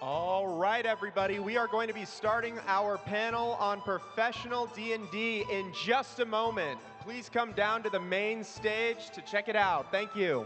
All right, everybody, we are going to be starting our panel on professional D&D in just a moment. Please come down to the main stage to check it out. Thank you.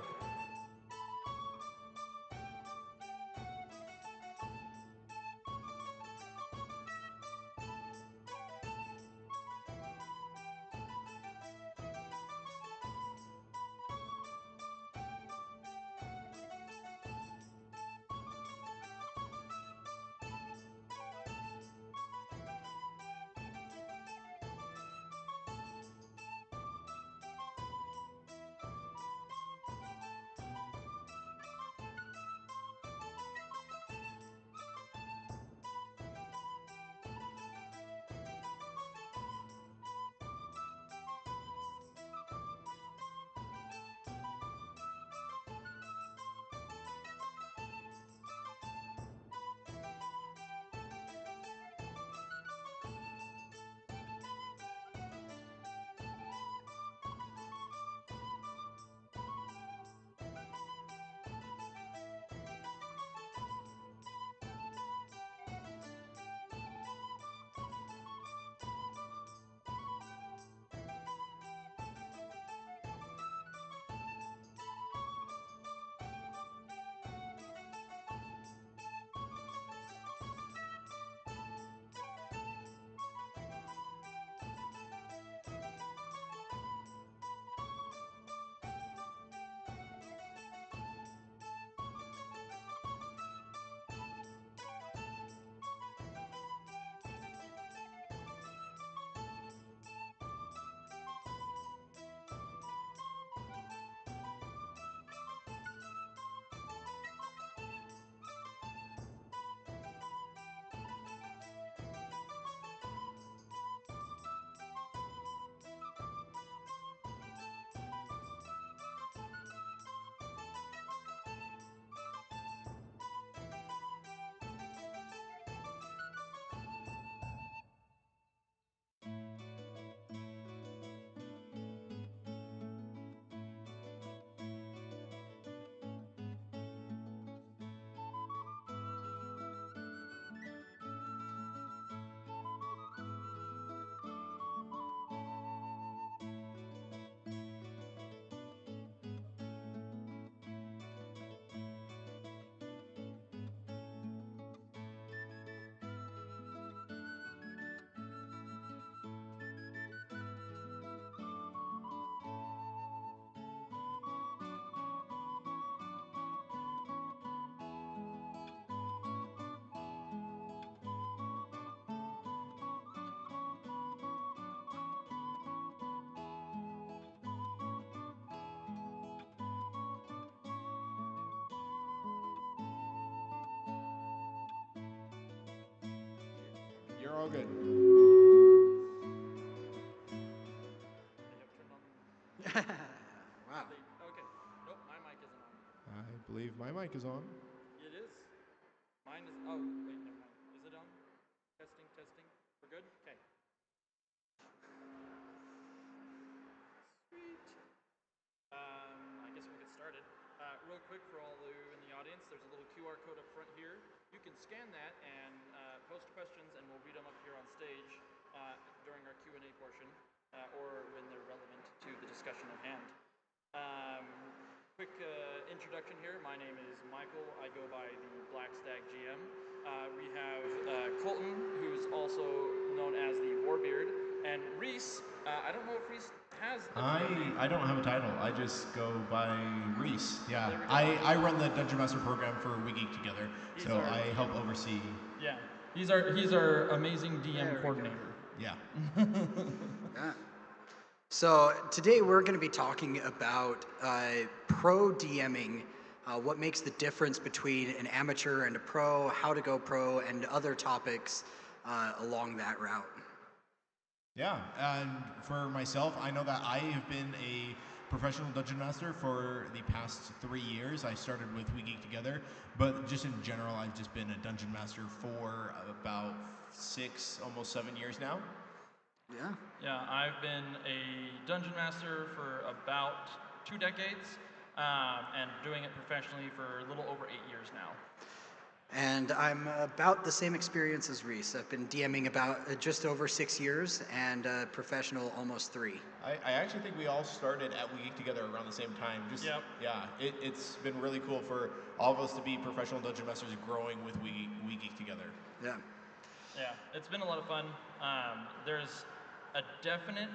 You're all good. Wow. Okay. Nope, my mic isn't on. I believe my mic is on. It is. Mine is. Oh, wait, never mind. Is it on? Testing, testing. We're good? Okay. Sweet. I guess we'll get started. Real quick for all of you in the audience, there's a little QR code up front here. You can scan that and post questions, and we'll read them up here on stage during our Q&A portion, or when they're relevant to the discussion at hand. Quick introduction here. My name is Michael. I go by the Black Stag GM. We have Colton, who's also known as the Warbeard, and Reese. I don't know if Reese has a name. I don't have a title. I just go by Reese. Yeah. There we go. I run the Dungeon Master program for We Geek Together, so I help oversee. Yeah. He's our amazing DM There we go. coordinator. Yeah. Yeah. So today we're going to be talking about pro DMing, what makes the difference between an amateur and a pro, how to go pro, and other topics along that route. Yeah, and for myself, I know that I have been a professional Dungeon Master for the past 3 years. I started with We Geek Together, but just in general, I've just been a Dungeon Master for about 6, almost 7 years now. Yeah. Yeah, I've been a dungeon master for about 2 decades, and doing it professionally for a little over 8 years now. And I'm about the same experience as Reese. I've been DMing about just over 6 years and professional almost 3. I actually think we all started at We Geek Together around the same time. Yep. Yeah, it's been really cool for all of us to be professional Dungeon Masters growing with We Geek Together. Yeah. Yeah, it's been a lot of fun. There's a definite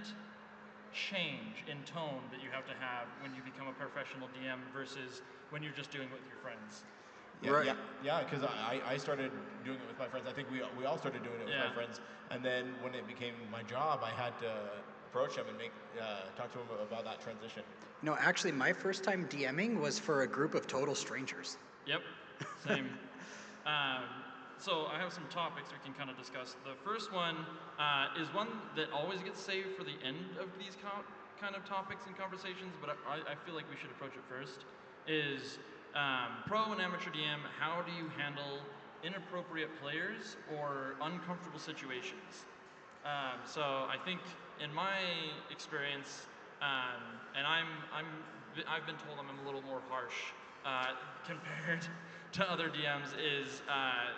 change in tone that you have to have when you become a professional DM versus when you're just doing it with your friends. Right. Yeah, because I started doing it with my friends. I think we all started doing it with my friends, and then when it became my job, I had to approach them and talk to them about that transition. No, actually, my first time DMing was for a group of total strangers. Yep, same. So I have some topics we can kind of discuss. The first one is one that always gets saved for the end of these kind of topics and conversations, but I feel like we should approach it first, is pro and amateur DM, how do you handle inappropriate players or uncomfortable situations? So I think in my experience, and I've been told I'm a little more harsh compared to other DMs, is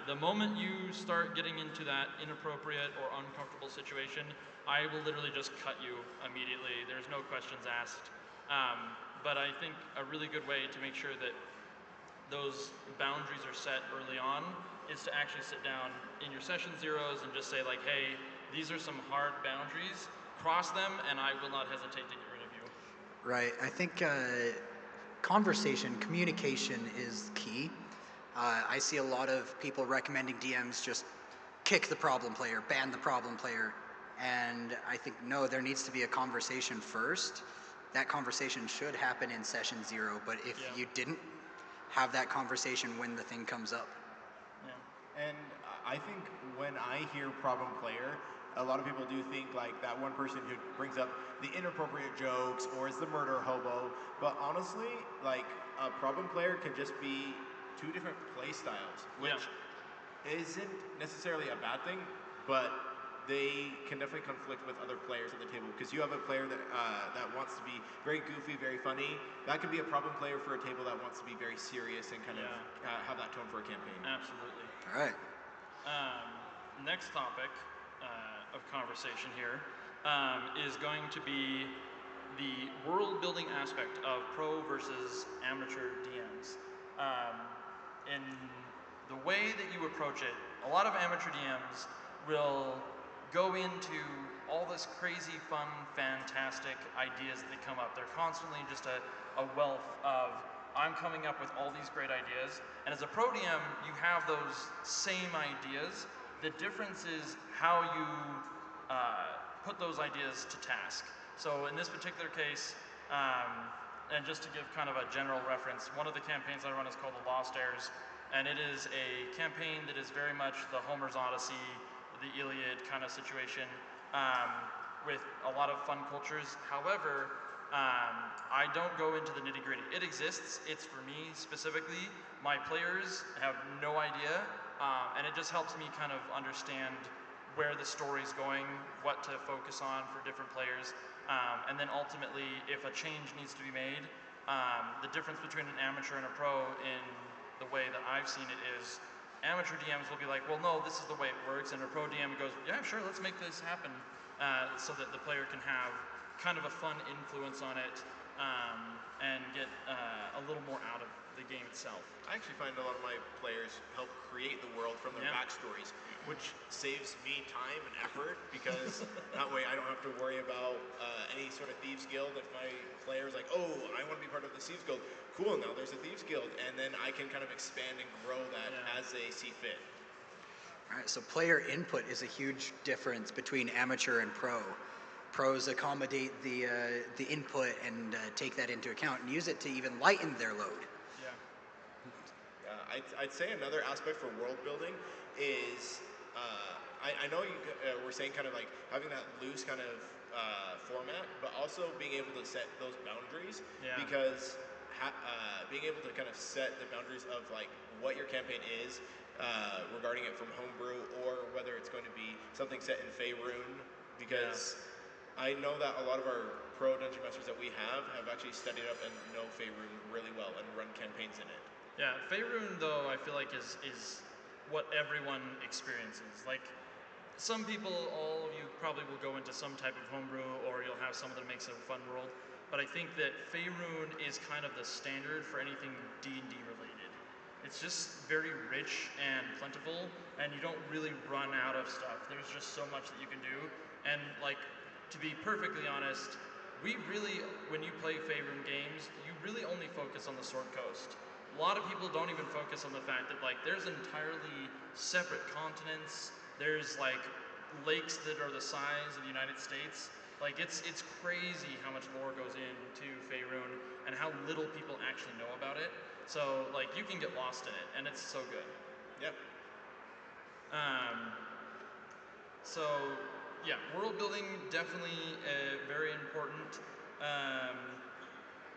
the moment you start getting into that inappropriate or uncomfortable situation, I will literally just cut you immediately. There's no questions asked. But I think a really good way to make sure that those boundaries are set early on is to actually sit down in your session zeros and just say like, hey, these are some hard boundaries, cross them, and I will not hesitate to get rid of you. Right. I think communication is key. I see a lot of people recommending DMs just kick the problem player, ban the problem player. And I think, no, there needs to be a conversation first. That conversation should happen in session 0, but if you didn't have that conversation when the thing comes up. Yeah. And I think when I hear problem player, a lot of people do think like that one person who brings up the inappropriate jokes or is the murder hobo. But honestly, like a problem player can just be 2 different play styles, which isn't necessarily a bad thing, but they can definitely conflict with other players at the table, because you have a player that wants to be very goofy, very funny. That could be a problem player for a table that wants to be very serious and kind of have that tone for a campaign. Absolutely. All right. Next topic of conversation here is going to be the world building aspect of pro versus amateur DMs. In the way that you approach it, a lot of amateur DMs will go into all this crazy, fun, fantastic ideas that come up. They're constantly just a wealth of, I'm coming up with all these great ideas. And as a pro DM, you have those same ideas. The difference is how you put those ideas to task. So in this particular case, and just to give kind of a general reference, one of the campaigns I run is called The Lost Heirs, and it is a campaign that is very much the Homer's Odyssey, the Iliad kind of situation, with a lot of fun cultures. However, I don't go into the nitty gritty. It exists, it's for me specifically. My players have no idea, and it just helps me kind of understand where the story's going, what to focus on for different players, and then ultimately, if a change needs to be made, the difference between an amateur and a pro in the way that I've seen it is, amateur DMs will be like, well, no, this is the way it works, and a pro DM goes, yeah, sure, let's make this happen, so that the player can have kind of a fun influence on it, and get a little more out of the game itself. I actually find a lot of my players help create the world from their backstories, which saves me time and effort, because that way I don't have to worry about any sort of Thieves Guild. If my player is like, oh, I want to be part of the Thieves Guild, cool, now there's a Thieves Guild, and then I can kind of expand and grow that as they see fit. All right, so player input is a huge difference between amateur and pro. Pros accommodate the input and take that into account and use it to even lighten their load. I'd say another aspect for world building is, I know you were saying kind of like having that loose kind of format, but also being able to set those boundaries, because being able to kind of set the boundaries of like what your campaign is, regarding it from homebrew, or whether it's going to be something set in Faerun, because I know that a lot of our pro Dungeon Masters that we have actually studied up and know Faerun really well and run campaigns in it. Yeah, Faerun though I feel like is what everyone experiences. Like some people, all of you probably will go into some type of homebrew, or you'll have someone that makes a fun world. But I think that Faerun is kind of the standard for anything D&D related. It's just very rich and plentiful, and you don't really run out of stuff. There's just so much that you can do. And like, to be perfectly honest, we really, when you play Faerun games, you really only focus on the Sword Coast. A lot of people don't even focus on the fact that like there's entirely separate continents. There's like lakes that are the size of the United States. Like it's crazy how much lore goes into Faerun and how little people actually know about it. So like you can get lost in it, and it's so good. Yep. So yeah, world building definitely very important.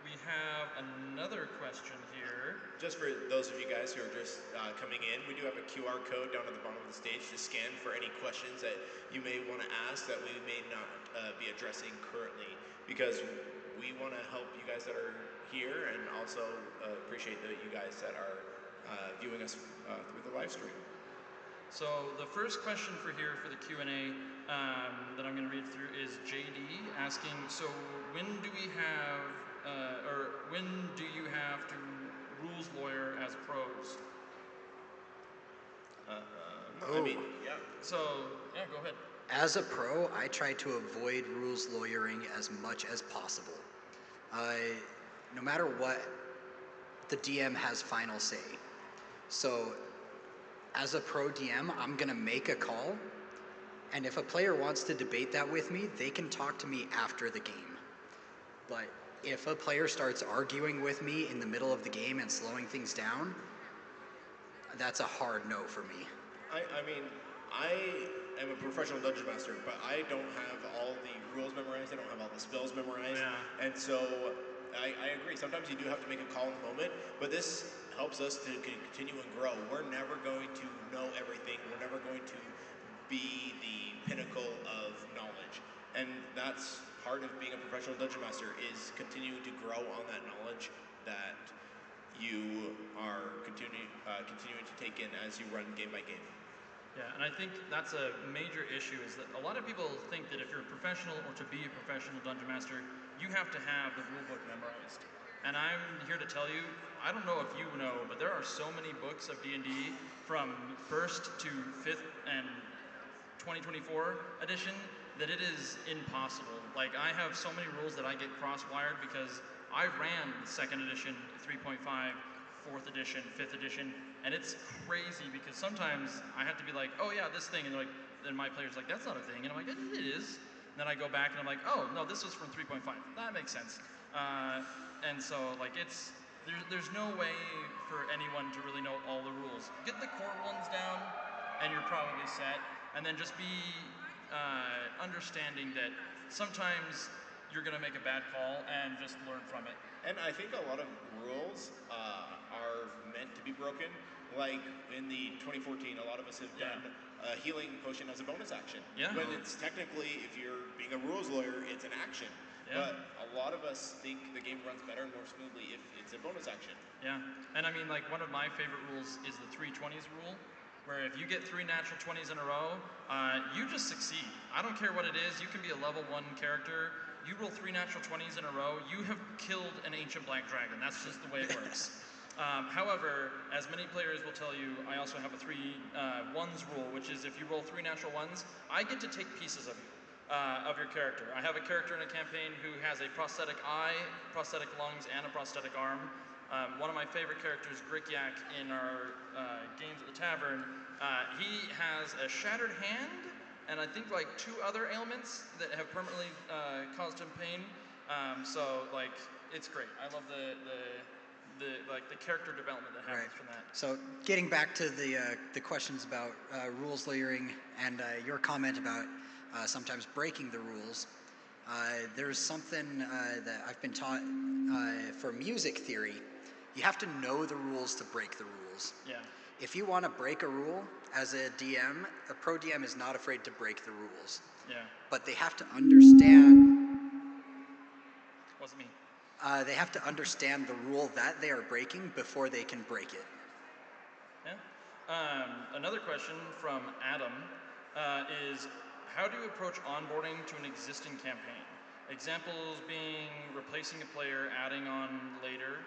We have another question here. Just for those of you guys who are just coming in, we do have a QR code down at the bottom of the stage to scan for any questions that you may want to ask that we may not be addressing currently, because we want to help you guys that are here and also appreciate you guys that are viewing us through the live stream. So the first question for here for the Q&A that I'm going to read through is JD asking, so when do we have, or when do you have to rules lawyer as pros? I mean, yeah. So, yeah, go ahead. As a pro, I try to avoid rules lawyering as much as possible. No matter what, the DM has final say. So, as a pro DM, I'm gonna make a call, and if a player wants to debate that with me, they can talk to me after the game. But if a player starts arguing with me in the middle of the game and slowing things down, that's a hard no for me. I mean, I am a professional dungeon master, but I don't have all the rules memorized. I don't have all the spells memorized. Yeah. And so I agree. Sometimes you do have to make a call in the moment, but this helps us to continue and grow. We're never going to know everything. We're never going to be the pinnacle of knowledge. And that's part of being a professional dungeon master, is continuing to grow on that knowledge that you are continuing to take in as you run game by game. Yeah, and I think that's a major issue, is that a lot of people think that if you're a professional or to be a professional dungeon master, you have to have the rulebook memorized. And I'm here to tell you, I don't know if you know, but there are so many books of D&D from 1st to 5th and 2024 edition that it is impossible. Like, I have so many rules that I get cross-wired because I ran 2nd edition, 3.5, 4th edition, 5th edition, and it's crazy because sometimes I have to be like, oh yeah, this thing, and they're like, then my player's like, that's not a thing, and I'm like, it is. And then I go back and I'm like, oh no, this was from 3.5. That makes sense. And so like there's no way for anyone to really know all the rules. Get the core ones down, and you're probably set. And then just be understanding that sometimes you're gonna make a bad call and just learn from it. And I think a lot of rules are meant to be broken. Like in the 2014, a lot of us have done a healing potion as a bonus action. Yeah. When it's technically, if you're being a rules lawyer, it's an action. Yeah. But a lot of us think the game runs better and more smoothly if it's a bonus action. Yeah, and I mean, like, one of my favorite rules is the 3/20s rule, where if you get 3 natural 20s in a row, you just succeed. I don't care what it is. You can be a level 1 character. You roll 3 natural 20s in a row, you have killed an ancient black dragon. That's just the way it works. However, as many players will tell you, I also have a 3 1s rule, which is if you roll 3 natural 1s, I get to take pieces of you. Of your character. I have a character in a campaign who has a prosthetic eye, prosthetic lungs, and a prosthetic arm. One of my favorite characters, Grikyak, in our games at the tavern, he has a shattered hand, and I think like 2 other ailments that have permanently caused him pain. So like, it's great. I love the character development that happens from that. So getting back to the questions about rules lawyering and your comment about sometimes breaking the rules, there's something that I've been taught for music theory. You have to know the rules to break the rules. Yeah. If you want to break a rule as a DM, a pro DM is not afraid to break the rules. Yeah. But they have to understand. Wasn't me. They have to understand the rule that they are breaking before they can break it. Yeah. Another question from Adam is, how do you approach onboarding to an existing campaign? Examples being replacing a player, adding on later,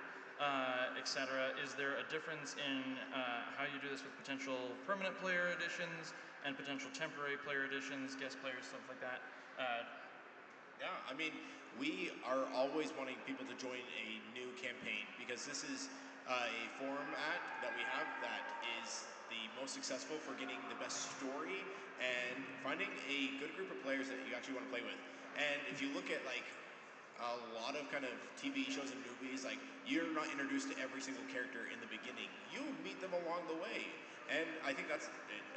etc. Is there a difference in how you do this with potential permanent player additions and potential temporary player additions, guest players, stuff like that? Yeah, I mean, we are always wanting people to join a new campaign because this is a format that we have that is the most successful for getting the best story and finding a good group of players that you actually want to play with. And if you look at like a lot of kind of TV shows and movies, like you're not introduced to every single character in the beginning. You meet them along the way. And I think it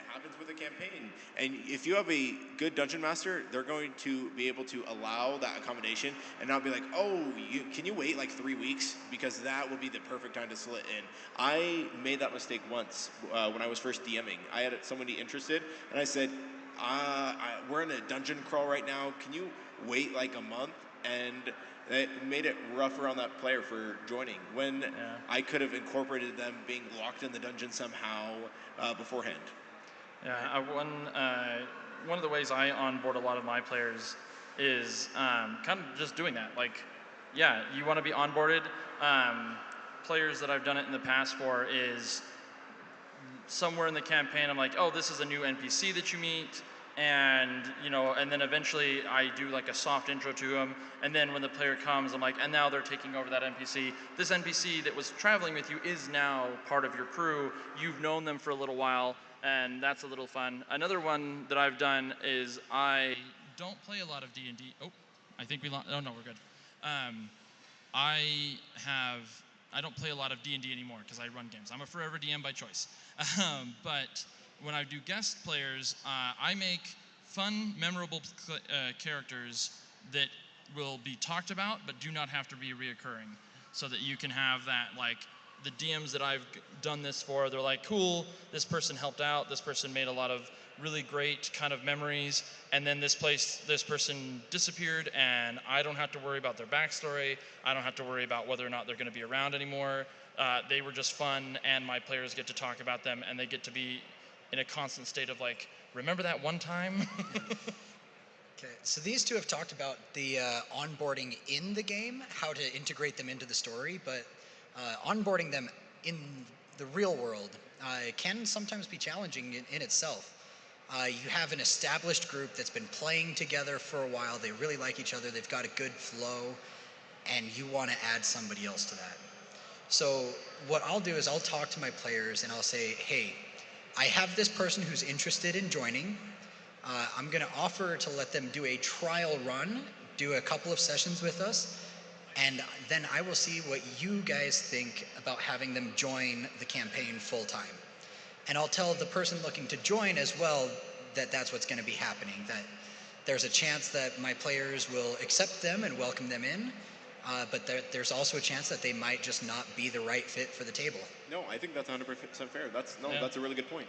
happens with a campaign. And if you have a good dungeon master, they're going to be able to allow that accommodation and not be like, oh, can you wait like 3 weeks? Because that would be the perfect time to slot in. I made that mistake once when I was first DMing. I had somebody interested, and I said, we're in a dungeon crawl right now. Can you wait like a month? And it made it rough around that player for joining when I could have incorporated them being locked in the dungeon somehow beforehand. Yeah, one of the ways I onboard a lot of my players is kind of just doing that. Like, yeah, you want to be onboarded. Players that I've done it in the past for is somewhere in the campaign, I'm like, oh, this is a new NPC that you meet. And and then eventually I do like a soft intro to them, and then when the player comes, I'm like, and now they're taking over that NPC. This NPC that was traveling with you is now part of your crew. You've known them for a little while, and that's a little fun. Another one that I've done is I don't play a lot of D&D. Oh, I think we lost. Oh no, we're good. I don't play a lot of D&D anymore because I run games. I'm a forever DM by choice. But when I do guest players, I make fun, memorable characters that will be talked about but do not have to be reoccurring, so that you can have that, like, the DMs that I've done this for, they're like, cool, this person helped out, this person made a lot of really great kind of memories, and then this person disappeared, and I don't have to worry about their backstory, I don't have to worry about whether or not they're going to be around anymore. They were just fun, and my players get to talk about them, and they get to be in a constant state of like, remember that one time? Okay, so these two have talked about the onboarding in the game, how to integrate them into the story, but onboarding them in the real world can sometimes be challenging in itself. You have an established group that's been playing together for a while, they really like each other, they've got a good flow, and you want to add somebody else to that. So what I'll do is I'll talk to my players and I'll say, hey, I have this person who's interested in joining. I'm going to offer to let them do a trial run, do a couple of sessions with us, and then I will see what you guys think about having them join the campaign full time. And I'll tell the person looking to join as well that that's what's going to be happening, that there's a chance that my players will accept them and welcome them in, but there's also a chance that they might just not be the right fit for the table. No, I think that's 100% fair. That's a really good point.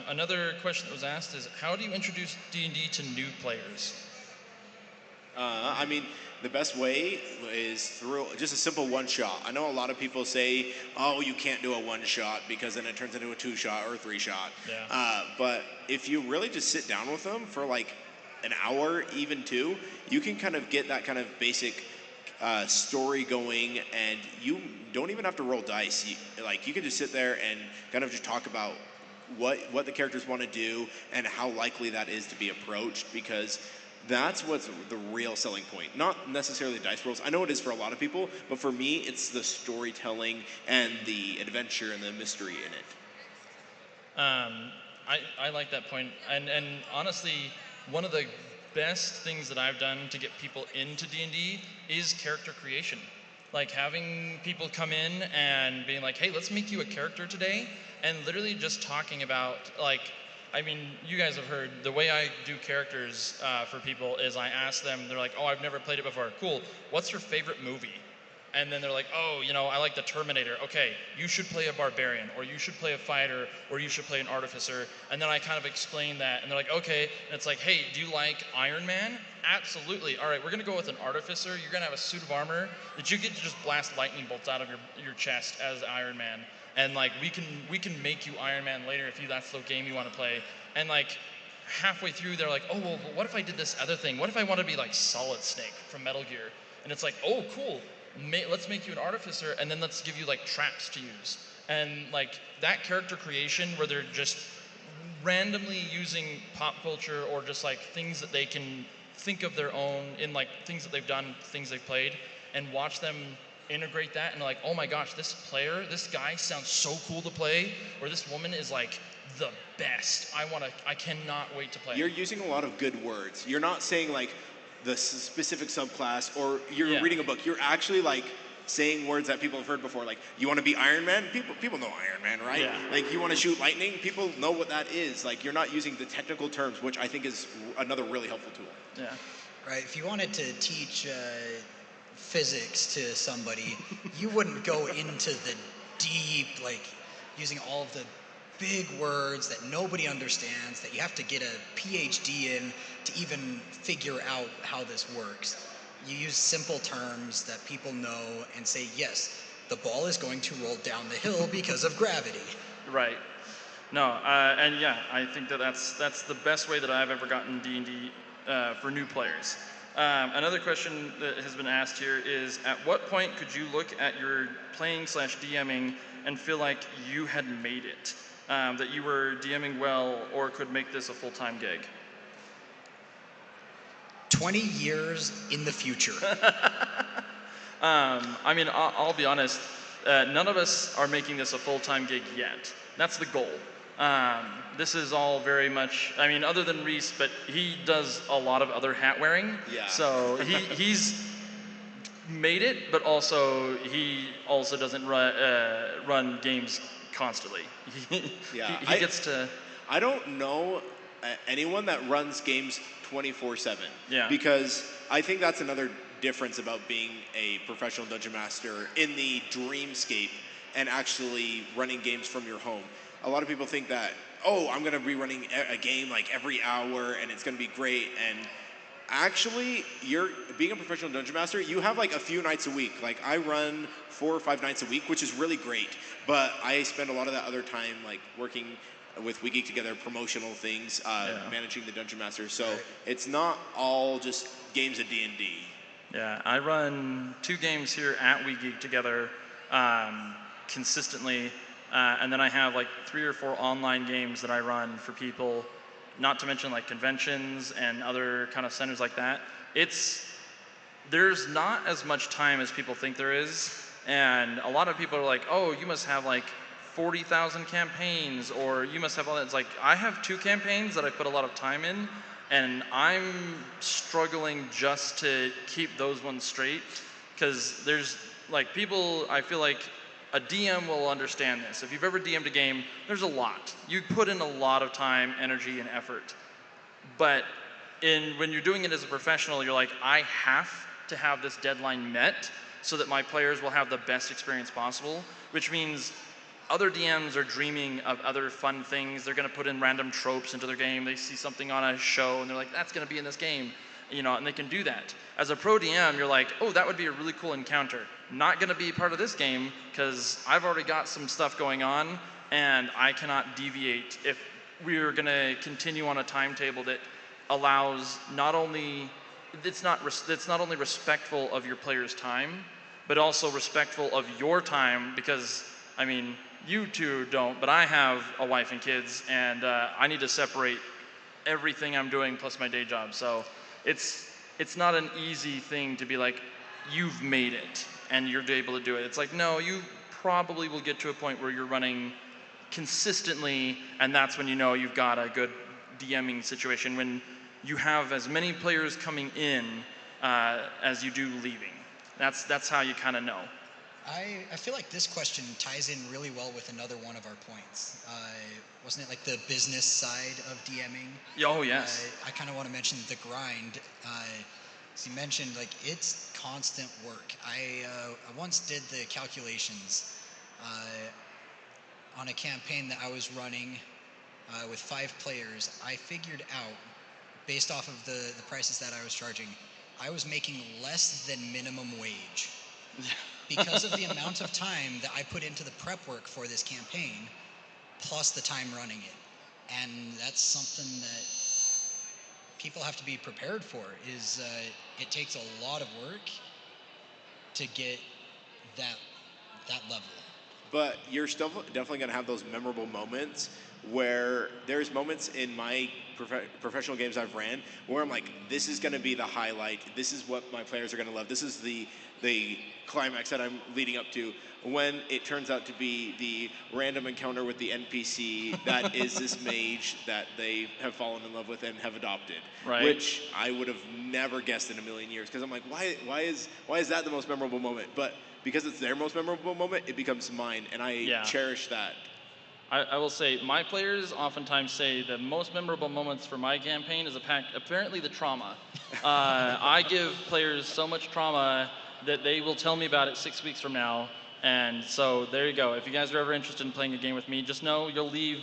Another question that was asked is, how do you introduce D&D to new players? I mean, the best way is through just a simple one-shot. I know a lot of people say, oh, you can't do a one-shot because then it turns into a two-shot or a three-shot. Yeah. But if you really just sit down with them for like an hour, even two, you can kind of get that kind of basic story going, and you don't even have to roll dice. You can just sit there and kind of just talk about what the characters want to do and how likely that is to be approached, because that's what's the real selling point. Not necessarily dice rolls. I know it is for a lot of people, but for me, it's the storytelling and the adventure and the mystery in it. I like that point. And honestly, one of the best things that I've done to get people into D&D is character creation. Like having people come in and being like, hey, let's make you a character today, and literally just talking about, like, I mean, you guys have heard, the way I do characters for people is I ask them, they're like, oh, I've never played it before. Cool, what's your favorite movie? And then they're like, oh, you know, I like the Terminator. Okay, you should play a Barbarian, or you should play a Fighter, or you should play an Artificer. And then I kind of explain that, and they're like, okay. And it's like, hey, do you like Iron Man? Absolutely. All right, we're going to go with an Artificer. You're going to have a suit of armor that you get to just blast lightning bolts out of your chest as Iron Man. And like, we can make you Iron Man later if that's the game you want to play. And like, halfway through, they're like, oh, well, what if I did this other thing? What if I want to be like Solid Snake from Metal Gear? And it's like, oh, cool. Let's make you an Artificer, and then let's give you like traps to use. And like that character creation where they're just randomly using pop culture or just like things that they can think of their own in like things that they've done, things they've played, and watch them integrate that and like, oh my gosh, this guy sounds so cool to play, or this woman is like the best. I cannot wait to play. You're using a lot of good words. You're not saying like the specific subclass, or you're reading a book. You're actually like saying words that people have heard before. Like, you want to be Iron Man? People know Iron Man, right? Yeah. Like, you want to shoot lightning? People know what that is. Like, you're not using the technical terms, which I think is another really helpful tool. Yeah. Right. If you wanted to teach physics to somebody, you wouldn't go into the deep, like using all of the big words that nobody understands, that you have to get a PhD in to even figure out how this works. You use simple terms that people know and say, yes, the ball is going to roll down the hill because of gravity. Right. No, and yeah, I think that's the best way that I've ever gotten D&D for new players. Another question that has been asked here is, at what point could you look at your playing/DMing and feel like you had made it? That you were DMing well or could make this a full-time gig? 20 years in the future. I mean, I'll be honest, none of us are making this a full-time gig yet. That's the goal. This is all very much, I mean, other than Reese, but he does a lot of other hat wearing. Yeah. So he's made it, but also he also doesn't run games constantly. Yeah, he gets to. I don't know anyone that runs games 24/7. Yeah. Because I think that's another difference about being a professional dungeon master in the dreamscape and actually running games from your home. A lot of people think that, oh, I'm going to be running a game like every hour and it's going to be great. And actually, you're being a professional dungeon master, you have like a few nights a week. Like, I run 4 or 5 nights a week, which is really great. But I spend a lot of that other time like working with We Geek Together, promotional things, managing the dungeon master. So it's not all just games of D&D. Yeah, I run 2 games here at We Geek Together consistently, and then I have like 3 or 4 online games that I run for people, not to mention like conventions and other kind of centers like that. There's not as much time as people think there is, and a lot of people are like, oh, you must have like 40,000 campaigns, or you must have all that. It's like, I have 2 campaigns that I put a lot of time in, and I'm struggling just to keep those ones straight, because there's like people, I feel like a DM will understand this. If you've ever DM'd a game, there's a lot. You put in a lot of time, energy, and effort. But when you're doing it as a professional, you're like, I have to have this deadline met so that my players will have the best experience possible, which means other DMs are dreaming of other fun things. They're going to put in random tropes into their game. They see something on a show, and they're like, that's going to be in this game. You know, and they can do that. As a pro DM, you're like, oh, that would be a really cool encounter. Not going to be part of this game, because I've already got some stuff going on, and I cannot deviate if we're going to continue on a timetable that allows not only, it's not only respectful of your player's time, but also respectful of your time, because, I mean, you two don't, but I have a wife and kids, and I need to separate everything I'm doing plus my day job. So it's not an easy thing to be like, you've made it and you're able to do it. It's like, no, you probably will get to a point where you're running consistently, and that's when you know you've got a good DMing situation, when you have as many players coming in as you do leaving. That's how you kind of know. I feel like this question ties in really well with another one of our points. Wasn't it like the business side of DMing? Oh, yes. I kind of want to mention the grind. As you mentioned, like it's constant work. I once did the calculations on a campaign that I was running with 5 players. I figured out, based off of the prices that I was charging, I was making less than minimum wage because of the amount of time that I put into the prep work for this campaign, plus the time running it. And that's something that people have to be prepared for. It takes a lot of work to get that level. But you're still definitely going to have those memorable moments where there's moments in my professional games I've ran where I'm like, this is going to be the highlight. This is what my players are going to love. This is the climax that I'm leading up to, when it turns out to be the random encounter with the NPC that is this mage that they have fallen in love with and have adopted. Right. Which I would have never guessed in a million years, because I'm like, why is that the most memorable moment? But because it's their most memorable moment, it becomes mine, and I cherish that. I will say, my players oftentimes say the most memorable moments for my campaign is apparently the trauma. I give players so much trauma that they will tell me about it 6 weeks from now. And so there you go. If you guys are ever interested in playing a game with me, just know you'll leave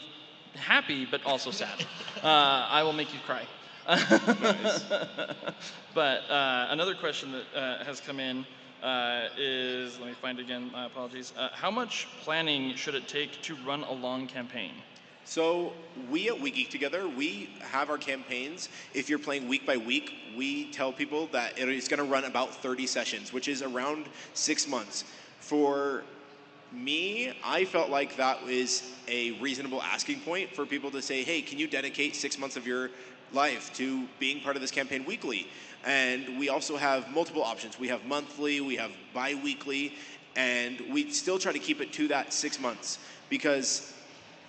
happy, but also sad. I will make you cry. Nice. But another question that has come in is, let me find it again, my apologies. How much planning should it take to run a long campaign? So we at We Geek Together, we have our campaigns. If you're playing week by week, we tell people that it's going to run about 30 sessions, which is around 6 months. For me, I felt like that is a reasonable asking point for people to say, hey, can you dedicate 6 months of your life to being part of this campaign weekly? And we also have multiple options. We have monthly, we have bi-weekly, and we still try to keep it to that 6 months, because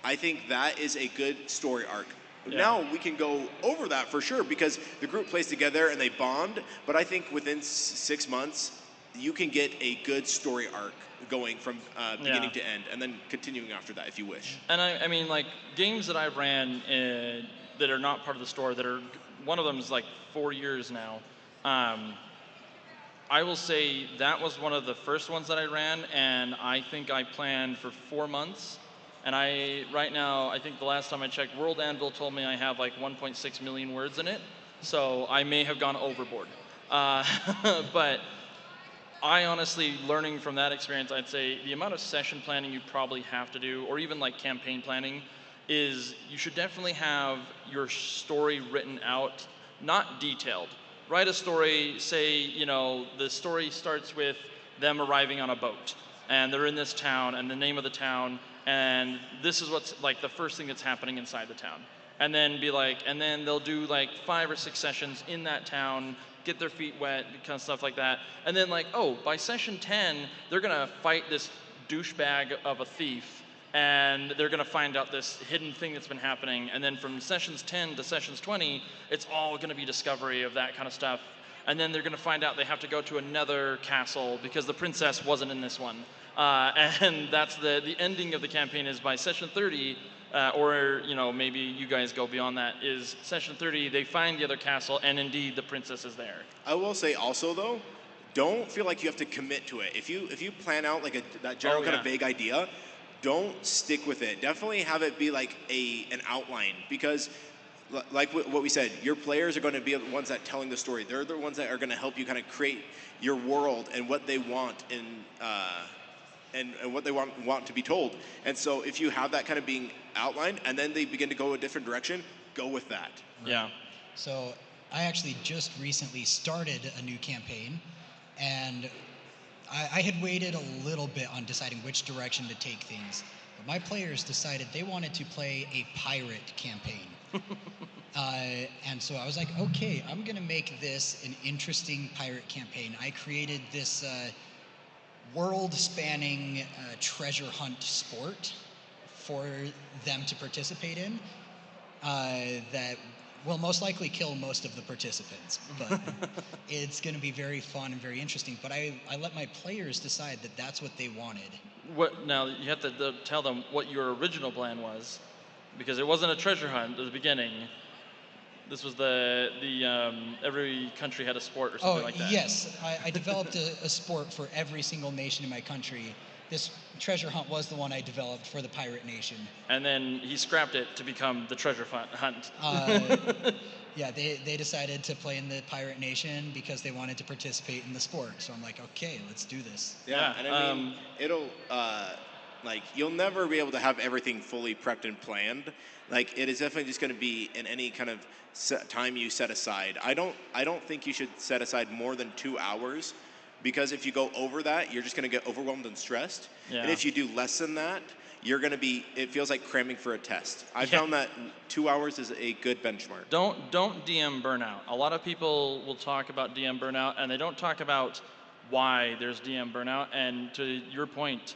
I think that is a good story arc. Yeah. Now we can go over that for sure, because the group plays together and they bond, but I think within 6 months, you can get a good story arc going from beginning to end, and then continuing after that if you wish. And I mean, like, games that I ran that are not part of the store, that are, one of them is like 4 years now. I will say that was one of the first ones that I ran, and I think I planned for 4 months. And right now, I think the last time I checked, World Anvil told me I have like 1.6 million words in it, so I may have gone overboard. But I honestly, learning from that experience, I'd say the amount of session planning you probably have to do, or even like campaign planning, is you should definitely have your story written out, not detailed. Write a story, say, the story starts with them arriving on a boat, and they're in this town, and the name of the town, and this is what's like the first thing that's happening inside the town. And then and then they'll do like 5 or 6 sessions in that town, get their feet wet, kind of stuff like that. And then by session 10, they're gonna fight this douchebag of a thief, and they're gonna find out this hidden thing that's been happening. And then from sessions 10 to sessions 20, it's all gonna be discovery of that kind of stuff. And then they're gonna find out they have to go to another castle because the princess wasn't in this one. And that's the ending of the campaign is by session 30, or maybe you guys go beyond that, is session 30, they find the other castle, and indeed the princess is there. I will say also though, don't feel like you have to commit to it. If you plan out like that general kind of vague idea, don't stick with it. Definitely have it be like an outline, because like what we said, your players are going to be the ones that telling the story. They're the ones that are going to help you kind of create your world and what they want and what they want to be told. And so if you have that kind of being outlined, and then they begin to go a different direction, go with that. Yeah. So I actually just recently started a new campaign, and I had waited a little bit on deciding which direction to take things. But my players decided they wanted to play a pirate campaign. And so I was like, okay, I'm going to make this an interesting pirate campaign. I created this world-spanning treasure hunt sport for them to participate in that will most likely kill most of the participants, but it's going to be very fun and very interesting. But I let my players decide that that's what they wanted. Now, you have to tell them what your original plan was, because it wasn't a treasure hunt at the beginning. This was the every country had a sport or something like that. Yes, I developed a sport for every single nation in my country. This treasure hunt was the one I developed for the pirate nation. And then he scrapped it to become the treasure hunt. Yeah, they decided to play in the pirate nation because they wanted to participate in the sport. So I'm like, okay, let's do this. Yeah, and I mean, it'll like you'll never be able to have everything fully prepped and planned. Like it is definitely just going to be in any kind of time you set aside. I don't think you should set aside more than 2 hours, because if you go over that, you're just going to get overwhelmed and stressed. Yeah. And if you do less than that, you're going to be. It feels like cramming for a test. I found that 2 hours is a good benchmark. Don't DM burnout. A lot of people will talk about DM burnout, and they don't talk about why there's DM burnout. And to your point,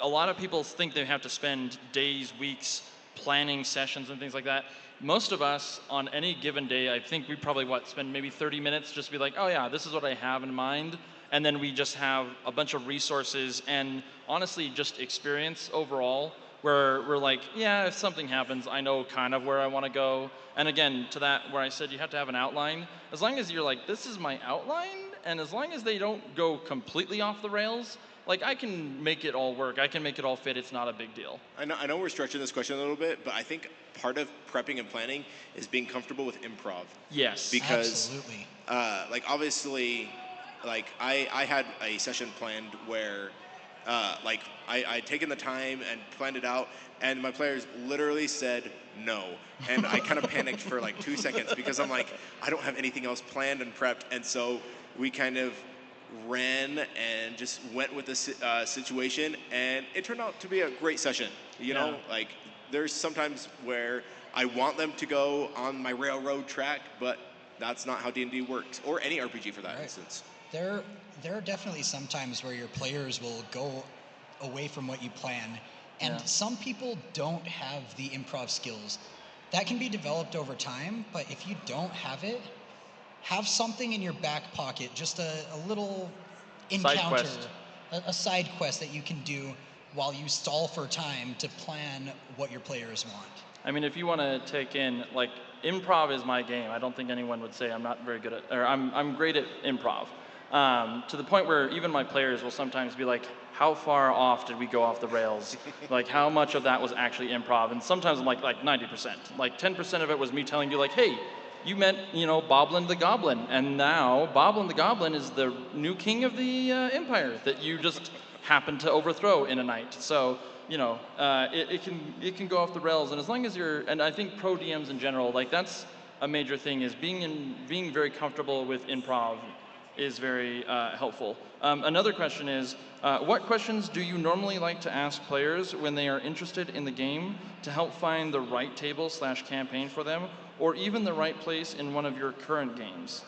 a lot of people think they have to spend days, weeks planning sessions and things like that. Most of us on any given day, I think we probably spend maybe 30 minutes just to be like, oh yeah, this is what I have in mind. And then we just have a bunch of resources and honestly just experience overall where we're like, yeah, if something happens, I know kind of where I want to go. And again, to that where I said you have to have an outline, as long as you're like, this is my outline, and as long as they don't go completely off the rails, like I can make it all work. I can make it all fit. It's not a big deal. I know we're stretching this question a little bit, but I think part of prepping and planning is being comfortable with improv. Yes. Because, Absolutely. like obviously, like I had a session planned where, like I'd taken the time and planned it out, and my players literally said no, and I kind of panicked for like 2 seconds because I'm like, I don't have anything else planned and prepped, and so we kind of ran and just went with the situation, and it turned out to be a great session. You know, like there's sometimes where I want them to go on my railroad track, but that's not how D&D works, or any RPG for that instance. There are definitely some times where your players will go away from what you plan, and some people don't have the improv skills. That can be developed over time, but if you don't have it, have something in your back pocket, just a little encounter, a side quest that you can do while you stall for time to plan what your players want. I mean, if you want to take in, like, improv is my game. I don't think anyone would say I'm not very good at, or I'm great at improv. To the point where even my players will sometimes be like, how far off did we go off the rails? Like, how much of that was actually improv? And sometimes I'm like 90%. Like 10% of it was me telling you like, hey, you met, Boblin the Goblin, and now Boblin the Goblin is the new king of the empire that you just happened to overthrow in a night. So, it can go off the rails, and as long as and I think pro DMs in general, like that's a major thing, is being very comfortable with improv is very helpful. Another question is, what questions do you normally like to ask players when they are interested in the game to help find the right table/campaign for them, or even the right place in one of your current games?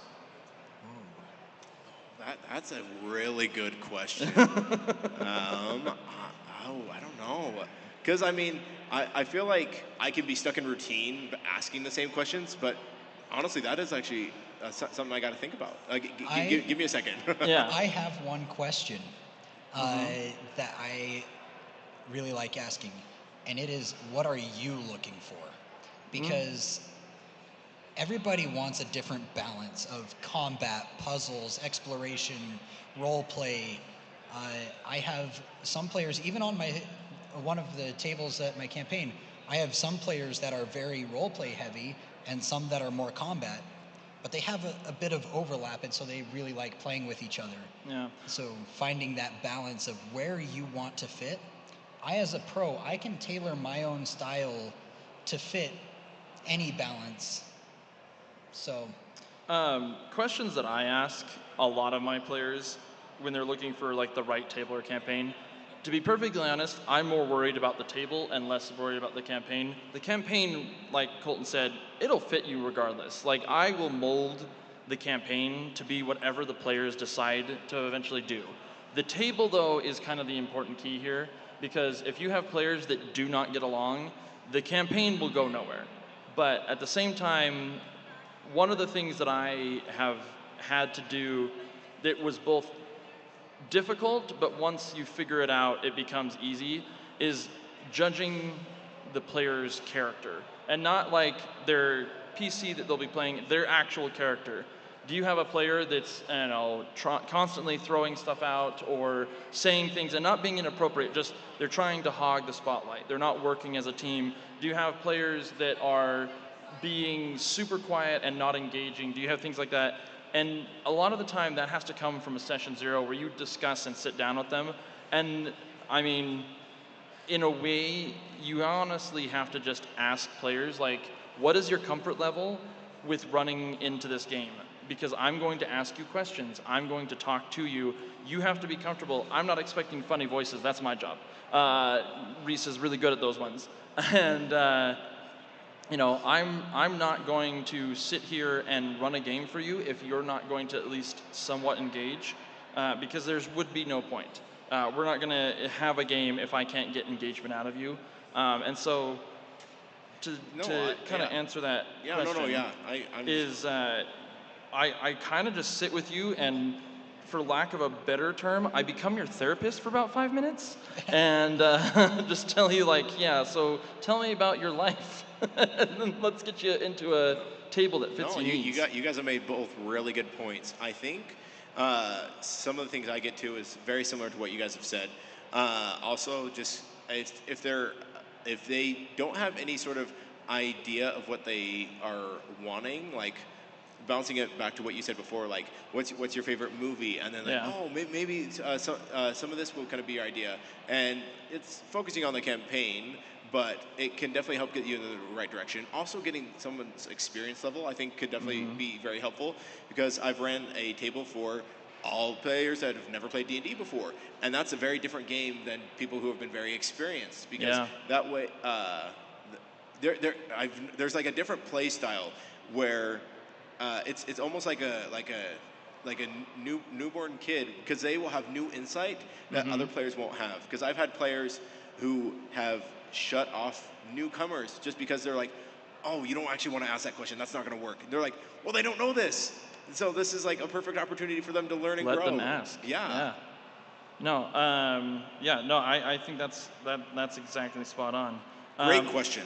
That's a really good question. I don't know. Because, I mean, I feel like I can be stuck in routine asking the same questions, but honestly, that is actually something I got to think about. Give me a second. Yeah. I have one question that I really like asking, and it is, what are you looking for? Because everybody wants a different balance of combat, puzzles, exploration, role play. I have some players, even on one of the tables at my campaign, I have some players that are very role play heavy and some that are more combat, but they have a bit of overlap, and so they really like playing with each other. Yeah. So finding that balance of where you want to fit. I, as a pro, I can tailor my own style to fit any balance. So, questions that I ask a lot of my players when they're looking for like the right table or campaign, to be perfectly honest, I'm more worried about the table and less worried about the campaign. The campaign, like Colton said, it'll fit you regardless. Like, I will mold the campaign to be whatever the players decide to eventually do. The table, though, is kind of the important key here, because if you have players that do not get along, the campaign will go nowhere. But at the same time, one of the things that I have had to do that was both difficult, but once you figure it out, it becomes easy, is judging the player's character. And not like their PC that they'll be playing, their actual character. Do you have a player that's, constantly throwing stuff out or saying things and not being inappropriate, just they're trying to hog the spotlight. They're not working as a team. Do you have players that are being super quiet and not engaging? Do you have things like that? And a lot of the time that has to come from a session 0 where you discuss and sit down with them. And I mean, in a way, you honestly have to just ask players, like, what is your comfort level with running into this game? Because I'm going to ask you questions. I'm going to talk to you. You have to be comfortable. I'm not expecting funny voices. That's my job. Reese is really good at those ones. And I'm not going to sit here and run a game for you if you're not going to at least somewhat engage, because there would be no point. We're not going to have a game if I can't get engagement out of you. And so to kind of answer that question, I kind of just sit with you, and for lack of a better term, I become your therapist for about 5 minutes and just tell you, like, yeah, so tell me about your life. And then let's get you into a table that fits your needs. You guys have made both really good points. I think some of the things I get to is very similar to what you guys have said. Also, just if they don't have any sort of idea of what they are wanting, like, bouncing it back to what you said before, like, what's your favorite movie? And then, like, maybe some of this will kind of be your idea. And it's focusing on the campaign, but it can definitely help get you in the right direction. Also, getting someone's experience level, I think, could definitely be very helpful, because I've ran a table for all players that have never played D&D before. And that's a very different game than people who have been very experienced, because that way, there's like a different play style where it's almost like a newborn kid, because they will have new insight that other players won't have. Because I've had players who have shut off newcomers just because they're like, oh, you don't actually want to ask that question. That's not going to work. And they're like, well, they don't know this. So this is like a perfect opportunity for them to learn and grow. Let them ask. Yeah. No, I think that's exactly spot on. Great question.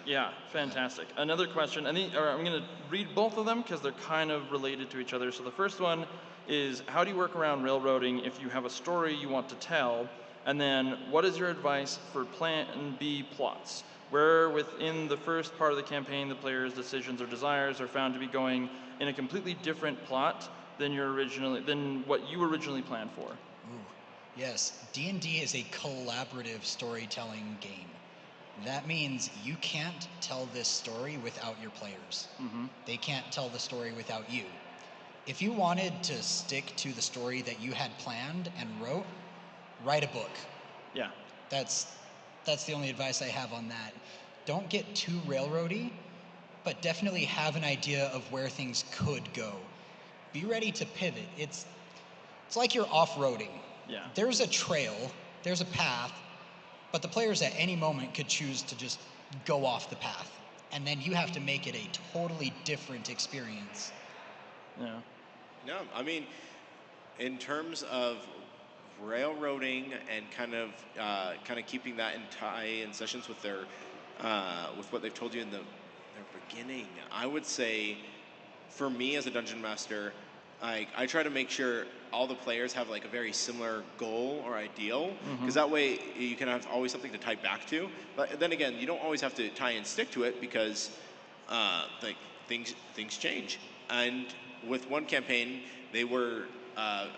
Yeah, fantastic. Another question, I'm going to read both of them because they're kind of related to each other. So the first one is, how do you work around railroading if you have a story you want to tell? And then, what is your advice for Plan B plots, where within the first part of the campaign, the player's decisions or desires are found to be going in a completely different plot than what you originally planned for? Ooh, yes. D&D is a collaborative storytelling game. That means you can't tell this story without your players. They can't tell the story without you. If you wanted to stick to the story that you had planned and wrote, write a book. Yeah. That's the only advice I have on that. Don't get too railroady, but definitely have an idea of where things could go. Be ready to pivot. It's like you're off-roading. Yeah. There's a trail, there's a path, but the players at any moment could choose to just go off the path. And then you have to make it a totally different experience. Yeah. No, I mean, in terms of railroading and kind of keeping that in sessions with their with what they've told you in their beginning, I would say, for me as a dungeon master, I try to make sure all the players have like a very similar goal or ideal, because that way you can have always something to tie back to. But then again, you don't always have to tie and stick to it, because like things change. And with one campaign, they were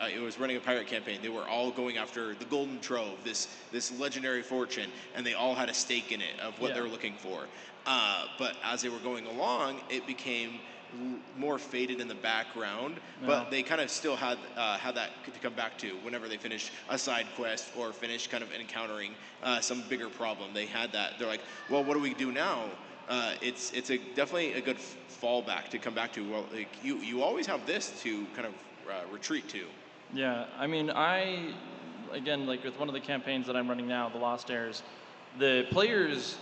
it was running a pirate campaign. They were all going after the Golden Trove, this legendary fortune, and they all had a stake in it of what they were looking for. But as they were going along, it became more faded in the background, but they kind of still had that to come back to whenever they finished a side quest or finished kind of encountering some bigger problem. They had that. They're like, well, what do we do now? It's definitely a good fallback to come back to. Well, like, you always have this to kind of retreat to. Yeah, I mean, again, like with one of the campaigns that I'm running now, The Lost Heirs, the players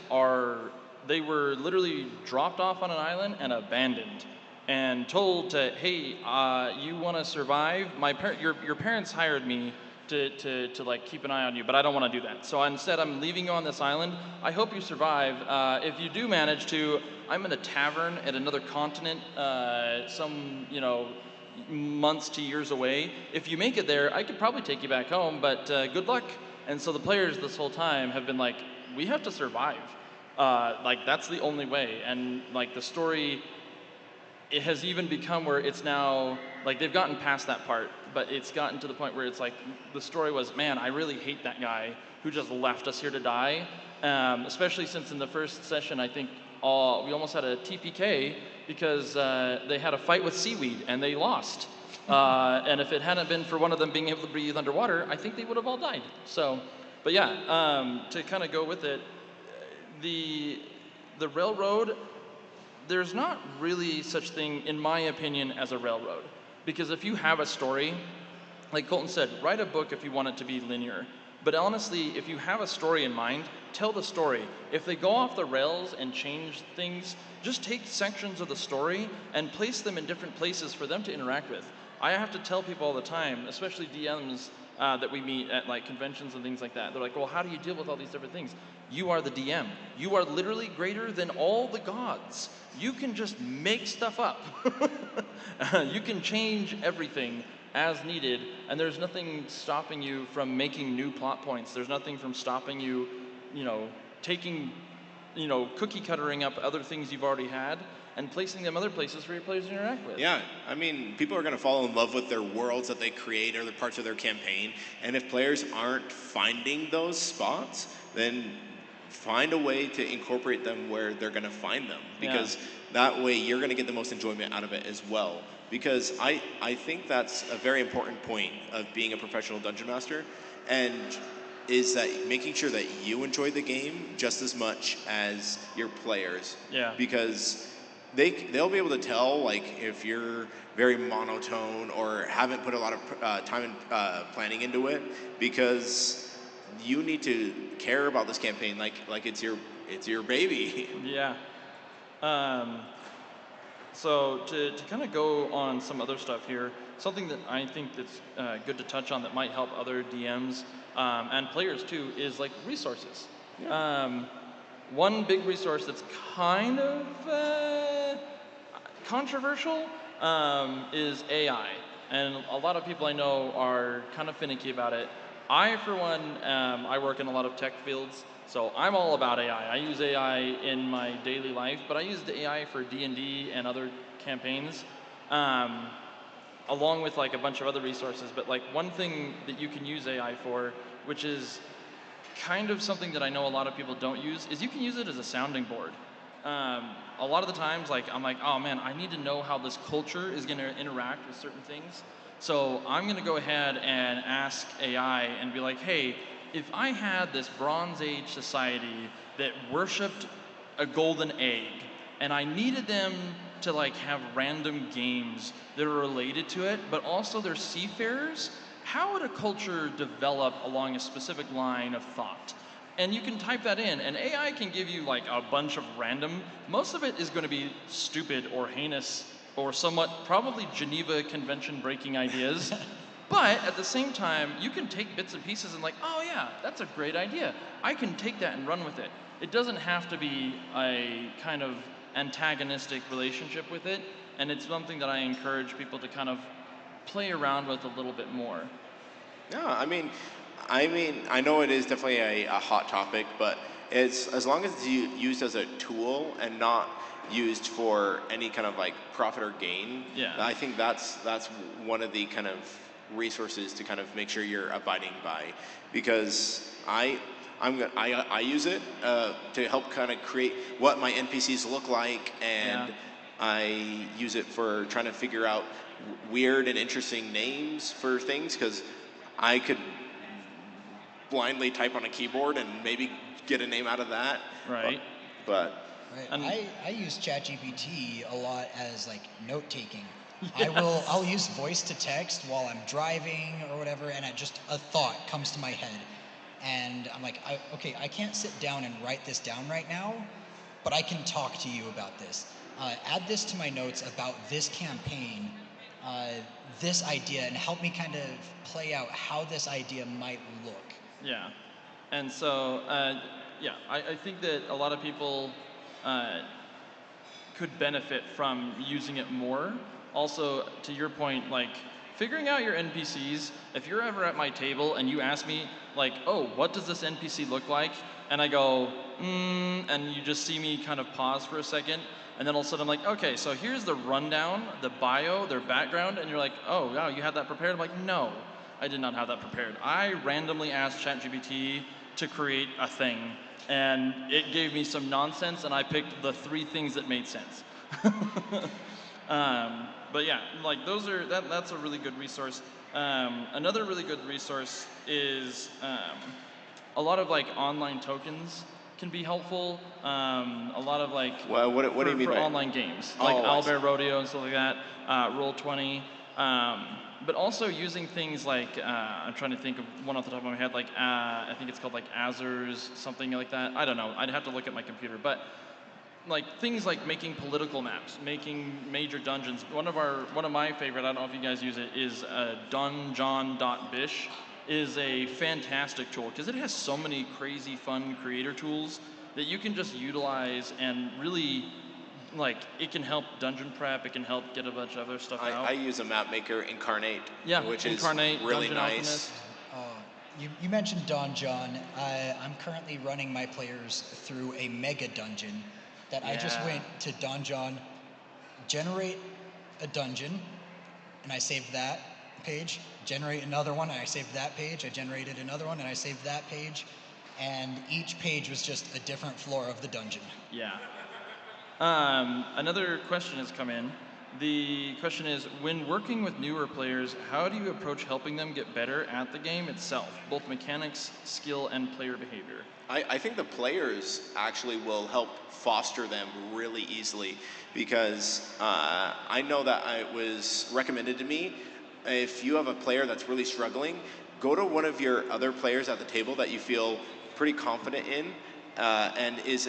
they were literally dropped off on an island and abandoned and told to, hey, you want to survive? Your parents hired me to like keep an eye on you, but I don't want to do that. So instead, I'm leaving you on this island. I hope you survive. If you do manage to, I'm in a tavern at another continent, some, months to years away. If you make it there, I could probably take you back home, but good luck. And so the players this whole time have been like, we have to survive. Like, that's the only way. And like the story, it has even become where it's now, like, they've gotten past that part, but it's gotten to the point where it's like, the story was, man, I really hate that guy who just left us here to die. Especially since in the first session, I think we almost had a TPK because they had a fight with seaweed and they lost. And if it hadn't been for one of them being able to breathe underwater, I think they would have all died. So, but yeah, to kind of go with it, the railroad, there's not really such thing, in my opinion, as a railroad. Because if you have a story, like Colton said, write a book if you want it to be linear. But honestly, if you have a story in mind, tell the story. If they go off the rails and change things, just take sections of the story and place them in different places for them to interact with. I have to tell people all the time, especially DMs that we meet at like conventions and things like that. They're like, well, how do you deal with all these different things? You are the DM. You are literally greater than all the gods. You can just make stuff up. You can change everything as needed, and there's nothing stopping you from making new plot points. There's nothing from stopping you, taking, cookie cuttering up other things you've already had and placing them other places for your players to interact with. Yeah, I mean, people are going to fall in love with their worlds that they create or the parts of their campaign, and if players aren't finding those spots, then find a way to incorporate them where they're going to find them, because that way you're going to get the most enjoyment out of it as well. Because I think that's a very important point of being a professional dungeon master, and is that making sure that you enjoy the game just as much as your players. Yeah. Because they'll be able to tell, like, if you're very monotone or haven't put a lot of time and planning into it, because you need to care about this campaign like it's your baby. Yeah. So to kind of go on some other stuff here, something that I think that's good to touch on that might help other DMs and players too is like resources. Yeah. One big resource that's kind of controversial is AI. And a lot of people I know are kind of finicky about it. I, for one, I work in a lot of tech fields, so I'm all about AI. I use AI in my daily life, but I use the AI for D&D and other campaigns, along with like a bunch of other resources. But like one thing that you can use AI for, which is kind of something that I know a lot of people don't use, is you can use it as a sounding board. A lot of the times, like, I'm like, oh man, I need to know how this culture is going to interact with certain things. So I'm going to go ahead and ask AI and be like, hey, if I had this Bronze Age society that worshipped a golden egg, and I needed them to like have random games that are related to it, but also they're seafarers, how would a culture develop along a specific line of thought? And you can type that in, and AI can give you like a bunch of random, most of it is going to be stupid or heinous or somewhat probably Geneva Convention breaking ideas. But at the same time, you can take bits and pieces and like, oh yeah, that's a great idea. I can take that and run with it. It doesn't have to be a kind of antagonistic relationship with it, and it's something that I encourage people to kind of play around with a little bit more. Yeah, I mean, I know it is definitely a hot topic, but it's as long as it's used as a tool and not used for any kind of like profit or gain. Yeah. I think that's one of the kind of resources to kind of make sure you're abiding by, because I use it to help kind of create what my NPCs look like, and I use it for trying to figure out weird and interesting names for things, because I could blindly type on a keyboard and maybe get a name out of that. Right. But Right. I use ChatGPT a lot as like note taking. I'll use voice to text while I'm driving or whatever, and a thought comes to my head, and I'm like, okay, I can't sit down and write this down right now, but I can talk to you about this. Add this to my notes about this campaign, this idea, and help me kind of play out how this idea might look. Yeah, and so I think that a lot of people could benefit from using it more. Also, to your point, like figuring out your NPCs. If you're ever at my table and you ask me, like, oh, what does this NPC look like? And I go, and you just see me kind of pause for a second, and then all of a sudden I'm like, okay, so here's the rundown, the bio, their background, and you're like, oh, wow, you had that prepared? I'm like, no, I did not have that prepared. I randomly asked ChatGPT to create a thing, and it gave me some nonsense, and I picked the 3 things that made sense. But yeah, like that's a really good resource. Another really good resource is a lot of like online tokens can be helpful. A lot of like Well, what do you mean for by online games, Oh, like I see. Owlbear Rodeo and stuff like that, Roll20. But also using things like I'm trying to think of one off the top of my head, like I think it's called like Azers, something like that. I don't know. I'd have to look at my computer, but like things like making political maps, making major dungeons. One of my favorite, I don't know if you guys use it, is donjon.bish is a fantastic tool because it has so many crazy fun creator tools that you can just utilize and really like it can help dungeon prep, it can help get a bunch of other stuff out. I use a map maker, Incarnate, Yeah, which Incarnate, is really Dungeon nice. Alchemist. You mentioned Donjon. I'm currently running my players through a mega dungeon that I just Yeah. went to Donjon, generate a dungeon, and I saved that page, generate another one, and I saved that page, I generated another one, and I saved that page, and each page was just a different floor of the dungeon. Yeah. Another question has come in. The question is, when working with newer players, how do you approach helping them get better at the game itself, both mechanics, skill, and player behavior? I think the players actually will help foster them really easily because I know that it was recommended to me, if you have a player that's really struggling, go to one of your other players at the table that you feel pretty confident in and is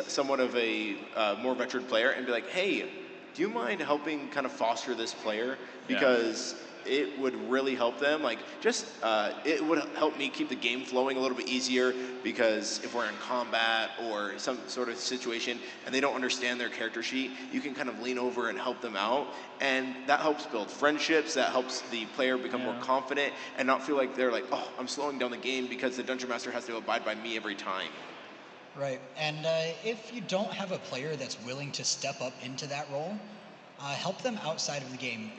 somewhat of a more veteran player and be like, hey, do you mind helping kind of foster this player? Because it would really help them. Like, just it would help me keep the game flowing a little bit easier because if we're in combat or some sort of situation and they don't understand their character sheet, you can kind of lean over and help them out. And that helps build friendships, that helps the player become more confident and not feel like they're like, oh, I'm slowing down the game because the Dungeon Master has to abide by me every time. Right, and if you don't have a player that's willing to step up into that role, help them outside of the game.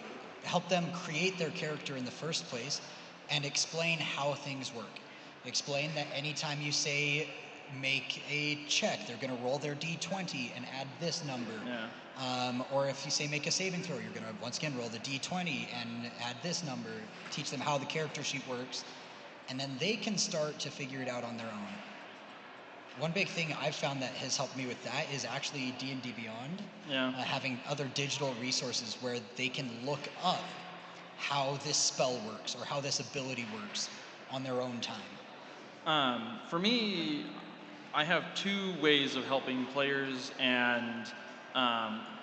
Help them create their character in the first place and explain how things work. Explain that anytime you say make a check, they're going to roll their d20 and add this number. Or if you say make a saving throw, you're going to once again roll the d20 and add this number. Teach them how the character sheet works, and then they can start to figure it out on their own. One big thing I've found that has helped me with that is actually D&D Beyond. Having other digital resources where they can look up how this spell works or how this ability works on their own time. For me, I have two ways of helping players, and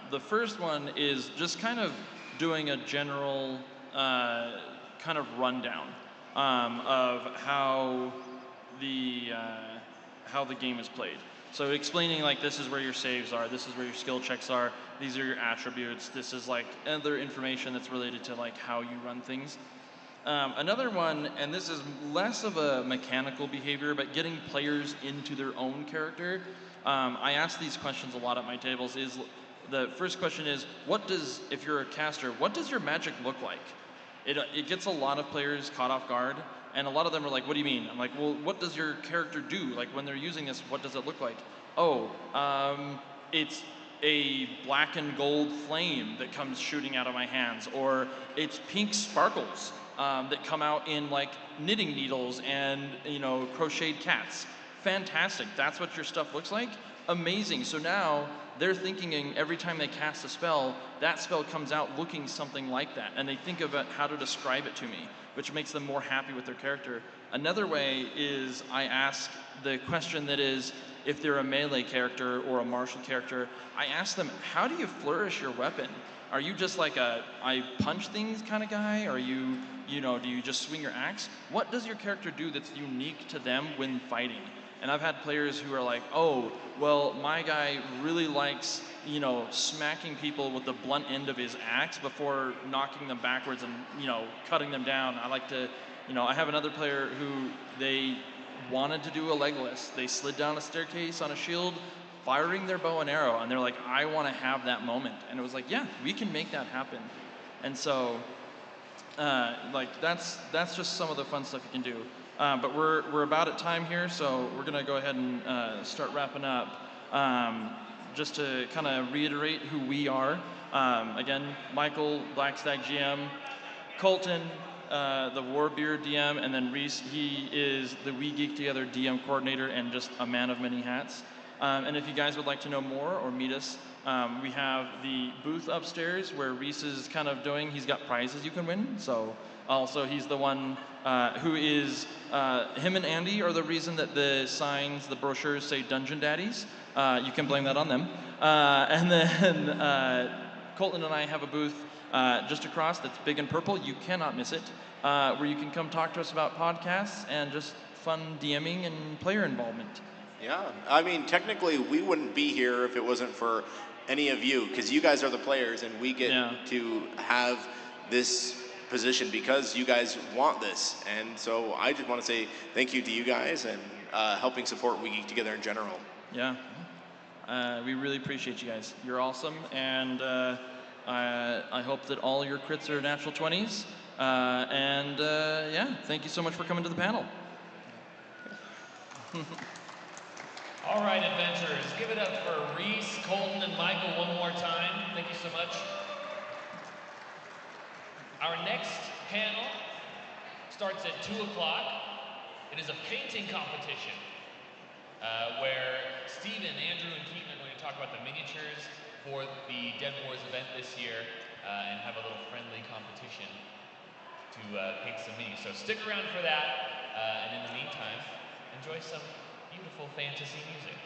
the first one is just kind of doing a general kind of rundown of how the game is played. So explaining like this is where your saves are, this is where your skill checks are, these are your attributes, this is like other information that's related to like how you run things. Another one, and this is less of a mechanical behavior, but getting players into their own character. I ask these questions a lot at my tables. The first question is, if you're a caster, what does your magic look like? It gets a lot of players caught off guard. And a lot of them are like, what do you mean? I'm like, well, what does your character do? Like, when they're using this, what does it look like? Oh, it's a black and gold flame that comes shooting out of my hands. Or it's pink sparkles that come out in, like, knitting needles and, crocheted cats. Fantastic. That's what your stuff looks like? Amazing. So now they're thinking every time they cast a spell, that spell comes out looking something like that. And they think about how to describe it to me, which makes them more happy with their character. Another way is I ask the question that is, if they're a melee character or a martial character, I ask them, how do you flourish your weapon? Are you just like I punch things kind of guy? Are you, do you just swing your axe? What does your character do that's unique to them when fighting? And I've had players who are like, oh, well, my guy really likes, you know, smacking people with the blunt end of his axe before knocking them backwards and, you know, cutting them down. I like to, you know, I have another player who they wanted to do a Legolas. They slid down a staircase on a shield, firing their bow and arrow, and they're like, I want to have that moment. And it was like, yeah, we can make that happen. And so, like, that's just some of the fun stuff you can do. But we're about at time here, so we're gonna go ahead and start wrapping up. Just to kind of reiterate who we are. Again, Michael, Blackstag GM, Colton, the Warbeard DM, and then Reese, he is the We Geek Together DM coordinator and just a man of many hats. And if you guys would like to know more or meet us, we have the booth upstairs where Reese is kind of doing, he's got prizes you can win. So also he's the one who is, him and Andy are the reason that the signs, the brochures say Dungeon Daddies. You can blame that on them. And then Colton and I have a booth just across that's big and purple. You cannot miss it. Where you can come talk to us about podcasts and just fun DMing and player involvement. Yeah, I mean, technically, we wouldn't be here if it wasn't for any of you, because you guys are the players, and we get to have this position because you guys want this. And so I just want to say thank you to you guys and helping support We Geek Together in general. Yeah, we really appreciate you guys. You're awesome, and I hope that all your crits are natural 20s. Yeah, thank you so much for coming to the panel. All right, adventurers, give it up for Reese, Colton, and Michael one more time. Thank you so much. Our next panel starts at 2 o'clock. It is a painting competition where Steven, Andrew, and Keaton are going to talk about the miniatures for the Dead Wars event this year and have a little friendly competition to paint some minis. So stick around for that, and in the meantime, enjoy some beautiful fantasy music.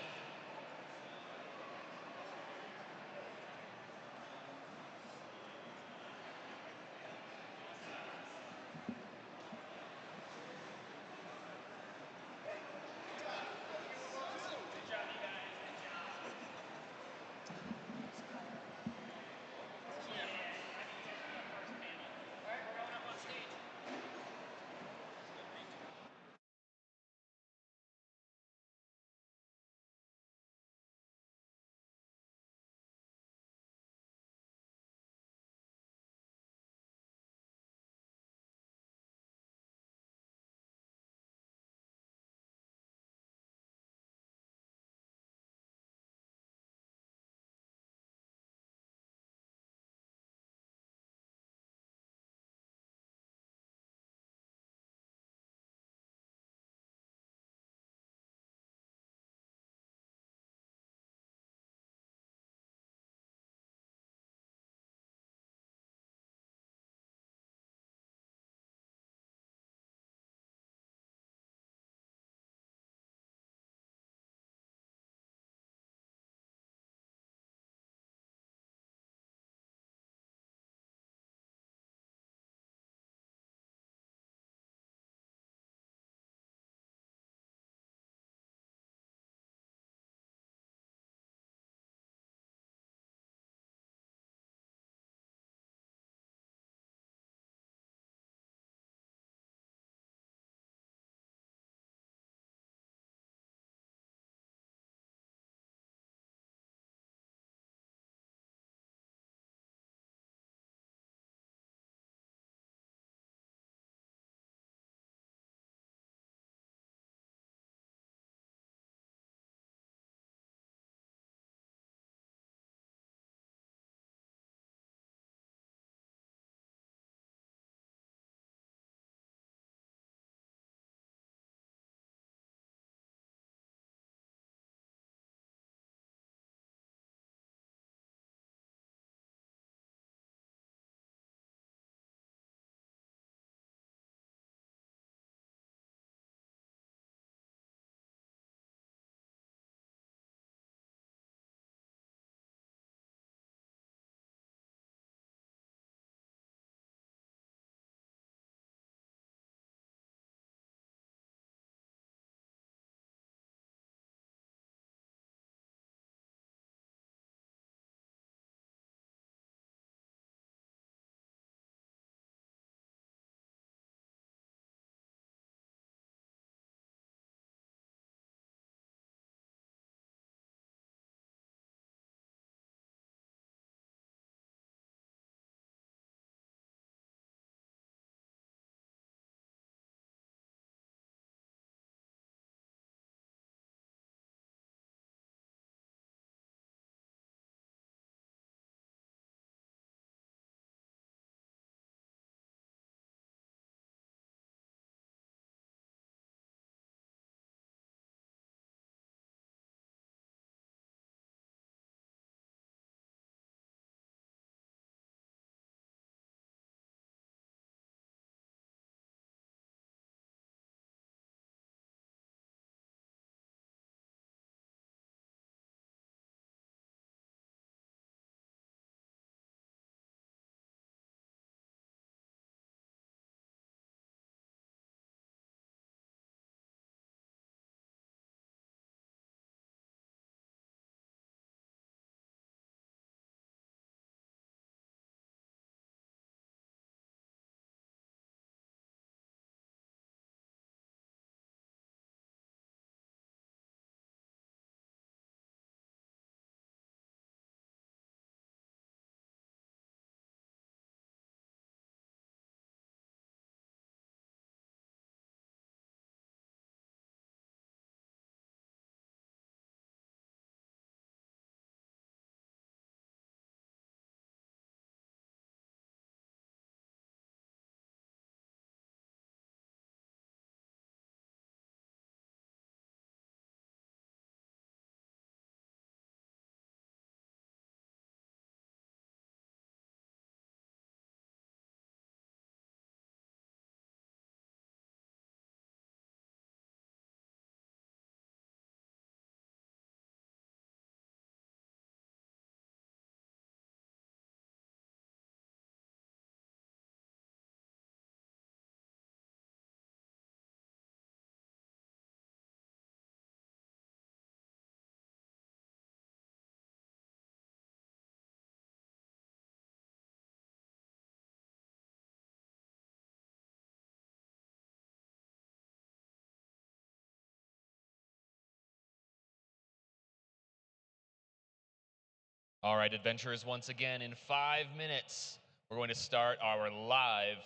All right, adventurers, once again, in 5 minutes, we're going to start our live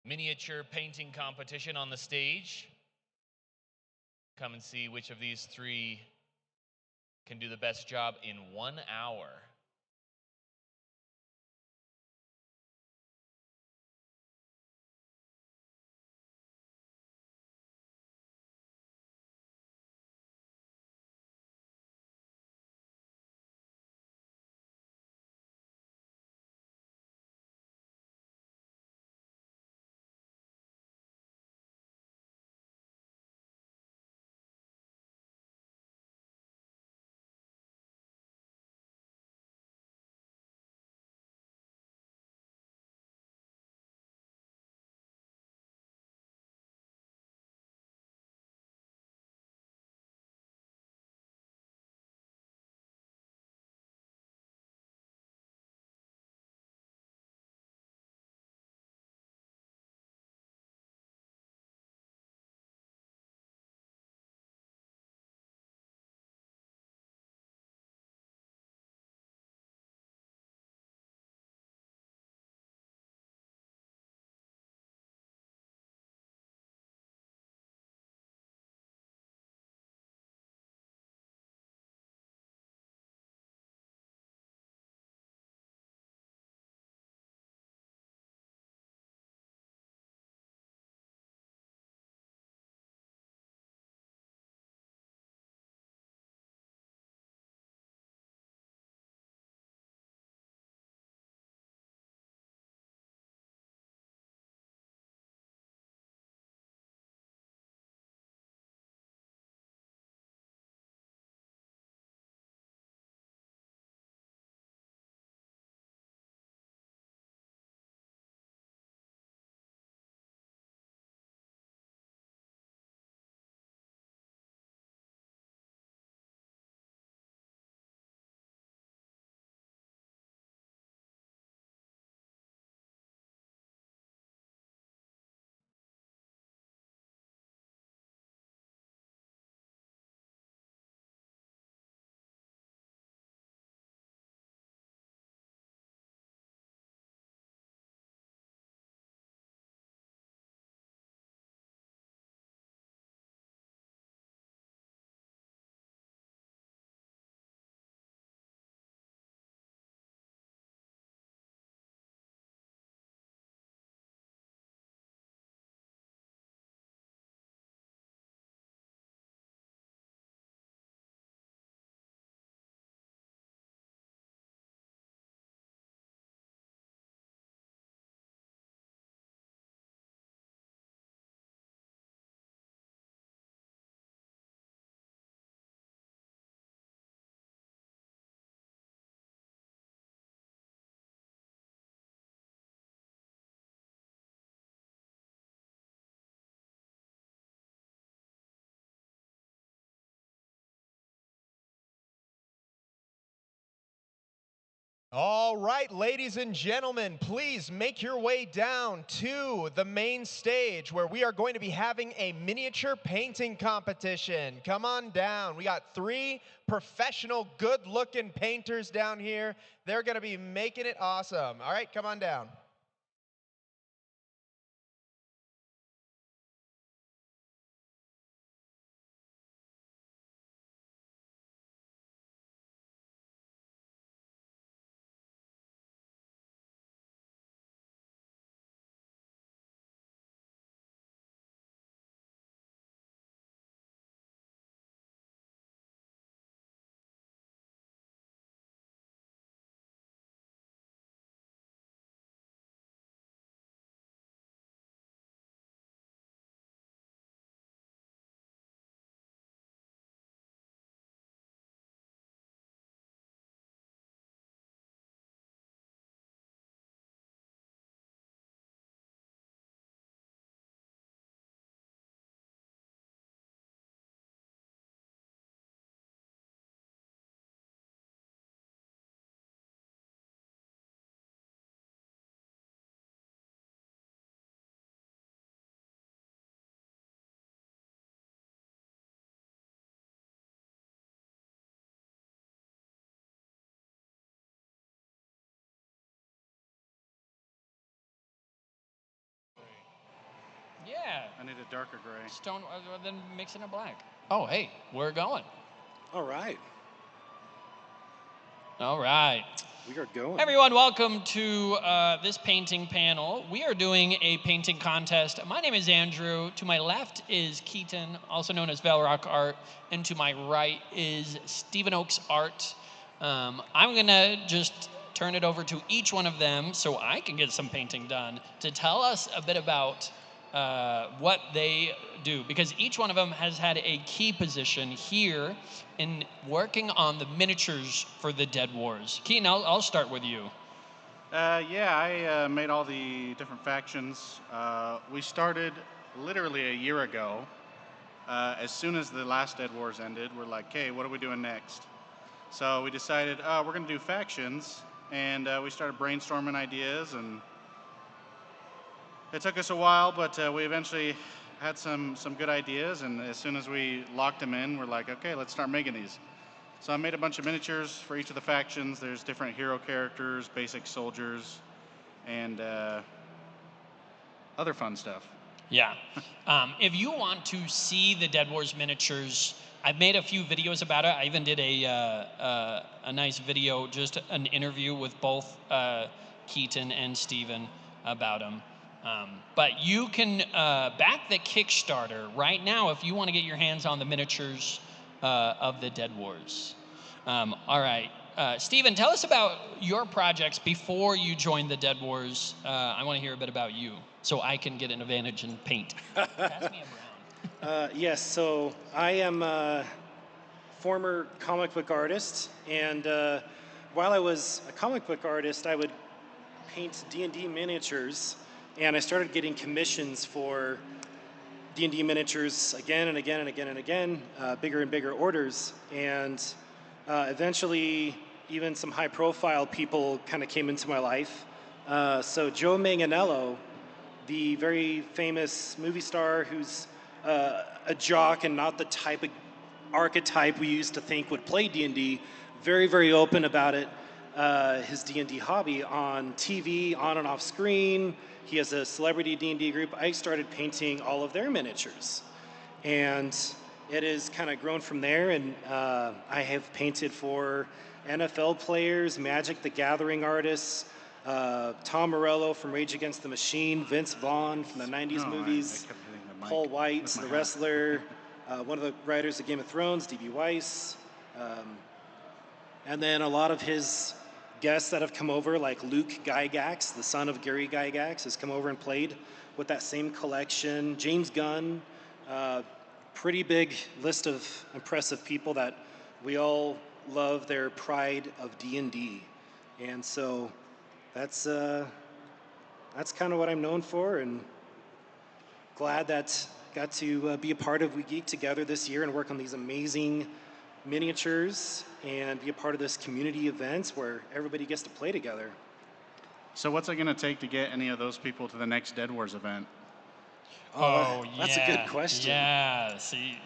miniature painting competition on the stage. Come and see which of these three can do the best job in 1 hour. All right, ladies and gentlemen, please make your way down to the main stage where we are going to be having a miniature painting competition. Come on down. We got 3 professional, good-looking painters down here. They're going to be making it awesome. All right, come on down. Yeah. I need a darker gray. Stone, then mix it in black. Oh, hey, we're going. All right. All right. We are going. Everyone, welcome to this painting panel. We are doing a painting contest. My name is Andrew. To my left is Keaton, also known as Velrock Art. And to my right is Stephen Oaks Art. I'm going to just turn it over to each one of them so I can get some painting done to tell us a bit about what they do, because each one of them has had a key position here in working on the miniatures for the Dead Wars. Keaton, I'll start with you. I made all the different factions. We started literally a year ago. As soon as the last Dead Wars ended, we're like, hey, what are we doing next? So we decided, we're going to do factions, and we started brainstorming ideas, and it took us a while, but we eventually had some good ideas, and as soon as we locked them in, we're like, okay, let's start making these. So I made a bunch of miniatures for each of the factions. There's different hero characters, basic soldiers, and other fun stuff. Yeah. If you want to see the Dead Wars miniatures, I've made a few videos about it. I even did a nice video, just an interview with both Keaton and Steven about them. But you can back the Kickstarter right now if you want to get your hands on the miniatures of the Dead Wars. All right. Steven, tell us about your projects before you joined the Dead Wars. I want to hear a bit about you so I can get an advantage in paint. Pass me a brown. Yes, so I am a former comic book artist, and while I was a comic book artist, I would paint D&D miniatures, and I started getting commissions for D&D miniatures again and again and again and again, bigger and bigger orders, and eventually even some high-profile people kind of came into my life. So Joe Manganiello, the very famous movie star who's a jock and not the type of archetype we used to think would play D&D, very, very open about it, his D&D hobby on TV, on and off screen. He has a celebrity D&D group. I started painting all of their miniatures. And it has kind of grown from there, and I have painted for NFL players, Magic the Gathering artists, Tom Morello from Rage Against the Machine, Vince Vaughn from the 90s movies, Paul White, the wrestler, one of the writers of Game of Thrones, D.B. Weiss, and then a lot of his guests that have come over, like Luke Gygax, the son of Gary Gygax, has come over and played with that same collection. James Gunn, pretty big list of impressive people that we all love their pride of D&D. And so that's kind of what I'm known for, and glad that got to be a part of We Geek together this year and work on these amazing miniatures and be a part of this community events where everybody gets to play together. So what's it going to take to get any of those people to the next Dead Wars event? That's a good question. Yeah, see,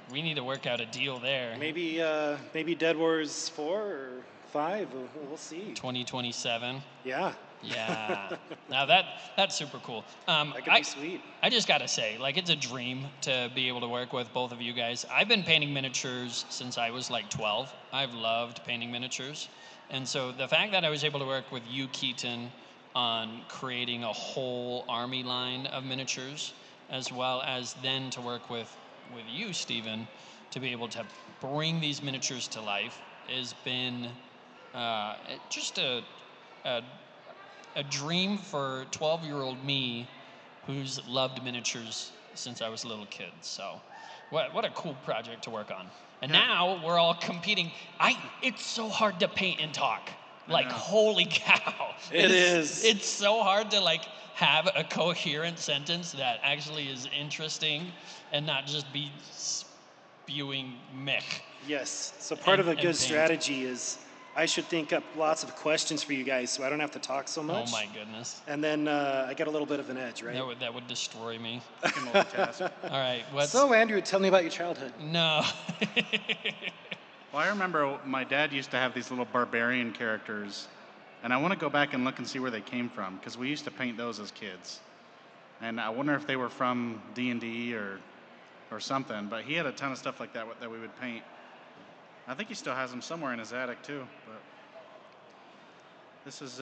we need to work out a deal there. Maybe Dead Wars 4 or 5, we'll see. 2027. Yeah. Yeah. Now that's super cool. That could be sweet. I just gotta say, like, it's a dream to be able to work with both of you guys. I've been painting miniatures since I was like 12. I've loved painting miniatures. And so the fact that I was able to work with you, Keaton, on creating a whole army line of miniatures, as well as then to work with you, Steven, to be able to bring these miniatures to life has been just a dream for 12-year-old me who's loved miniatures since I was a little kid. So what a cool project to work on. And now we're all competing. It's so hard to paint and talk. Like, holy cow. It's so hard to like have a coherent sentence that actually is interesting and not just be spewing mech. Yes. So part of a good strategy is I should think up lots of questions for you guys so I don't have to talk so much. Oh my goodness. And then I get a little bit of an edge, right? That would destroy me. I can multitask. All right. So Andrew, tell me about your childhood. No. Well, I remember my dad used to have these little barbarian characters, and I want to go back and look and see where they came from, because we used to paint those as kids. and I wonder if they were from D&D or something. But he had a ton of stuff like that that we would paint. I think he still has them somewhere in his attic too. But this is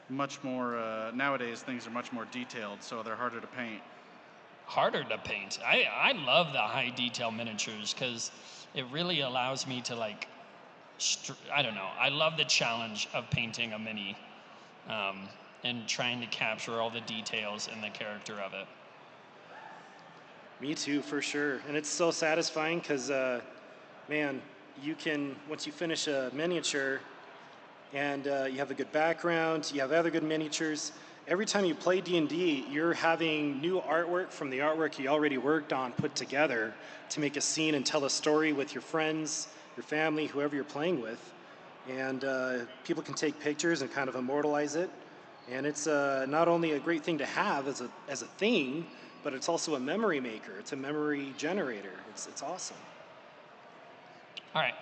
much more nowadays. Things are much more detailed, so they're harder to paint. Harder to paint. I love the high detail miniatures because it really allows me to like, I don't know. I love the challenge of painting a mini and trying to capture all the details and the character of it. Me too, for sure. And it's so satisfying because, man, you can, once you finish a miniature and you have a good background, you have other good miniatures, every time you play D&D, you're having new artwork from the artwork you already worked on put together to make a scene and tell a story with your friends, your family, whoever you're playing with. And people can take pictures and kind of immortalize it. And it's not only a great thing to have as a thing, but it's also a memory maker. It's a memory generator. It's awesome. All right.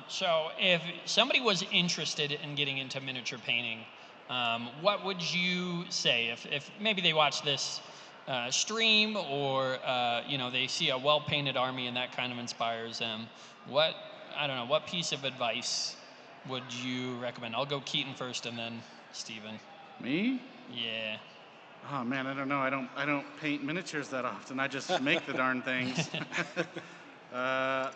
So if somebody was interested in getting into miniature painting, what would you say if maybe they watch this stream or they see a well-painted army and that kind of inspires them? What piece of advice would you recommend? I'll go Keaton first and then Steven. Me? Yeah. Oh man, I don't know. I don't paint miniatures that often. I just make the darn things. I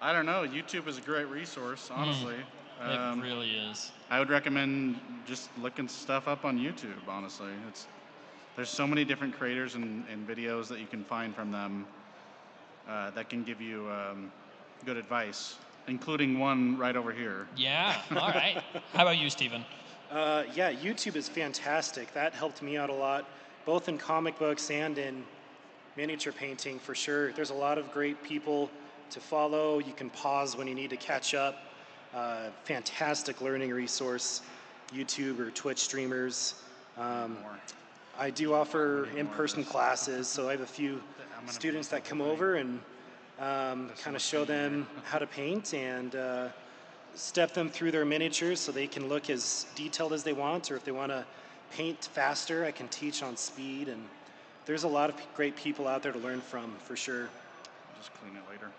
don't know. YouTube is a great resource, honestly. It really is. I would recommend just looking stuff up on YouTube, honestly. There's so many different creators and videos that you can find from them that can give you good advice, including one right over here. Yeah, all right. How about you, Steven? Yeah, YouTube is fantastic. That helped me out a lot, both in comic books and in miniature painting, for sure. There's a lot of great people to follow. You can pause when you need to catch up. Fantastic learning resource, YouTube or Twitch streamers. I do offer in-person classes, so I have a few students that come over and kind of show them how to paint and step them through their miniatures so they can look as detailed as they want, or if they want to paint faster, I can teach on speed. And there's a lot of great people out there to learn from, for sure. I'll just clean it later.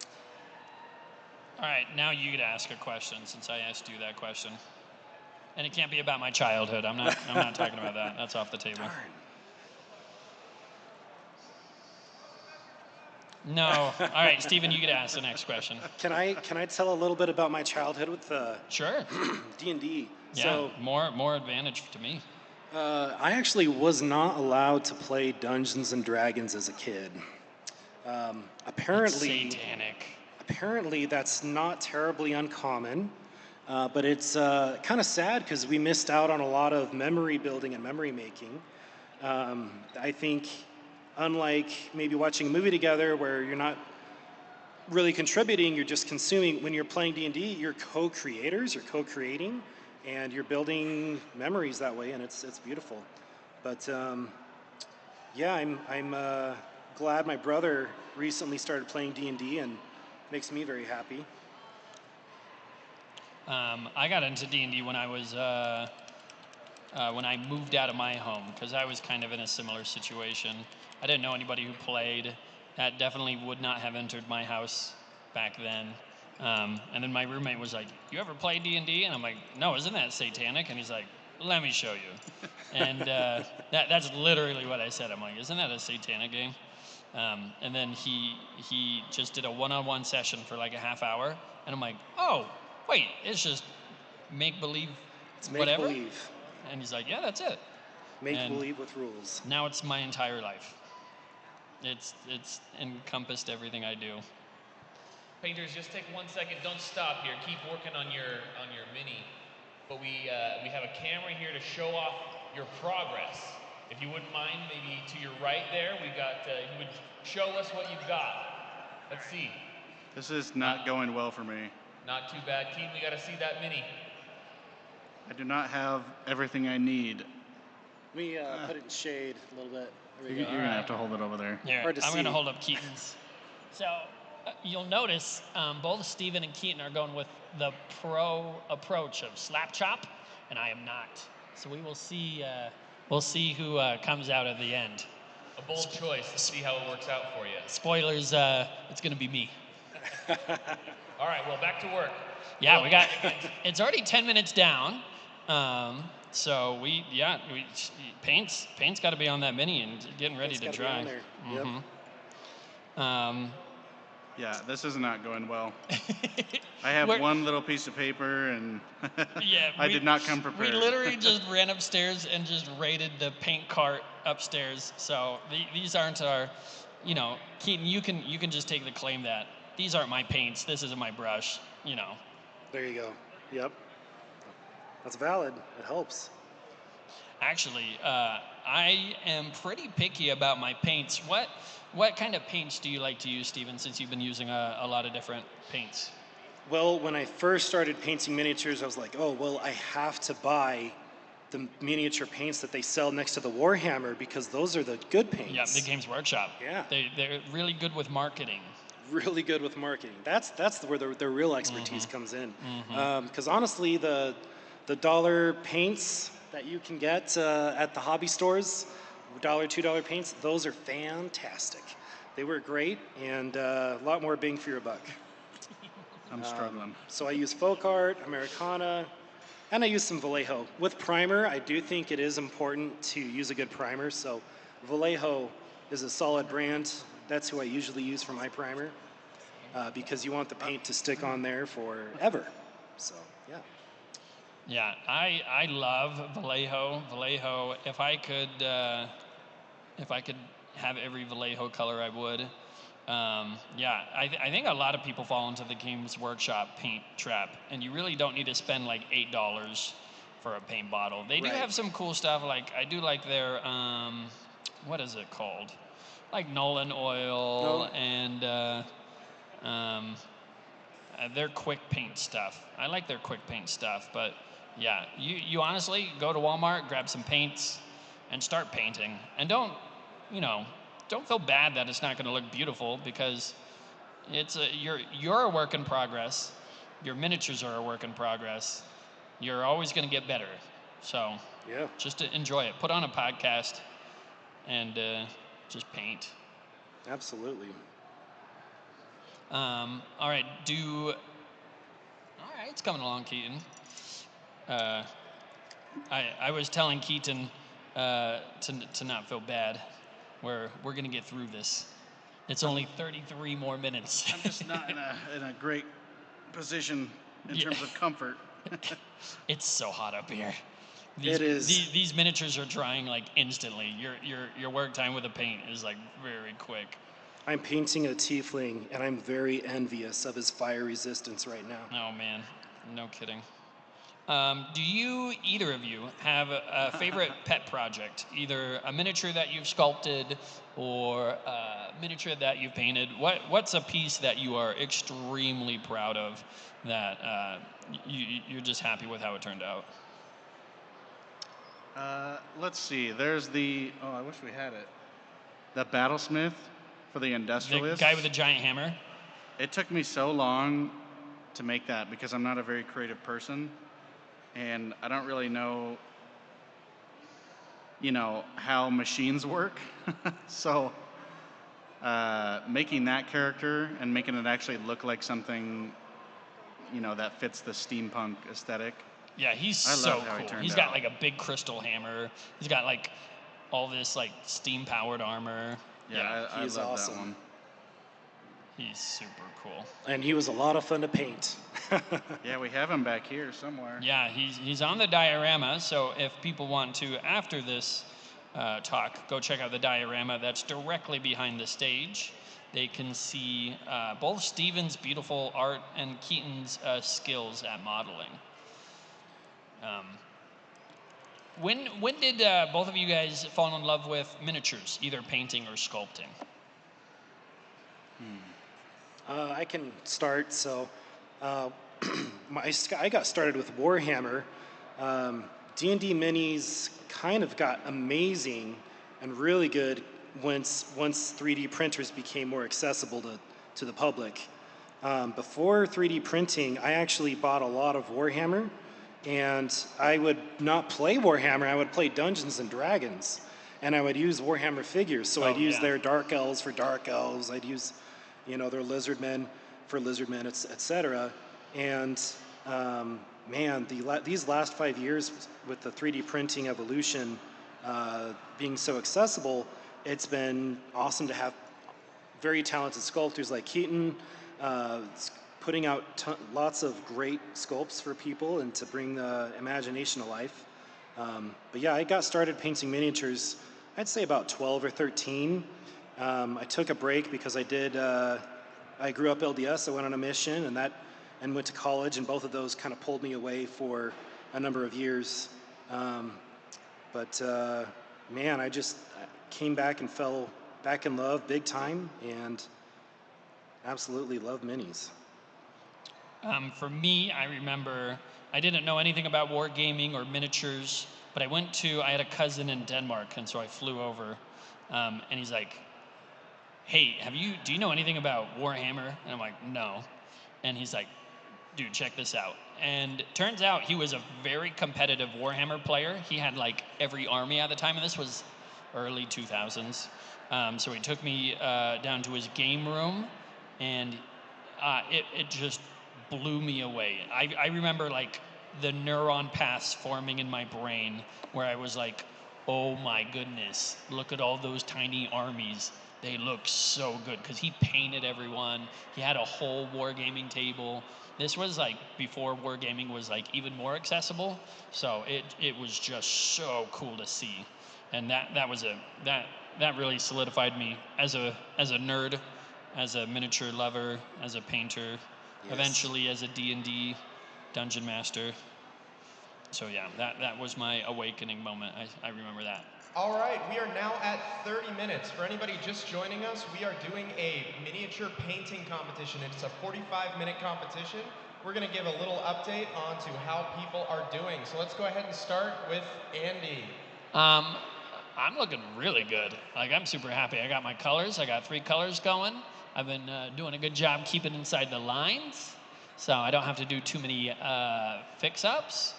All right, now you get to ask a question since I asked you that question. And it can't be about my childhood. I'm not talking about that. That's off the table. Darn. No. All right, Steven, you get to ask the next question. Can I tell a little bit about my childhood with Sure. D&D? Yeah, So, more advantage to me. I actually was not allowed to play Dungeons and Dragons as a kid. Apparently, Satanic. apparently that's not terribly uncommon, but it's kind of sad because we missed out on a lot of memory building and memory making. I think, unlike maybe watching a movie together where you're not really contributing, you're just consuming. When you're playing D&D, you're co-creators, you're co-creating, and you're building memories that way, and it's beautiful. But yeah, I'm glad my brother recently started playing D&D, and makes me very happy. I got into D&D when I was when I moved out of my home because I was kind of in a similar situation. I didn't know anybody who played. That definitely would not have entered my house back then. And then my roommate was like, "You ever play D&D?" And I'm like, "No, isn't that satanic?" And he's like, "Let me show you." And that's literally what I said. I'm like, "Isn't that a satanic game?" And then he just did a one-on-one session for like a half hour, and I'm like, "Oh, wait, it's just make-believe, It's whatever." make-believe. And he's like, "Yeah, that's it." Make-believe with rules. Now it's my entire life. It's encompassed everything I do. Painters, just take 1 second. Don't stop here. Keep working on your mini. But we have a camera here to show off your progress. If you wouldn't mind, maybe to your right there, we've got. You would show us what you've got. Let's see. This is not going well for me. Not too bad, Keaton. We got to see that mini. I do not have everything I need. Let me put it in shade a little bit. There we You're go. going to have to hold it over there. Here, Hard to I'm going to see. hold up Keaton's. So you'll notice both Steven and Keaton are going with the pro approach of slap chop, and I am not. So we will see we'll see who comes out at the end. A bold choice. Let's see how it works out for you. Spoilers, it's going to be me. All right, well, back to work. Yeah, we got, it's already 10 minutes down. So paint's got to be on that mini and getting ready to dry. Yeah, this is not going well. I have one little piece of paper, and I did not come prepared. We literally just ran upstairs and just raided the paint cart upstairs. So these aren't our, Keaton, you can just take the claim that these aren't my paints. This isn't my brush. There you go. Yep. That's valid. It helps. Actually, I am pretty picky about my paints. What kind of paints do you like to use, Steven, since you've been using a lot of different paints? Well, when I first started painting miniatures, I was like, oh, well, I have to buy the miniature paints that they sell next to the Warhammer because those are the good paints. Yeah, the Games Workshop. Yeah. They're really good with marketing. Really good with marketing. That's where their real expertise comes in. Because honestly, the dollar paints that you can get at the hobby stores, $1, $2 paints, those are fantastic. They work great and a lot more bang for your buck. I'm struggling. So I use Folk Art, Americana, and I use some Vallejo. With primer, I do think it is important to use a good primer. So Vallejo is a solid brand. That's who I usually use for my primer because you want the paint to stick on there forever. So, yeah. Yeah, I love Vallejo. Vallejo, if I could have every Vallejo color, I would. I think a lot of people fall into the Games Workshop paint trap, and you really don't need to spend like $8 for a paint bottle. They do have some cool stuff. Like I do like their what is it called? Like Nolan oil and their quick paint stuff. I like their quick paint stuff, but yeah, you honestly go to Walmart, grab some paints, and start painting. And don't feel bad that it's not going to look beautiful because you're a work in progress. Your miniatures are a work in progress. You're always going to get better. So just to enjoy it. Put on a podcast and just paint. Absolutely. All right, it's coming along, Keaton. I was telling Keaton to not feel bad. We're gonna get through this. It's only 33 more minutes. I'm just not in a great position in terms of comfort. It's so hot up here. It is. These miniatures are drying like instantly. Your work time with the paint is like very quick. I'm painting a tiefling, and I'm very envious of his fire resistance right now. Oh man, no kidding. Do either of you have a favorite pet project? Either a miniature that you've sculpted or a miniature that you've painted? What's a piece that you are extremely proud of that you're just happy with how it turned out? Let's see. There's I wish we had it. The Battlesmith for the Industrialist. The guy with the giant hammer? It took me so long to make that because I'm not a very creative person. And I don't really know, how machines work. So making that character and making it actually look like something, that fits the steampunk aesthetic. Yeah, he's so cool. He's got like a big crystal hammer. He's got like all this like steam-powered armor. Yeah, I love awesome. that one. He's super cool. And he was a lot of fun to paint. Yeah, we have him back here somewhere. Yeah, he's on the diorama, so if people want to, after this talk, go check out the diorama that's directly behind the stage. They can see both Steven's beautiful art and Keaton's skills at modeling. When did both of you guys fall in love with miniatures, either painting or sculpting? I can start. So I got started with Warhammer. D&D minis kind of got amazing and really good once 3D printers became more accessible to the public. Before 3D printing, I actually bought a lot of Warhammer, And I would not play Warhammer, I would play Dungeons and Dragons. And I would use Warhammer figures. So I'd use their Dark Elves for Dark Elves. I'd use, their Lizardmen for Lizardmen, etc. And man, these last 5 years with the 3D printing evolution being so accessible, it's been awesome to have very talented sculptors like Keaton, putting out lots of great sculpts for people and to bring the imagination to life. But yeah, I got started painting miniatures, I'd say about 12 or 13. I took a break because I grew up LDS, I went on a mission and went to college, and both of those kind of pulled me away for a number of years. Man, I came back and fell back in love big time, and absolutely love minis. For me, I remember I didn't know anything about wargaming or miniatures, but I had a cousin in Denmark, and so I flew over, and he's like, hey, do you know anything about Warhammer? And I'm like, no. And he's like, dude, check this out. And it turns out he was a very competitive Warhammer player. He had like every army at the time, and this was early 2000s. So he took me down to his game room, and it just blew me away. I remember like the neuron paths forming in my brain where I was like, oh my goodness, look at all those tiny armies. They look so good, because he painted everyone. He had a whole wargaming table. This was like before wargaming was like even more accessible. So it was just so cool to see. And that really solidified me as a nerd, as a miniature lover, as a painter, eventually as a D&D dungeon master. So yeah, that was my awakening moment. I remember that. All right, we are now at 30 minutes. For anybody just joining us, we are doing a miniature painting competition. It's a 45-minute competition. We're going to give a little update on to how people are doing. So let's go ahead and start with Andy. I'm looking really good. Like, I'm super happy. I got my colors. I got 3 colors going. I've been doing a good job keeping inside the lines, so I don't have to do too many fix-ups.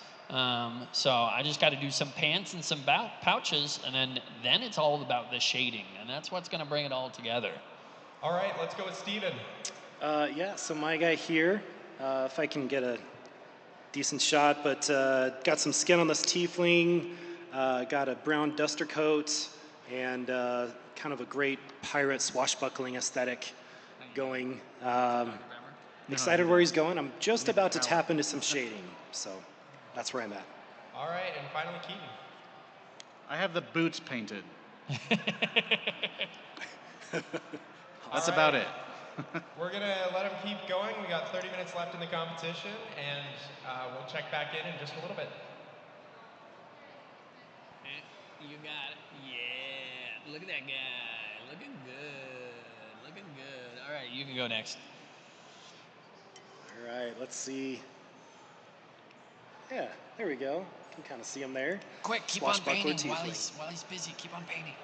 So I just got to do some pants and some pouches, and then it's all about the shading, and that's what's going to bring it all together. All right, let's go with Steven. So my guy here, if I can get a decent shot, but got some skin on this tiefling, got a brown duster coat, and kind of a great pirate swashbuckling aesthetic going. Excited where he's going. I'm just about to tap into some shading, so that's where I'm at. All right, and finally Keaton. I have the boots painted. That's about it. We're going to let him keep going. We got 30 minutes left in the competition, and we'll check back in just a little bit. You got it. Yeah. Look at that guy. Looking good. Looking good. All right, you can go next. All right, let's see. Yeah, there we go. You can kind of see him there. Quick, keep on painting while he's busy. Keep on painting.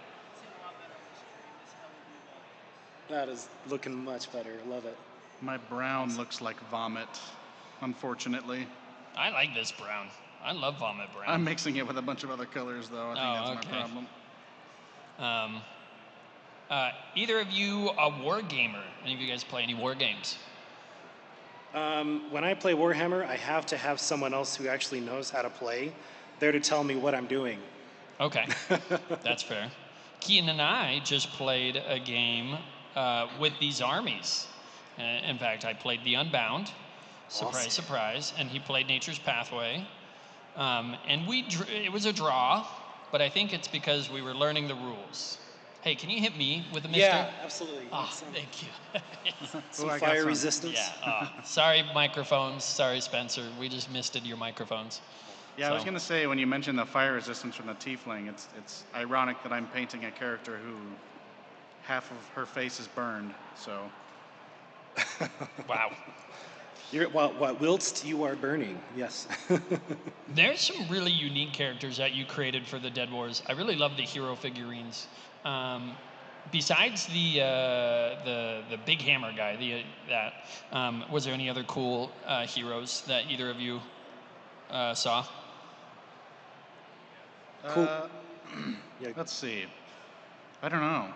That is looking much better. Love it. My brown looks like vomit, unfortunately. I like this brown. I love vomit brown. I'm mixing it with a bunch of other colors, though. I think that's my problem. Either of you a war gamer? Any of you guys play any war games? When I play Warhammer, I have to have someone else who actually knows how to play there to tell me what I'm doing. Okay, that's fair. Keaton and I just played a game with these armies. In fact, I played The Unbound, surprise, surprise, and he played Nature's Pathway. And it was a draw, but I think it's because we were learning the rules. Hey, can you hit me with a mister? Yeah, absolutely. Oh, thank you. Some fire resistance. Yeah. Sorry, microphones. Sorry, Spencer. We just misted your microphones. Yeah, I was going to say, when you mentioned the fire resistance from the tiefling, it's ironic that I'm painting a character who half of her face is burned, so. Wow. Whilst you are burning, yes. There's some really unique characters that you created for the Dead Wars. I really love the hero figurines. Besides the big hammer guy, was there any other cool heroes that either of you Saw? Cool. Let's see. I don't know.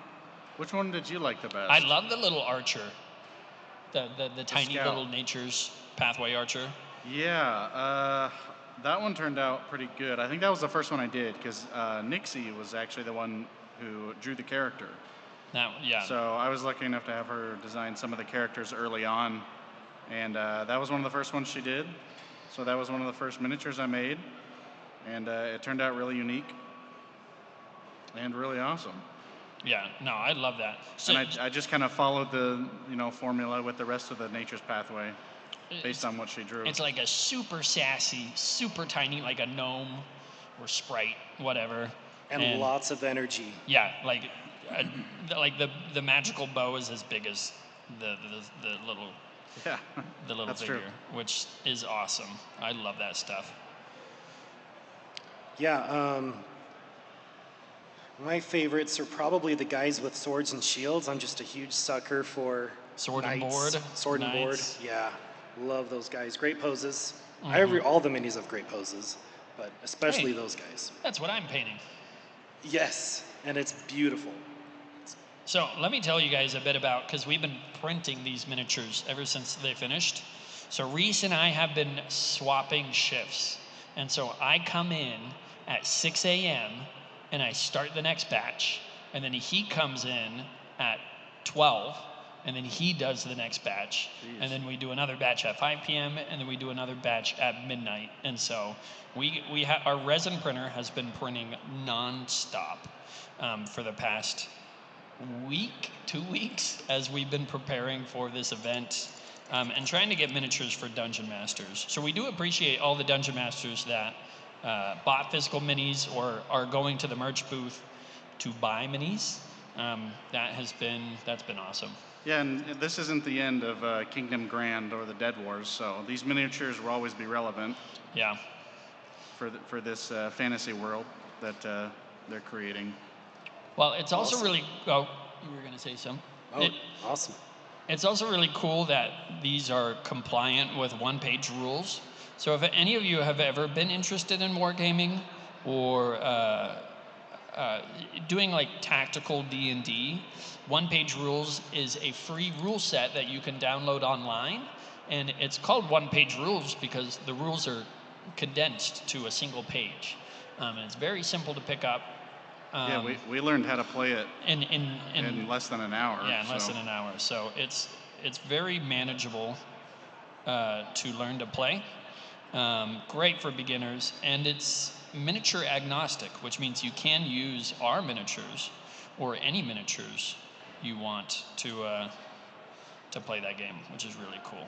Which one did you like the best? I love the little archer. The tiny scout. little nature's pathway archer. Yeah, that one turned out pretty good. I think that was the first one I did because Nixie was actually the one who drew the character. Yeah. So I was lucky enough to have her design some of the characters early on, and that was one of the first ones she did. So that was one of the first miniatures I made, and it turned out really unique and really awesome. Yeah, no, I love that. So, And I just kind of followed the formula with the rest of the Nature's Pathway based on what she drew. it's like a super sassy, super tiny, like a gnome or sprite, whatever. And lots of energy. Yeah, like the magical bow is as big as the little the little that's figure, true. which is awesome. I love that stuff. Yeah, my favorites are probably the guys with swords and shields. I'm just a huge sucker for Sword and knights. board. Sword and board. Knights. Yeah, love those guys. Great poses. Mhm. All the minis have great poses, but especially Hey. those guys. That's what I'm painting. Yes, and it's beautiful. So let me tell you guys a bit about, because we've been printing these miniatures ever since they finished. So Reese and I have been swapping shifts. And so I come in at 6 a.m. and I start the next batch. And then he comes in at 12 and then he does the next batch. Jeez. And then we do another batch at 5 p.m. and then we do another batch at midnight. And so our resin printer has been printing nonstop for the past week, 2 weeks, as we've been preparing for this event and trying to get miniatures for Dungeon Masters. So we do appreciate all the Dungeon Masters that bought physical minis or are going to the merch booth to buy minis. That's been awesome. Yeah, and this isn't the end of Kingdom Grand or the Dead Wars, so these miniatures will always be relevant. Yeah. For this fantasy world that they're creating. Well, it's also Awesome. really. Oh, you were going to say something. Oh, awesome. It's also really cool that these are compliant with one-page rules. So if any of you have ever been interested in wargaming or doing like tactical D&D, one-page rules is a free rule set that you can download online, and it's called one-page rules because the rules are condensed to a single page, and it's very simple to pick up. Yeah, we learned how to play it in less than an hour. Yeah, in less than an hour. So it's very manageable to learn to play. Great for beginners, and it's miniature agnostic, which means you can use our miniatures or any miniatures you want to play that game, which is really cool.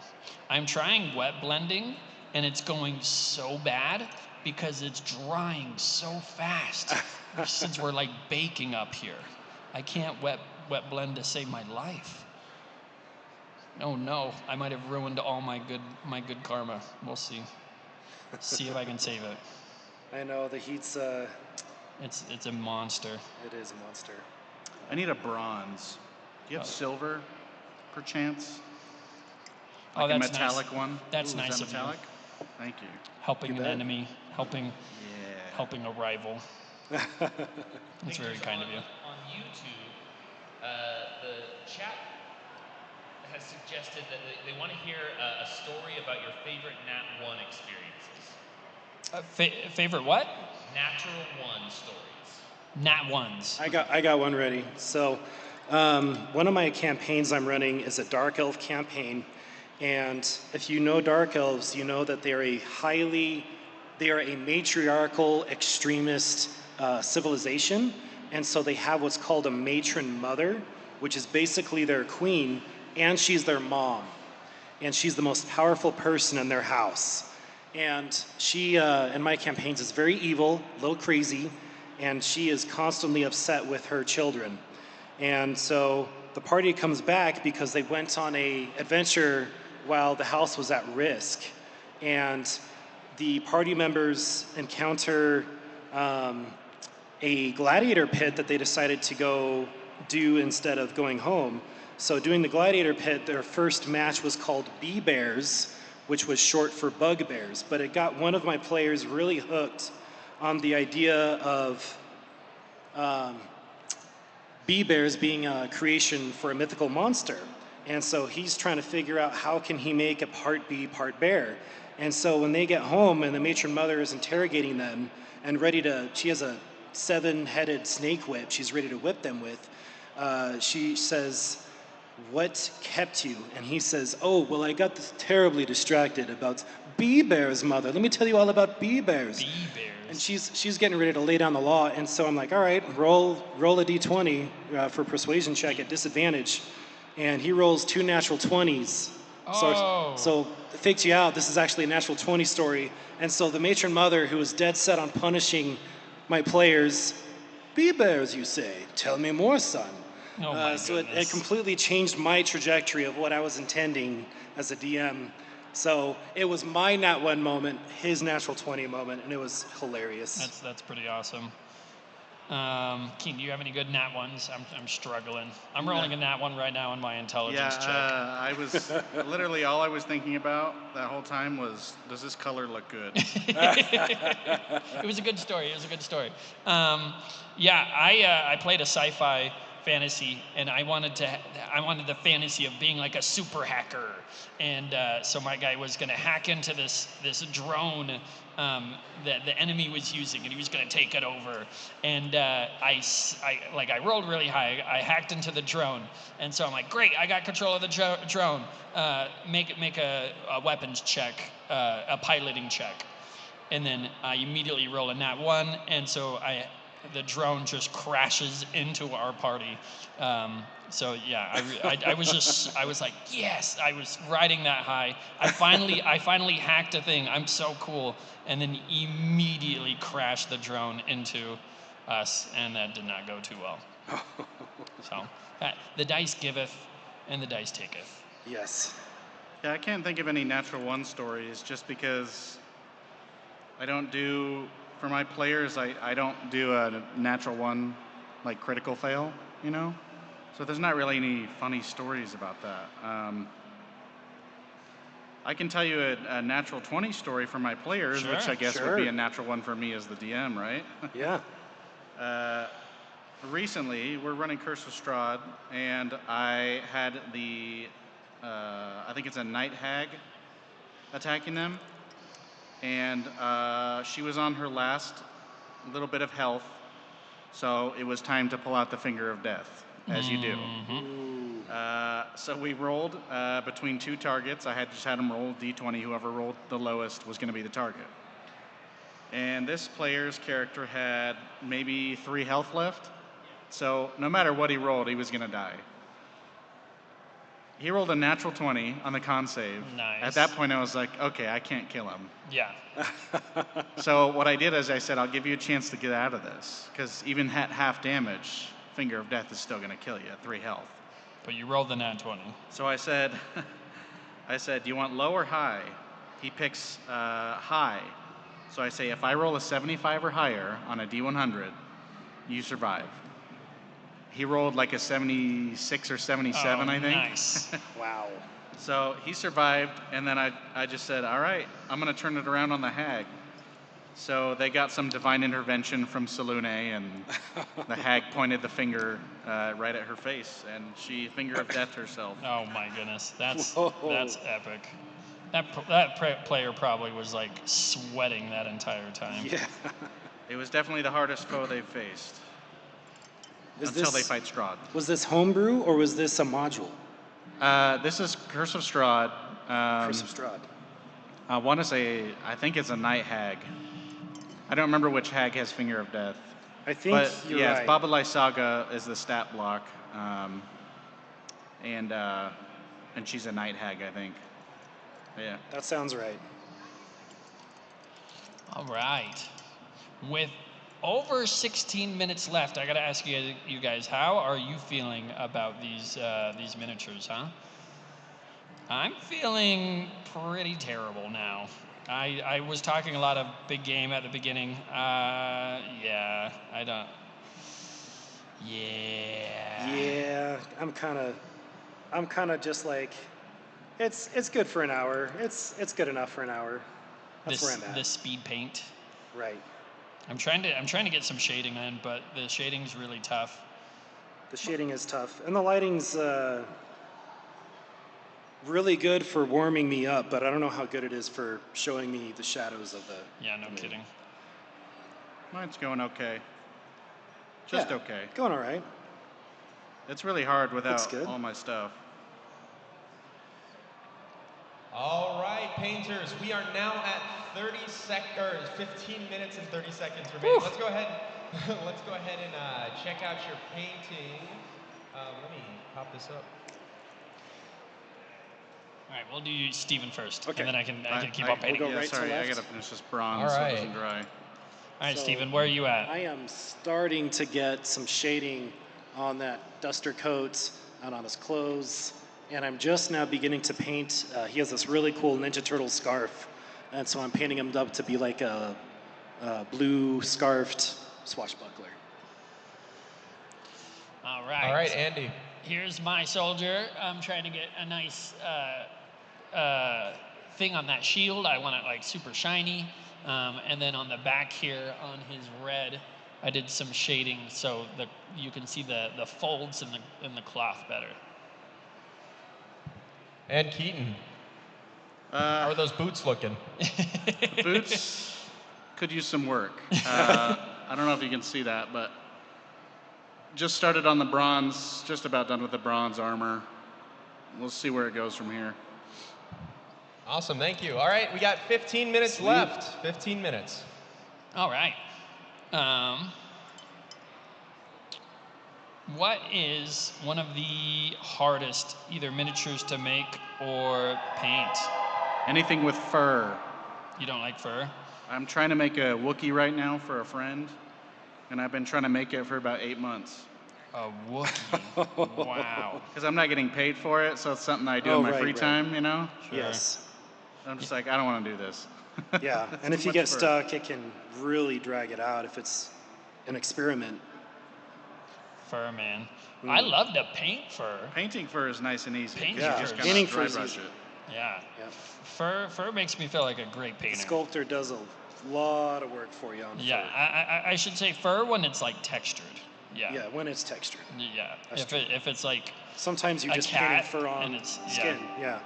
I'm trying wet blending, and it's going so bad because it's drying so fast. Since we're like baking up here, I can't wet blend to save my life. Oh no, I might have ruined all my good karma. We'll see. See if I can save it. I know the heat's. It's a monster. It is a monster. I need a bronze. Do you have silver, perchance? Oh, Like a that's metallic nice. one? That's Ooh, nice is that of you. metallic? Thank you. Helping You an bet. enemy, helping a rival. That's very kind of you. On YouTube, the chat has suggested that they want to hear a story about your favorite Nat 1 experiences. Favorite what? Natural 1 stories. Nat ones. I got one ready. So, one of my campaigns I'm running is a Dark Elf campaign, and if you know Dark Elves, you know that they are a matriarchal extremist civilization, and so they have what's called a matron mother, which is basically their queen, and she's their mom, and she's the most powerful person in their house. And she, in my campaigns, is very evil, a little crazy, and she is constantly upset with her children. And so the party comes back because they went on a adventure while the house was at risk. And the party members encounter a gladiator pit that they decided to go do instead of going home. So doing the gladiator pit, their first match was called Bee Bears, which was short for bugbears. But it got one of my players really hooked on the idea of bee bears being a creation for a mythical monster. And so he's trying to figure out how can he make a part bee, part bear. And so when they get home and the matron mother is interrogating them and she has a 7-headed snake whip she's ready to whip them with, she says, "What kept you?" And he says, "Oh, well, I got terribly distracted about bee bears, mother. Let me tell you all about bee bears." Bee bears. And she's getting ready to lay down the law, and so I'm like, all right, roll a d20 for persuasion check at disadvantage, and he rolls 2 natural 20s. So it fakes you out. This is actually a natural 20 story, and so the matron mother, who was dead set on punishing my players, "Bee bears, you say? Tell me more, son." So it completely changed my trajectory of what I was intending as a DM. So it was my nat 1 moment, his natural 20 moment, and it was hilarious. That's pretty awesome. Keen, do you have any good nat 1s? I'm struggling. I'm rolling a nat 1 right now on my intelligence check. I was literally all I was thinking about that whole time was, does this color look good? It was a good story. It was a good story. I played a sci-fi fantasy, and I wanted the fantasy of being like a super hacker, and so my guy was going to hack into this drone that the enemy was using, and he was going to take it over. And I rolled really high. I hacked into the drone, and so I'm like, great, I got control of the drone. Make a weapons check, a piloting check, and then I immediately roll a nat 1, and so the drone just crashes into our party. I was like, yes, I was riding that high. I finally hacked a thing. I'm so cool. And then immediately crashed the drone into us, and that did not go too well. So the dice giveth and the dice taketh. Yes. Yeah, I can't think of any natural 1 stories just because I don't do, for my players, I don't do a natural 1 like critical fail, you know? So there's not really any funny stories about that. I can tell you a natural 20 story for my players, which I guess would be a natural 1 for me as the DM, right? Yeah. Recently, we're running Curse of Strahd, and I had I think it's a night hag attacking them. And she was on her last little bit of health, so it was time to pull out the Finger of Death, as you do. So we rolled between 2 targets. I just had them roll d20. Whoever rolled the lowest was going to be the target. And this player's character had maybe 3 health left, so no matter what he rolled, he was going to die. He rolled a natural 20 on the con save. Nice. At that point, I was like, okay, I can't kill him. Yeah. So what I did is I said, I'll give you a chance to get out of this, because even at half damage, Finger of Death is still going to kill you at 3 health. But you rolled the nat 20. So I said, do you want low or high? He picks high. So I say, if I roll a 75 or higher on a D100, you survive. He rolled like a 76 or 77, I think. Nice. Wow. So he survived, and then I just said, all right, I'm going to turn it around on the hag. So they got some divine intervention from Selune, and the hag pointed the finger right at her face, and she Finger of Death herself. Oh my goodness, that's epic. That player probably was like sweating that entire time. Yeah. It was definitely the hardest foe they've faced. Until they fight Strahd. Was this homebrew or was this a module? This is Curse of Strahd. Curse of Strahd. I want to say, I think it's a night hag. I don't remember which hag has Finger of Death. I think you're right. It's Baba Lysaga is the stat block, and she's a night hag, I think. Yeah. That sounds right. All right. With over 16 minutes left, I gotta ask you guys, how are you feeling about these miniatures, huh? I'm feeling pretty terrible now. I was talking a lot of big game at the beginning. Yeah, I'm kind of just like, It's good for an hour. It's good enough for an hour. That's where I'm at. This speed paint. Right. I'm trying to get some shading in, but the shading's really tough. The shading is tough, and the lighting's really good for warming me up, but I don't know how good it is for showing me the shadows of the. Yeah, no kidding. Mine's going okay. Just Yeah, okay. Going all right. It's really hard Looks without good. all my stuff. All right, painters, we are now at 15 minutes and 30 seconds remaining. Let's go ahead. Let's go ahead and check out your painting. Let me pop this up. All right, we'll do Steven first, Okay. and then I can keep on painting. We'll go Yeah, right to sorry, I left. gotta finish this bronze All so it right. doesn't dry. All right, So- Steven, where are you at? I am starting to get some shading on that duster coat and on his clothes, and I'm just now beginning to paint. He has this really cool Ninja Turtle scarf, and so I'm painting him up to be like a blue scarfed swashbuckler. All right. All right, Andy. Here's my soldier. I'm trying to get a nice thing on that shield. I want it like super shiny. And then on the back here on his red, I did some shading so that you can see the folds in the cloth better. And Keaton. How are those boots looking? The boots could use some work. I don't know if you can see that, but just started on the bronze, just about done with the bronze armor. We'll see where it goes from here. Awesome, thank you. All right, we got 15 minutes left. 15 minutes. All right. What is one of the hardest either miniatures to make or paint? Anything with fur. You don't like fur? I'm trying to make a Wookiee right now for a friend, and I've been trying to make it for about 8 months. A Wookiee. Wow. Because I'm not getting paid for it, so it's something I do in my free time, you know? Sure. Yes. I'm just like, I don't want to do this. Yeah, and if you get stuck, it can really drag it out if it's an experiment. Fur, man. I love to paint fur. Painting fur is nice and easy. 'cause Painting you fur just is- gotta Painting dry fur is brush easy. it. Yeah. Yep. Fur makes me feel like a great The painter. sculptor does a lot of work for you on Yeah, fur. I should say fur when it's like textured. Yeah. Yeah, when it's textured. Yeah. That's If it's like Sometimes you're a just painting cat fur on and it's skin. Yeah,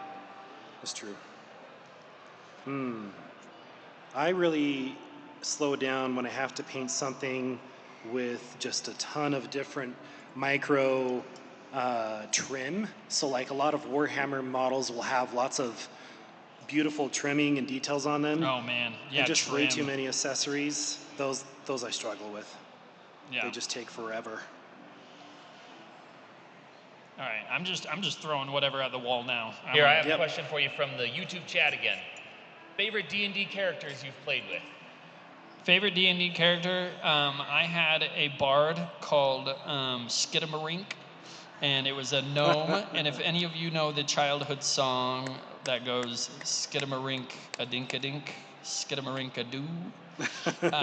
that's true. I really slow down when I have to paint something with just a ton of different micro trim. So like a lot of Warhammer models will have lots of beautiful trimming and details on them. Oh man. Yeah. and just way too trim. many accessories. Those I struggle with. Yeah. They just take forever. All right. I'm just throwing whatever at the wall now. Here, I have Yep. a question for you from the YouTube chat again. Favorite D&D characters you've played with? Favorite D&D character? I had a bard called Skidamarink, and it was a gnome. And if any of you know the childhood song that goes Skidamarink a dink a dink, Skidamarink a doo,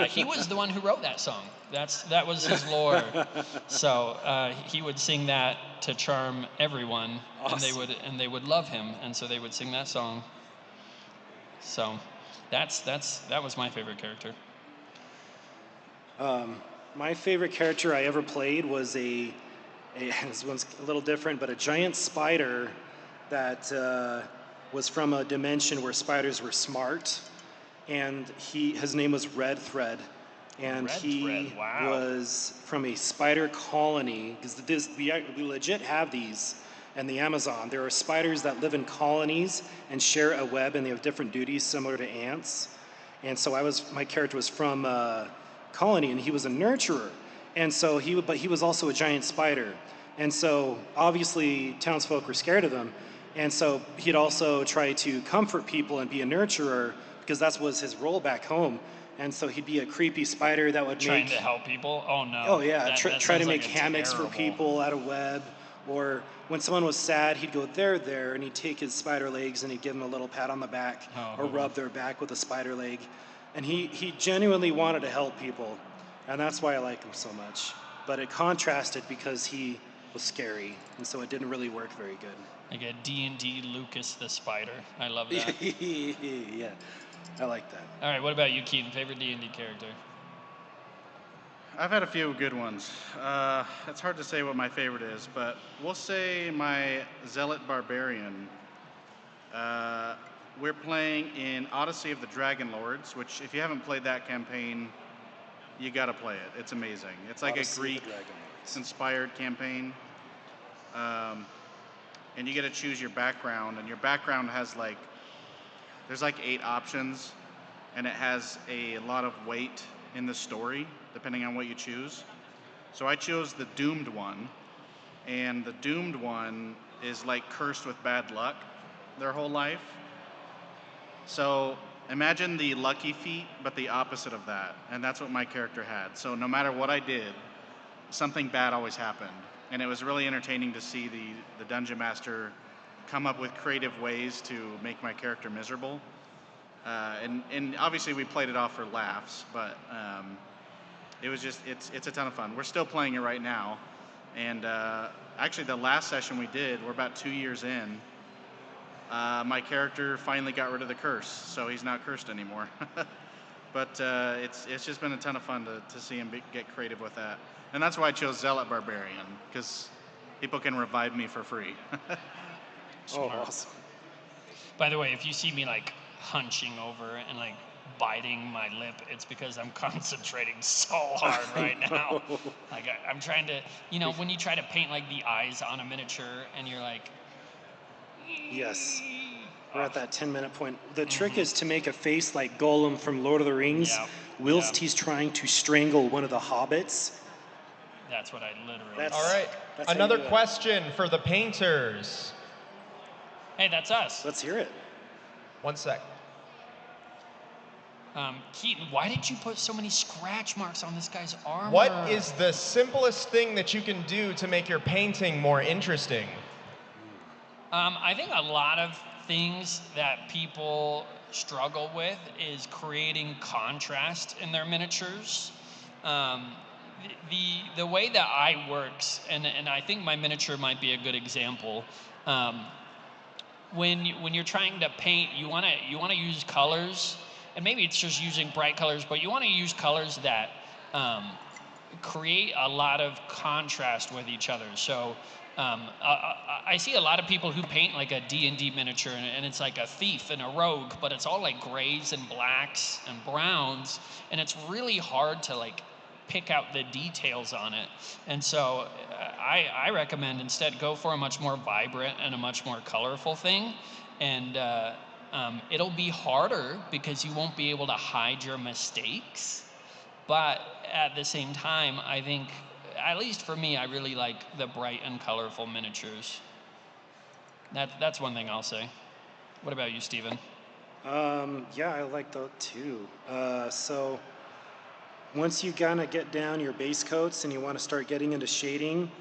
he was the one who wrote that song. That was his lore. So he would sing that to charm everyone, Awesome. and they would love him, and so they would sing that song. So that was my favorite character. My favorite character I ever played was this one's a little different, but a giant spider that was from a dimension where spiders were smart, and his name was Red Thread, and Red he Thread, wow. was from a spider colony, because we legit have these in the Amazon. There are spiders that live in colonies and share a web, and they have different duties similar to ants. And so my character was from a colony, and he was a nurturer. And so but he was also a giant spider. And so obviously townsfolk were scared of him. And so he'd also try to comfort people and be a nurturer, because that was his role back home. And so he'd be a creepy spider that would Trying make to help people? Oh no. Oh yeah, That try to sounds make like a hammocks for terrible- people out of web. Or when someone was sad, he'd go there, and he'd take his spider legs and he'd give them a little pat on the back, or rub their back with a spider leg. And he genuinely wanted to help people, and that's why I like him so much. But it contrasted because he was scary, and so it didn't really work very good. Like a D&D Lucas the Spider. I love that. Yeah, I like that. All right, what about you, Keaton? Favorite D&D character? I've had a few good ones. It's hard to say what my favorite is, but we'll say my Zealot Barbarian. We're playing in Odyssey of the Dragon Lords, which if you haven't played that campaign, you gotta play it. It's amazing. It's like Odyssey of a the Greek Dragon Lords. inspired campaign. And you get to choose your background, and your background has there's 8 options, and it has a lot of weight in the story depending on what you choose. So I chose the Doomed one, and the Doomed one is cursed with bad luck their whole life. So imagine the lucky feat, but the opposite of that, and that's what my character had. So no matter what I did, something bad always happened. And it was really entertaining to see the Dungeon Master come up with creative ways to make my character miserable. And obviously we played it off for laughs, but it was it's a ton of fun. We're still playing it right now. And actually the last session we did, we're about 2 years in, my character finally got rid of the curse, so he's not cursed anymore. But it's just been a ton of fun to see him get creative with that. And that's why I chose Zealot Barbarian, because people can revive me for free. Oh, awesome. By the way, if you see me hunching over and biting my lip, it's because I'm concentrating so hard right now. I'm trying to, when you try to paint the eyes on a miniature and you're Yes. We're at that 10-minute point. The trick is to make a face like Gollum from Lord of the Rings, whilst he's trying to strangle one of the hobbits. That's what I literally. All right. Another question for the painters. Hey, that's us. Let's hear it. 1 sec. Keaton, why did you put so many scratch marks on this guy's armor? What is the simplest thing that you can do to make your painting more interesting? I think a lot of things that people struggle with is creating contrast in their miniatures. The way that I works, and I think my miniature might be a good example. When you're trying to paint, you want to use colors, and maybe it's just using bright colors, but you want to use colors that create a lot of contrast with each other. So I see a lot of people who paint a D&D miniature, and it's like a thief and a rogue, but it's all grays and blacks and browns, and it's really hard to pick out the details on it. And so I recommend instead go for a much more vibrant and a much more colorful thing. And it'll be harder because you won't be able to hide your mistakes. But at the same time, I think, at least for me, I really like the bright and colorful miniatures. That's one thing I'll say. What about you, Steven? Yeah, I like that too. So once you kind of get down your base coats and you want to start getting into shading,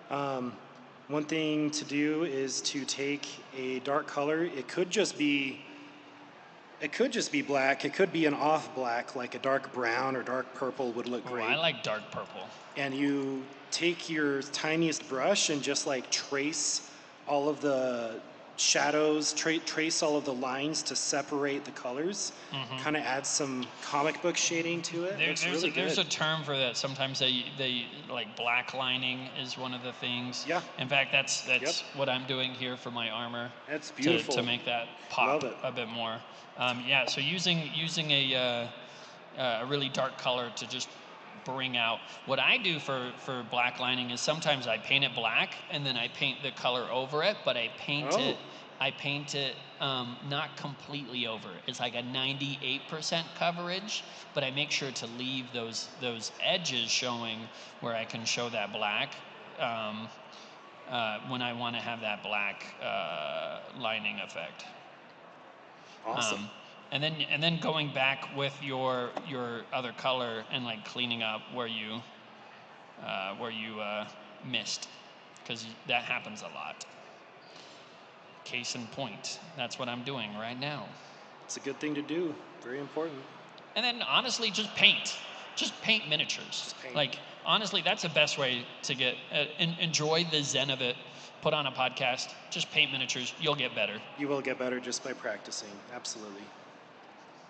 one thing to do is to take a dark color. It could just be black. It could be an off black, like a dark brown or dark purple would look great. I like dark purple. And you take your tiniest brush and just trace all of the shadows, trace all of the lines to separate the colors. Kind of add some comic book shading to it. There's a term for that. Sometimes they black lining is one of the things. Yeah. In fact, that's what I'm doing here for my armor. That's beautiful. To make that pop a bit more. So using a really dark color to just bring out. What I do for black lining is sometimes I paint it black and then I paint the color over it, but I paint it not completely over. It's like a 98% coverage, but I make sure to leave those edges showing where I can show that black when I want to have that black lining effect. Awesome. And then going back with your other color and cleaning up where you missed, because that happens a lot. Case in point, that's what I'm doing right now. It's a good thing to do. Very important. And then honestly, just paint miniatures. Just paint. honestly, that's the best way to get enjoy the zen of it. Put on a podcast, just paint miniatures. You'll get better. You will get better just by practicing. Absolutely.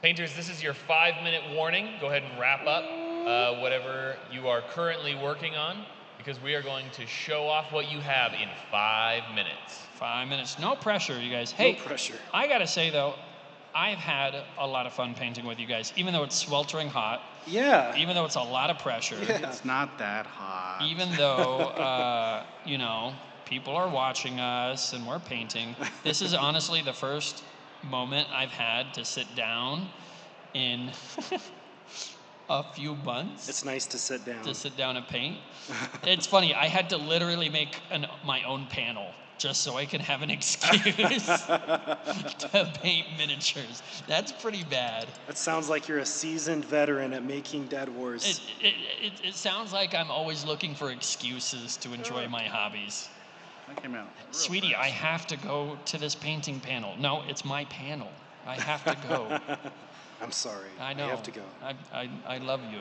Painters, this is your 5-minute warning. Go ahead and wrap up whatever you are currently working on, because we are going to show off what you have in 5 minutes. 5 minutes. No pressure, you guys. Hey, No pressure. I gotta say though, I've had a lot of fun painting with you guys, even though it's sweltering hot. Yeah. Even though it's a lot of pressure. Yeah. It's not that hot. Even though, you know, people are watching us and we're painting. This is honestly the first moment I've had to sit down in a few months. It's nice to sit down. To sit down and paint. It's funny, I had to literally make my own panel just so I can have an excuse to paint miniatures. That's pretty bad. That sounds like you're a seasoned veteran at making Dead Wars. It sounds like I'm always looking for excuses to enjoy my hobbies. That came out. Sweetie, I have to go to this painting panel. No, it's my panel. I have to go. I'm sorry. I know. I have to go. I love you,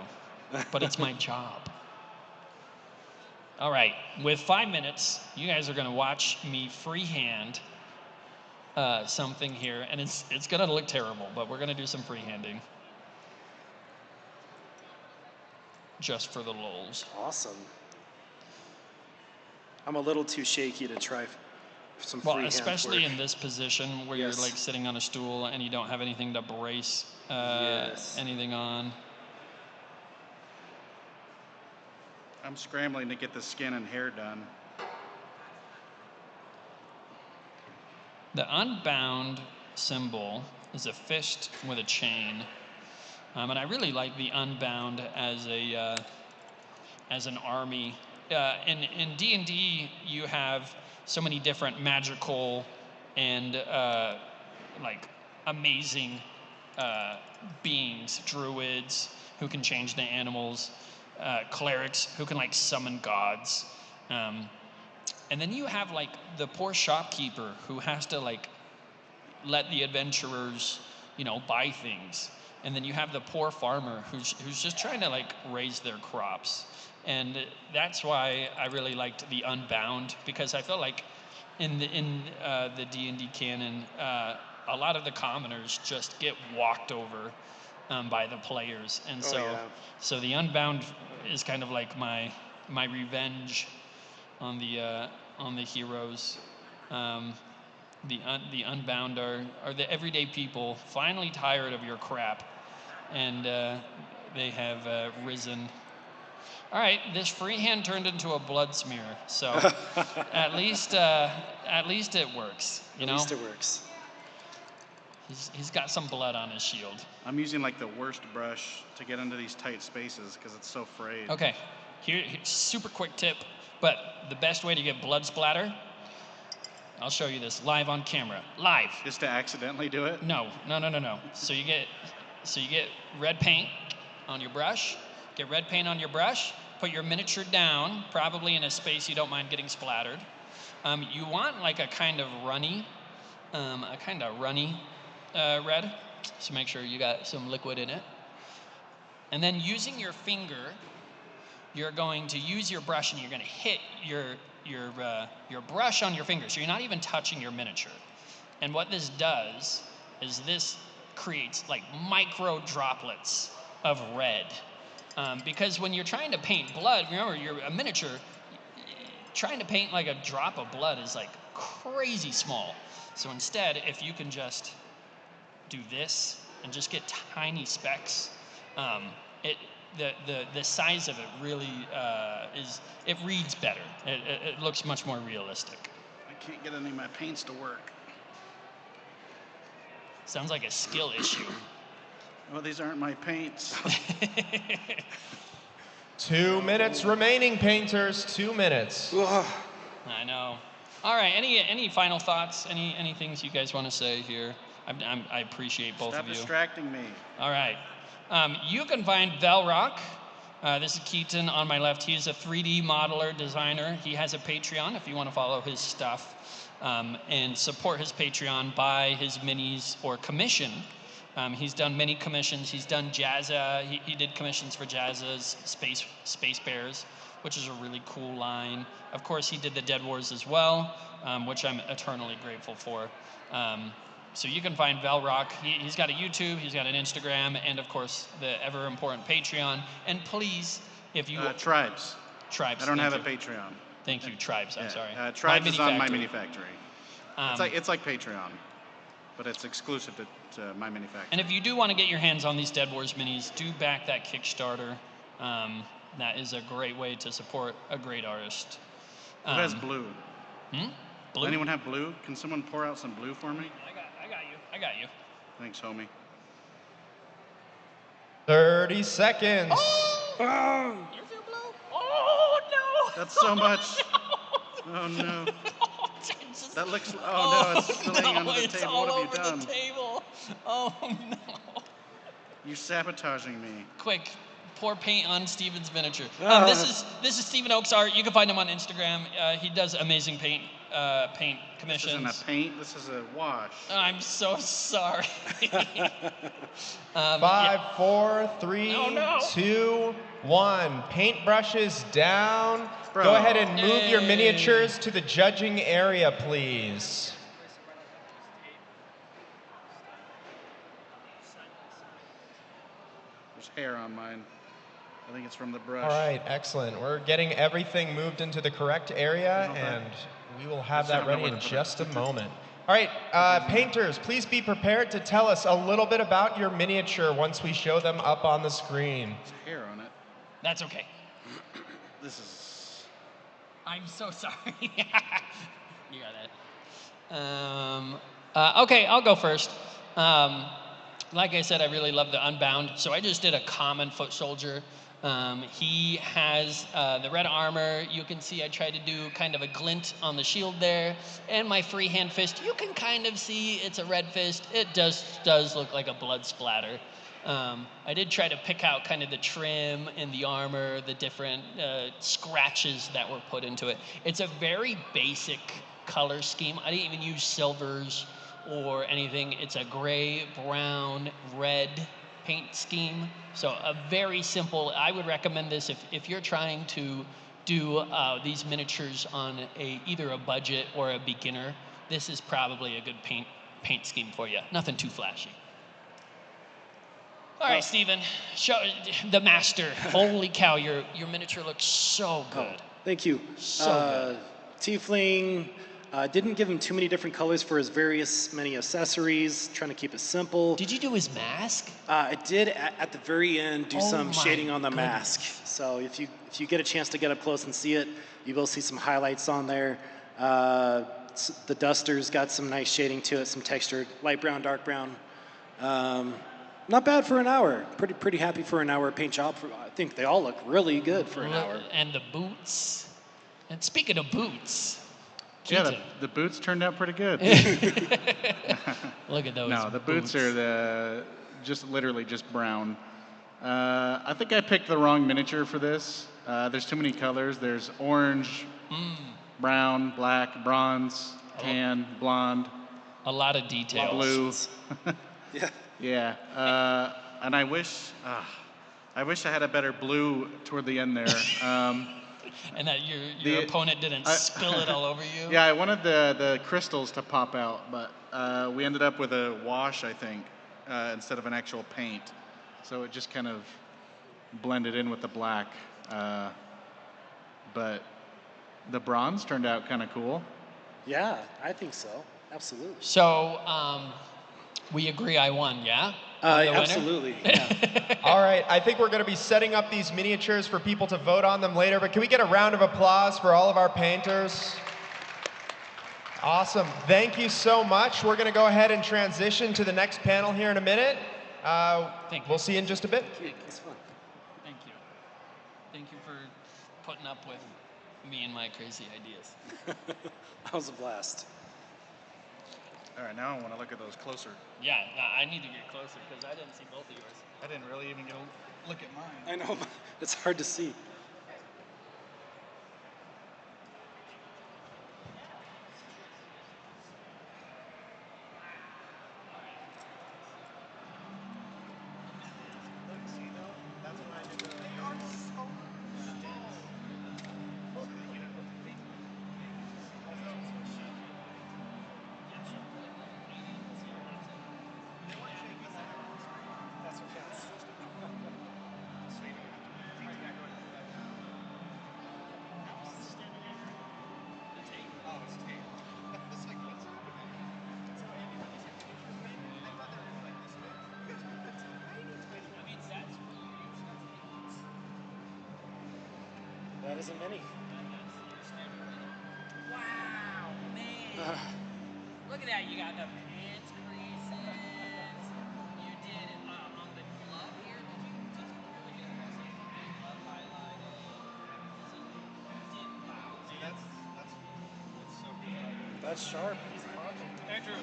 but it's my job. All right, with 5 minutes, you guys are going to watch me freehand something here, and it's going to look terrible, but we're going to do some freehanding. Just for the lulz. Awesome. I'm a little too shaky to try some Well, freehand especially work. in this position where Yes. you're like sitting on a stool and you don't have anything to brace Yes. anything on. I'm scrambling to get the skin and hair done. The unbound symbol is a fist with a chain, and I really like the unbound as an army. In D&D, you have so many different magical and like amazing beings, druids who can change the animals, clerics who can like summon gods, and then you have like the poor shopkeeper who has to like let the adventurers, you know, buy things, and then you have the poor farmer who's just trying to like raise their crops. And that's why I really liked the Unbound, because I felt like in the D&D canon, a lot of the commoners just get walked over by the players, and so the Unbound is kind of like my revenge on the heroes. The Unbound are the everyday people finally tired of your crap, and they have risen. All right, this freehand turned into a blood smear, so at least it works. You know? At least it works. He's got some blood on his shield. I'm using like the worst brush to get into these tight spaces because it's so frayed. Okay, here's super quick tip, but the best way to get blood splatter, I'll show you this live on camera. Live. Just to accidentally do it? No. So you get red paint on your brush. Get red paint on your brush. Put your miniature down, probably in a space you don't mind getting splattered. You want like a kind of runny red. So make sure you got some liquid in it. And then using your finger, you're going to use your brush and you're going to hit your brush on your finger. So you're not even touching your miniature. And what this does is this creates like micro droplets of red. Because when you're trying to paint blood, remember, you're a miniature, trying to paint like a drop of blood is like crazy small. So instead, if you can just do this and just get tiny specks, the size of it really it reads better. It looks much more realistic. I can't get any of my paints to work. Sounds like a skill issue. Well, these aren't my paints. 2 minutes remaining, painters. 2 minutes. I know. All right. Any final thoughts? Any things you guys want to say here? I appreciate both of you. Stop distracting me. All right. You can find Velrock. This is Keaton on my left. He's a 3D modeler designer. He has a Patreon if you want to follow his stuff and support his Patreon, buy his minis, or commission He's done many commissions. He's done Jazza. He did commissions for Jazza's Space Bears, which is a really cool line. Of course, he did the Dead Wars as well, which I'm eternally grateful for. So you can find Velrock. He's got a YouTube, he's got an Instagram, and of course, the ever important Patreon. And please, if you... Tribes. Tribes. I don't have a Patreon. Thank you, Tribes. I'm sorry. Tribes is on My Factory. Mini Factory. It's like Patreon, but it's exclusive to My Mini Factory. And if you do want to get your hands on these Dead Wars minis, do back that Kickstarter. That is a great way to support a great artist. Who has blue? Blue? Anyone have blue? Can someone pour out some blue for me? I got you. Thanks, homie. 30 seconds. Oh! You feel blue? Oh, no! That's so much. Oh, no. Jesus. That looks... Oh, no, it's spilling onto the it's table. all What have over you done? the table. Oh, no. You're sabotaging me. Quick, pour paint on Steven's miniature. Ah. This is Steven Oaks art. You can find him on Instagram. He does amazing paint commissions. This isn't a paint. This is a wash. I'm so sorry. 5, 4, 3, Oh, no. 2, 1. Paintbrushes down. Bro. Go ahead and move your Yay. miniatures to the judging area, please. There's hair on mine. I think it's from the brush. All right, excellent. We're getting everything moved into the correct area, Okay. and we will have Just don't that know ready where in to put just a it. moment. All right, painters, please be prepared to tell us a little bit about your miniature once we show them up on the screen. There's hair on it. That's okay. This is... I'm so sorry. You got it. Okay, I'll go first. Like I said, I really love the Unbound, so I just did a common foot soldier. He has the red armor. You can see I tried to do kind of a glint on the shield there. And my freehand fist, you can kind of see it's a red fist. It does look like a blood splatter. I did try to pick out kind of the trim and the armor, the different scratches that were put into it. It's a very basic color scheme. I didn't even use silvers or anything. It's a gray, brown, red paint scheme. So a very simple, I would recommend this if you're trying to do these miniatures on either a budget or a beginner. This is probably a good paint scheme for you. Nothing too flashy. All right, Steven, show the master. Holy cow, your miniature looks so good. Thank you. So Tiefling, didn't give him too many different colors for his many accessories, trying to keep it simple. Did you do his mask? I did at the very end do Oh some my shading on the goodness. mask. So if you get a chance to get up close and see it, you will see some highlights on there. The duster's got some nice shading to it, some textured light brown, dark brown. Not bad for an hour. Pretty happy for an hour paint job. I think they all look really good for an hour. And the boots. And speaking of boots, Yeah, Keaton, the boots turned out pretty good. look at those. No, the boots are literally just brown. I think I picked the wrong miniature for this. There's too many colors. There's orange, brown, black, bronze, tan, blonde, a lot of details. blue. Yeah. Yeah, and I wish I had a better blue toward the end there. And that your opponent didn't spill it all over you. Yeah, I wanted the crystals to pop out, but we ended up with a wash, I think, instead of an actual paint. So it just kind of blended in with the black. But the bronze turned out kind of cool. Yeah, I think so. Absolutely. So we agree I won, yeah? I'm the winner? Absolutely. Yeah. All right, I think we're going to be setting up these miniatures for people to vote on them later, but can we get a round of applause for all of our painters? Awesome. Thank you so much. We're going to go ahead and transition to the next panel here in a minute. Thank you. We'll see you in just a bit. It's fun. Thank you. Thank you for putting up with me and my crazy ideas. That was a blast. All right, now I want to look at those closer. Yeah, I need to get closer because I didn't see both of yours. I didn't really even get a look at mine. I know, it's hard to see. That isn't many. Wow, man. Look at that. You got the pants creases. You did it on the glove here. Did you really get the glove highlighted? You did. Wow. See, that's so good. That's sharp. He's popping. Andrew.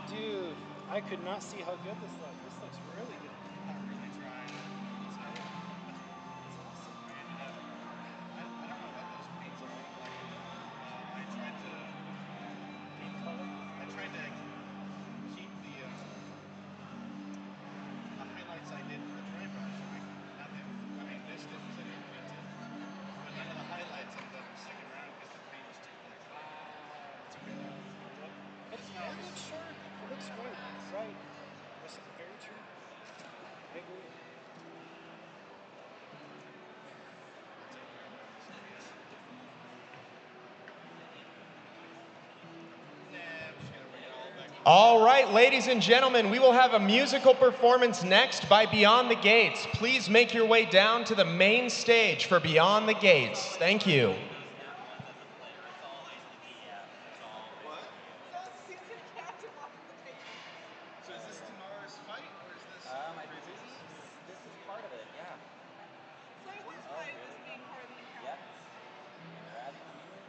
Dude, I could not see how good this looks. This looks really good. I really tried. It's great. It's awesome. I don't know what those paints are like. I tried to paint color. I tried to keep the highlights I did with the dry brush. Like nothing. I mean, this did because I didn't paint it, but none of the highlights ended up sticking around because the paint was too thick. It's okay though. It looks sharp. It looks great. Right. That's very true. I agree. All right, ladies and gentlemen, we will have a musical performance next by Beyond the Gates. Please make your way down to the main stage for Beyond the Gates. Thank you. So is this tomorrow's fight, or is this This is part of it, yeah. So it works by this being part of the account. Yep. Grab the keys.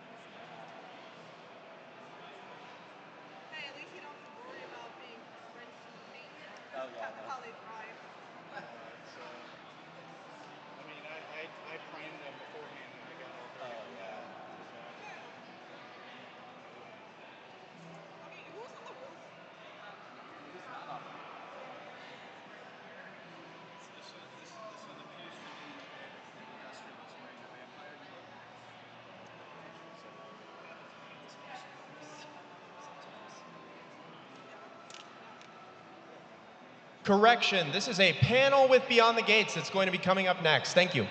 Hey, at least you don't have to worry about being drenched in paint now. Oh, yeah, no. How they dry. I mean, I primed them beforehand and I got all dirty. Oh, yeah. Okay, who's on the roof? Who's not on the roof? This one appears to be an industrialist wearing a vampire cloak. Correction, this is a panel with Beyond the Gates that's going to be coming up next. Thank you.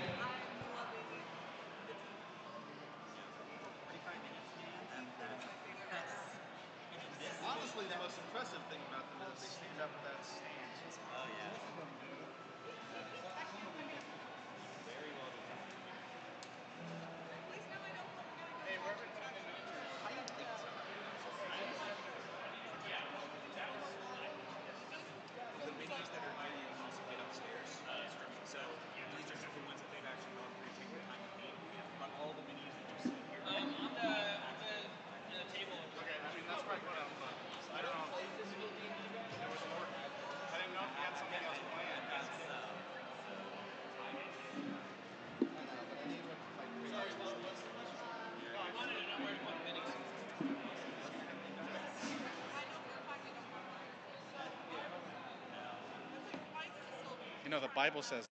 Honestly, the most impressive thing about them is they stand up without stands. Oh, yeah. Very well done. Hey, we're ever doing the miniatures? I didn't think so. The minis that are here, you can also get upstairs. So these are different ones that they've actually gone through, taken the time to paint. But all the minis that you see here. On the table. Okay, I mean that's where I put up. I don't know. There was more. I didn't know if you had something else planned. You know, the Bible says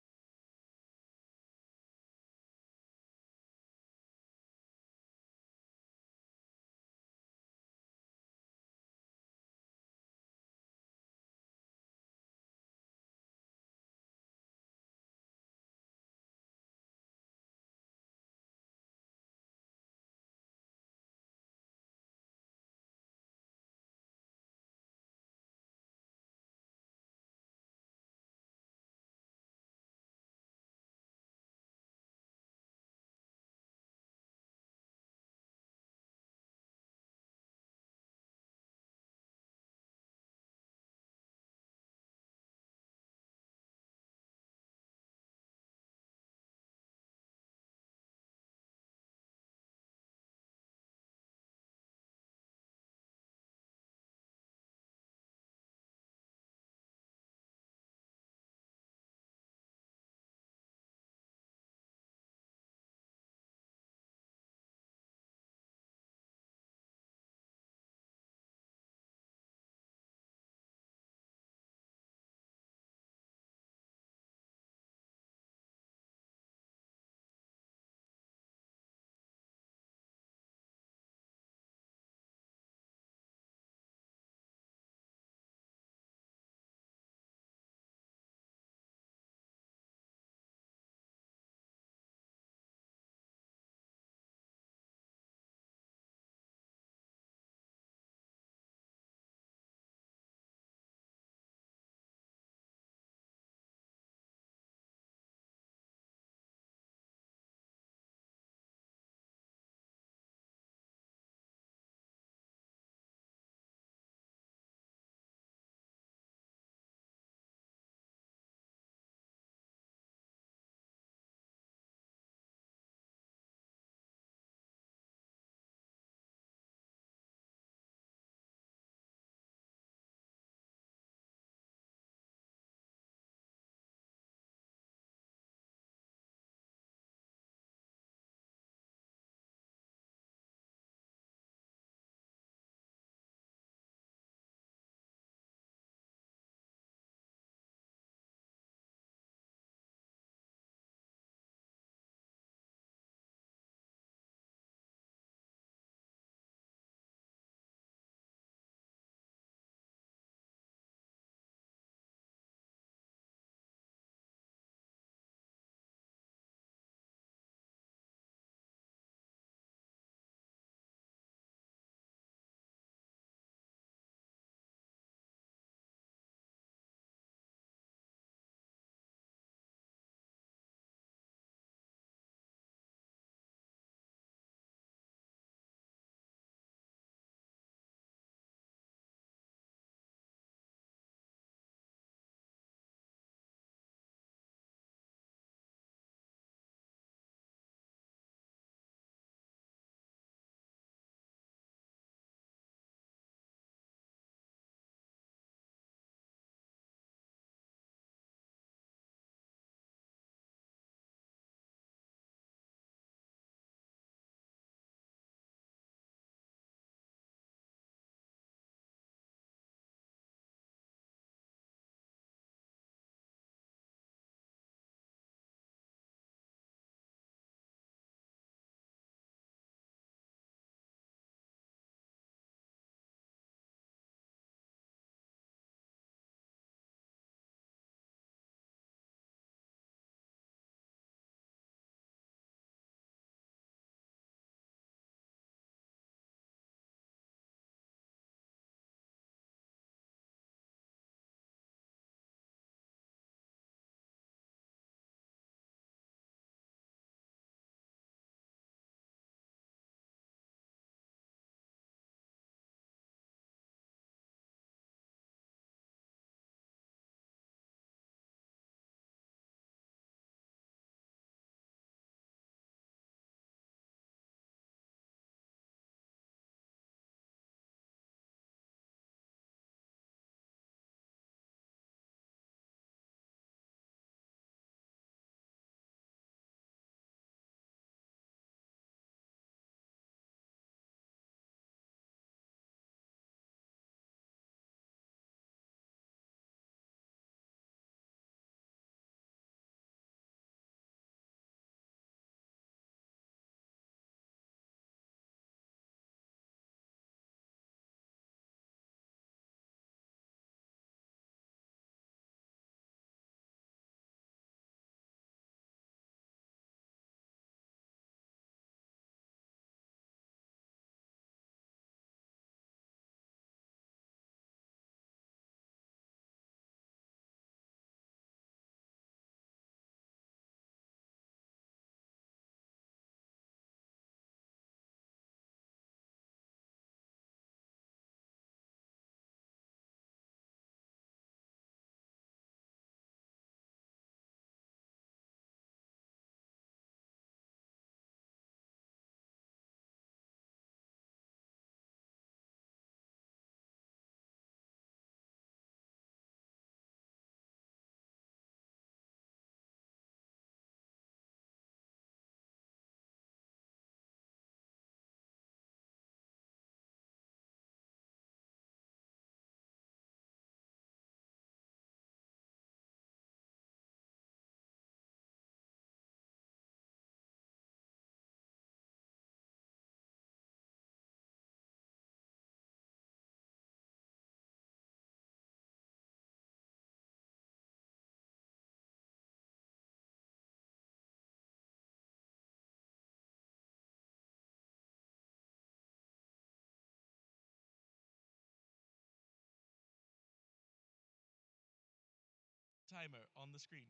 timer on the screen.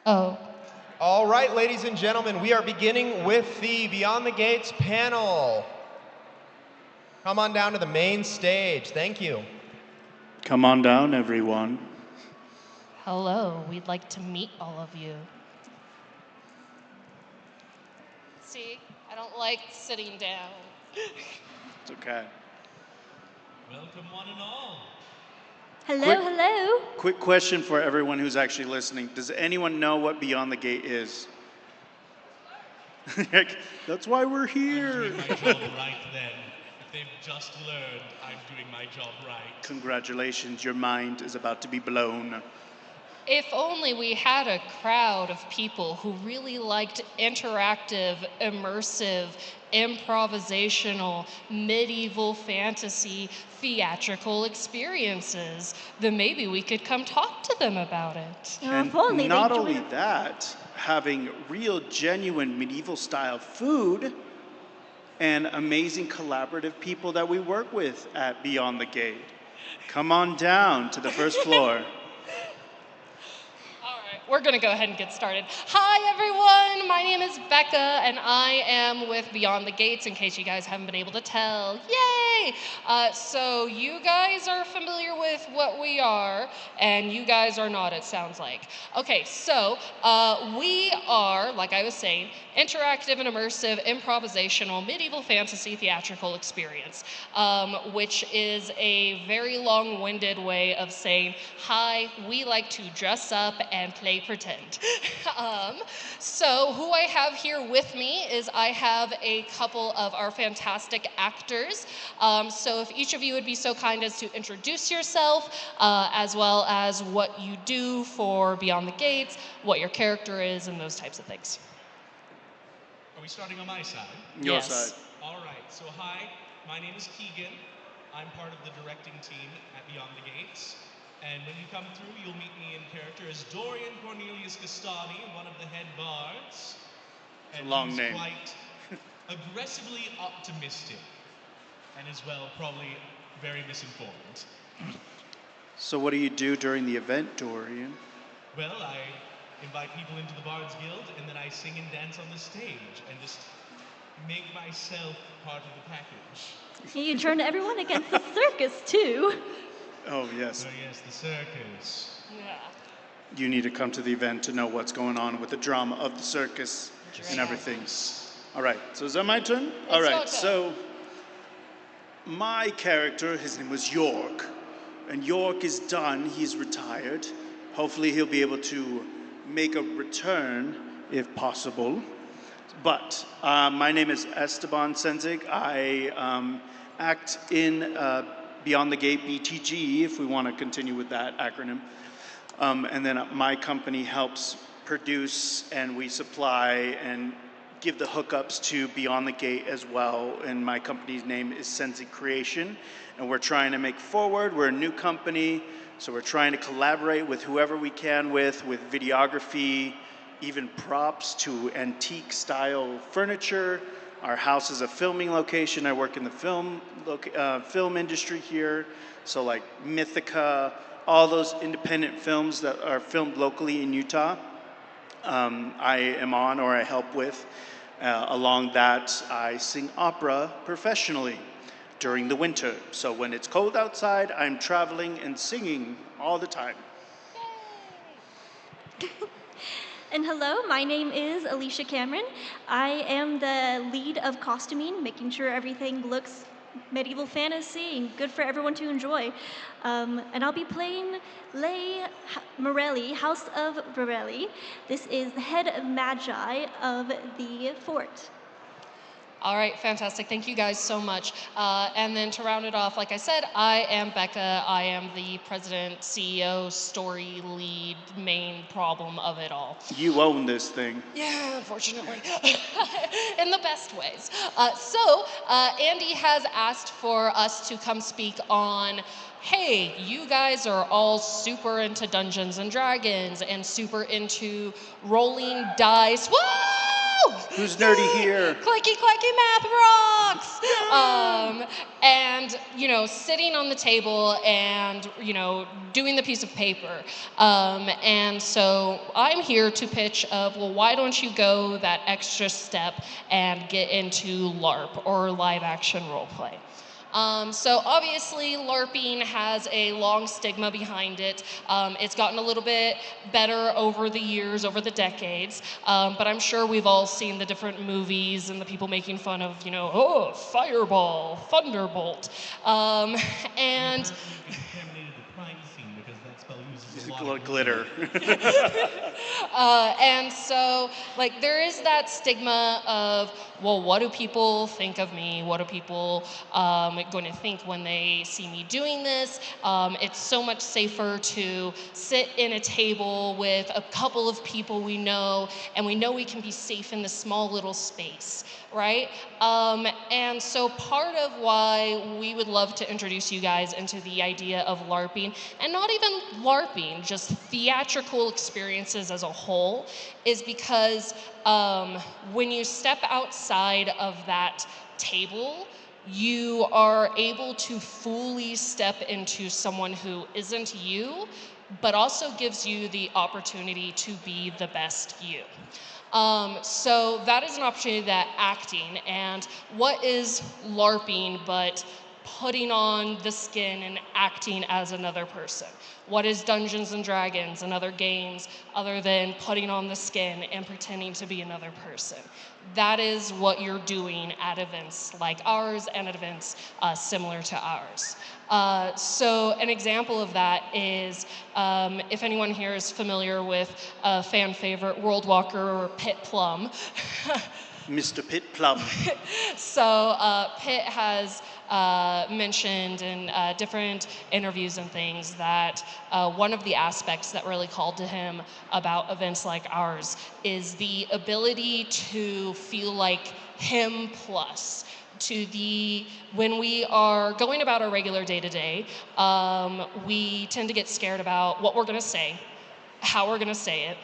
Oh. All right, ladies and gentlemen, we are beginning with the Beyond the Gates panel. Come on down to the main stage. Thank you. Come on down, everyone. Hello, we'd like to meet all of you. See, I don't like sitting down. It's okay. Welcome, one and all. Hello. Quick question for everyone who's actually listening. Does anyone know what Beyond the Gate is? That's why we're here. I'm doing my job right then. If they've just learned, I'm doing my job right. Congratulations, your mind is about to be blown. If only we had a crowd of people who really liked interactive, immersive, improvisational, medieval fantasy, theatrical experiences, then maybe we could come talk to them about it. And not only that, having real, genuine medieval style food and amazing collaborative people that we work with at Beyond the Gate. Come on down to the first floor. We're going to go ahead and get started. Hi, everyone. My name is Becca, and I am with Beyond the Gates, in case you guys haven't been able to tell. Yay! So you guys are familiar with what we are, and you guys are not, it sounds like. Okay, so we are, like I was saying, interactive and immersive, improvisational, medieval fantasy theatrical experience, which is a very long-winded way of saying, hi, we like to dress up and play pretend. So who I have here with me is I have a couple of our fantastic actors. So if each of you would be so kind as to introduce yourself, as well as what you do for Beyond the Gates, what your character is, and those types of things. Are we starting on my side? Your side. All right, so hi, my name is Keegan. I'm part of the directing team at Beyond the Gates. And when you come through, you'll meet me in character as Dorian Cornelius Castani, one of the head bards. It's a long he's name. Quite aggressively optimistic, and as well, probably very misinformed. So what do you do during the event, Dorian? Well, I invite people into the Bards Guild, and then I sing and dance on the stage, and just make myself part of the package. You turn everyone against the circus, too. Oh, yes. Oh, yes, the circus. Yeah. You need to come to the event to know what's going on with the drama of the circus and everything. All right, so is that my turn? All right, so my character, his name was York. And York is done, he's retired. Hopefully he'll be able to make a return if possible. But my name is Esteban Senzig. I act in Beyond the Gate BTG, if we want to continue with that acronym. And then my company helps produce and we supply and give the hookups to Beyond the Gate as well. And my company's name is Senzig Creation. And we're trying to make forward. We're a new company, so we're trying to collaborate with whoever we can with videography, even props to antique style furniture. Our house is a filming location. I work in the film industry here. So like Mythica, all those independent films that are filmed locally in Utah, I am on or I help with. Along that, I sing opera professionally during the winter. So when it's cold outside, I'm traveling and singing all the time. And hello, my name is Alicia Cameron. I am the lead of costuming, making sure everything looks medieval fantasy and good for everyone to enjoy. And I'll be playing Leigh Morelli, House of Morelli. This is the head magi of the fort. All right, fantastic. Thank you guys so much. And then to round it off, like I said, I am Becca. I am the president, CEO, story lead, main problem of it all. You own this thing. Yeah, unfortunately. In the best ways. So Andy has asked for us to come speak on, hey, you guys are all super into Dungeons and Dragons and super into rolling dice. Whoa! Who's nerdy here? Clicky clacky math rocks. And sitting on the table and doing the piece of paper. And so I'm here to pitch well, why don't you go that extra step and get into LARP or live action role play? So obviously LARPing has a long stigma behind it. It's gotten a little bit better over the years, over the decades, but I'm sure we've all seen the different movies and the people making fun of, fireball, thunderbolt, and Contaminated the crime scene because that spell uses a lot of Glitter. And so, there is that stigma of, well, what do people think of me? What are people going to think when they see me doing this? It's so much safer to sit in a table with a couple of people we know, and we know we can be safe in this small little space, right? And so part of why we would love to introduce you guys into the idea of LARPing, and not even LARPing, just theatrical experiences as a whole, is because when you step outside of that table, you are able to fully step into someone who isn't you, but also gives you the opportunity to be the best you. So that is an opportunity that acting, and what is LARPing but putting on the skin and acting as another person? What is Dungeons and Dragons and other games other than putting on the skin and pretending to be another person? That is what you're doing at events like ours and at events similar to ours. So an example of that is, if anyone here is familiar with a fan favorite, World Walker or Pit Plum. Mr. Pit Plum. So Pitt has mentioned in different interviews and things that one of the aspects that really called to him about events like ours is the ability to feel like him plus. When we are going about our regular day-to-day, we tend to get scared about what we're going to say, how we're going to say it,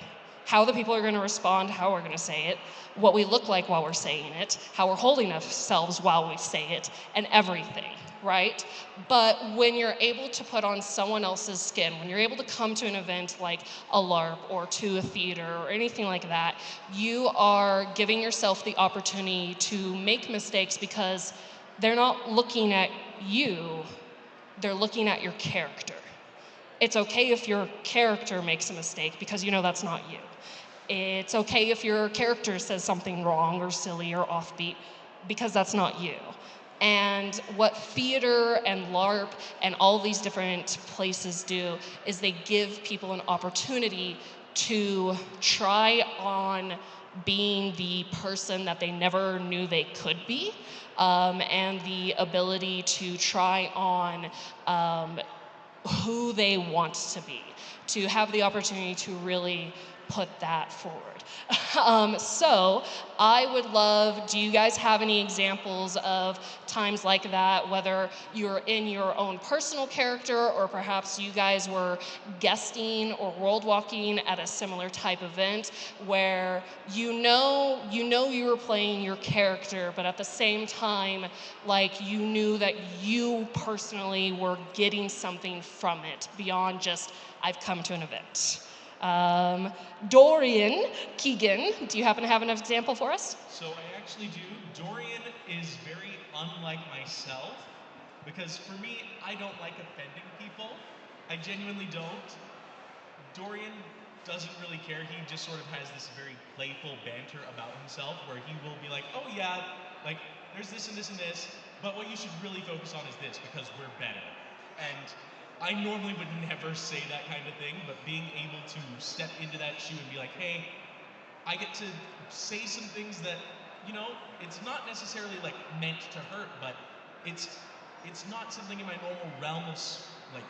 how the people are going to respond, how we're going to say it, what we look like while we're saying it, how we're holding ourselves while we say it, and everything, right? But when you're able to put on someone else's skin, when you're able to come to an event like a LARP or to a theater or anything like that, you are giving yourself the opportunity to make mistakes because they're not looking at you, they're looking at your character. It's okay if your character makes a mistake because you know that's not you. It's okay if your character says something wrong or silly or offbeat because that's not you. And what theater and LARP and all these different places do is they give people an opportunity to try on being the person that they never knew they could be, and the ability to try on who they want to be, to have the opportunity to really put that forward. So I would love, do you guys have any examples of times like that, whether you're in your own personal character or perhaps you guys were guesting or world walking at a similar type event where you know you were playing your character, but at the same time, like you knew that you personally were getting something from it beyond just, I've come to an event. Dorian Keegan, do you happen to have an example for us? So I actually do. Dorian is very unlike myself because for me, I don't like offending people. I genuinely don't. Dorian doesn't really care. He just sort of has this very playful banter about himself where he will be like, oh yeah, like there's this and this and this, but what you should really focus on is this because we're better. And I normally would never say that kind of thing, but being able to step into that shoe and be like, hey, I get to say some things that, you know, it's not necessarily like meant to hurt, but it's not something in my normal realm of like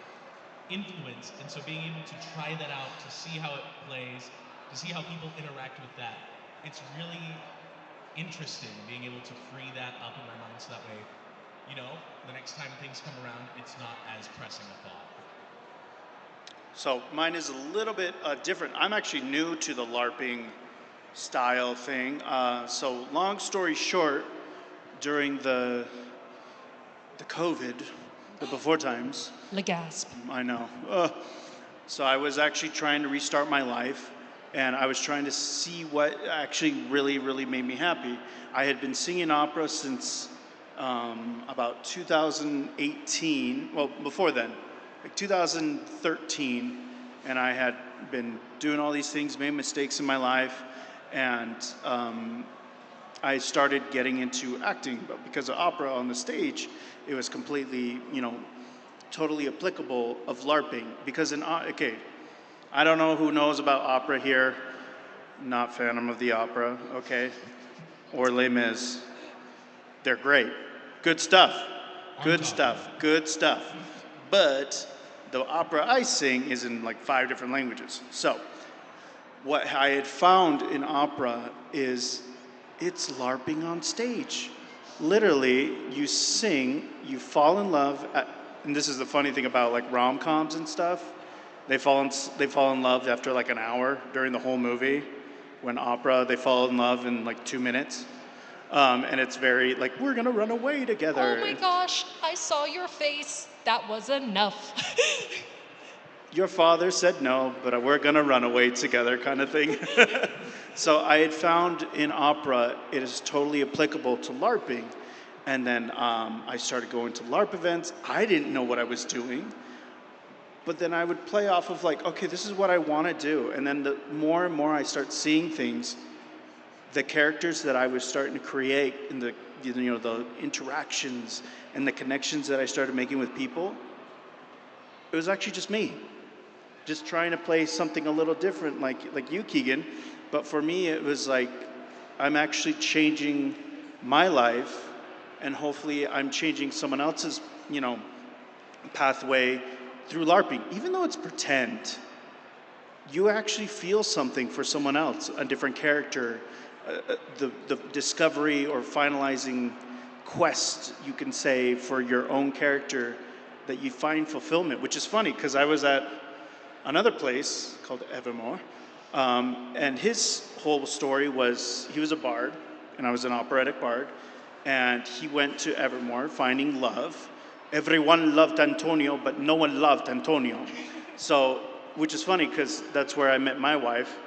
influence, and so being able to try that out, to see how it plays, to see how people interact with that, it's really interesting being able to free that up in my mind so that way, you know, the next time things come around, it's not as pressing a thought. So mine is a little bit different. I'm actually new to the LARPing style thing. So long story short, during the COVID, the before times. Le gasp. I know. So I was actually trying to restart my life, and I was trying to see what actually really, really made me happy. I had been singing opera since about 2018, well, before then, like 2013, and I had been doing all these things, made mistakes in my life, and I started getting into acting, but because of opera on the stage, it was completely, totally applicable of LARPing. Because okay, I don't know who knows about opera here, not Phantom of the Opera, okay, or Les Mis. They're great, good stuff, good stuff, good stuff. But the opera I sing is in like 5 different languages. So what I had found in opera is it's LARPing on stage. Literally, you sing, you fall in love, and this is the funny thing about like rom-coms and stuff. They fall in love after like an hour during the whole movie. When opera, they fall in love in like 2 minutes. And it's very like, we're gonna run away together. Oh my gosh, I saw your face. That was enough. Your father said no, but we're gonna run away together kind of thing. So I had found in opera, it is totally applicable to LARPing. And then I started going to LARP events. I didn't know what I was doing. But then I would play off of like, okay, this is what I wanna do. And then the more and more I start seeing things, the characters that I was starting to create and the interactions and the connections that I started making with people, it was actually just me. Just trying to play something a little different like you, Keegan. But for me, it was like, I'm actually changing my life, and hopefully I'm changing someone else's, pathway through LARPing. Even though it's pretend, you actually feel something for someone else, a different character, the discovery or finalizing quest, you can say, for your own character, that you find fulfillment, which is funny, because I was at another place called Evermore, and his whole story was, he was a bard, and I was an operatic bard, and he went to Evermore finding love. Everyone loved Antonio, but no one loved Antonio. So, which is funny, because that's where I met my wife,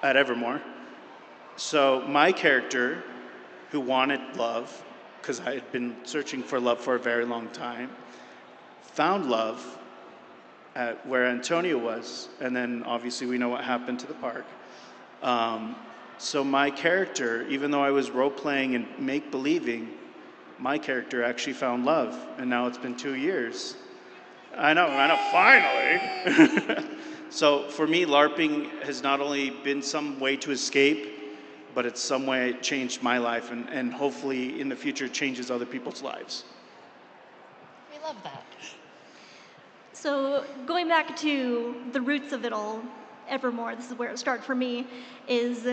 at Evermore. So my character, who wanted love, because I had been searching for love for a very long time, found love at where Antonio was, and then obviously we know what happened to the park. So my character, even though I was role-playing and make-believing, my character actually found love, and now it's been 2 years. I know, finally! So for me, LARPing has not only been some way to escape, but it's some way it changed my life, and hopefully in the future changes other people's lives. We love that. So going back to the roots of it all, Evermore, this is where it started for me, is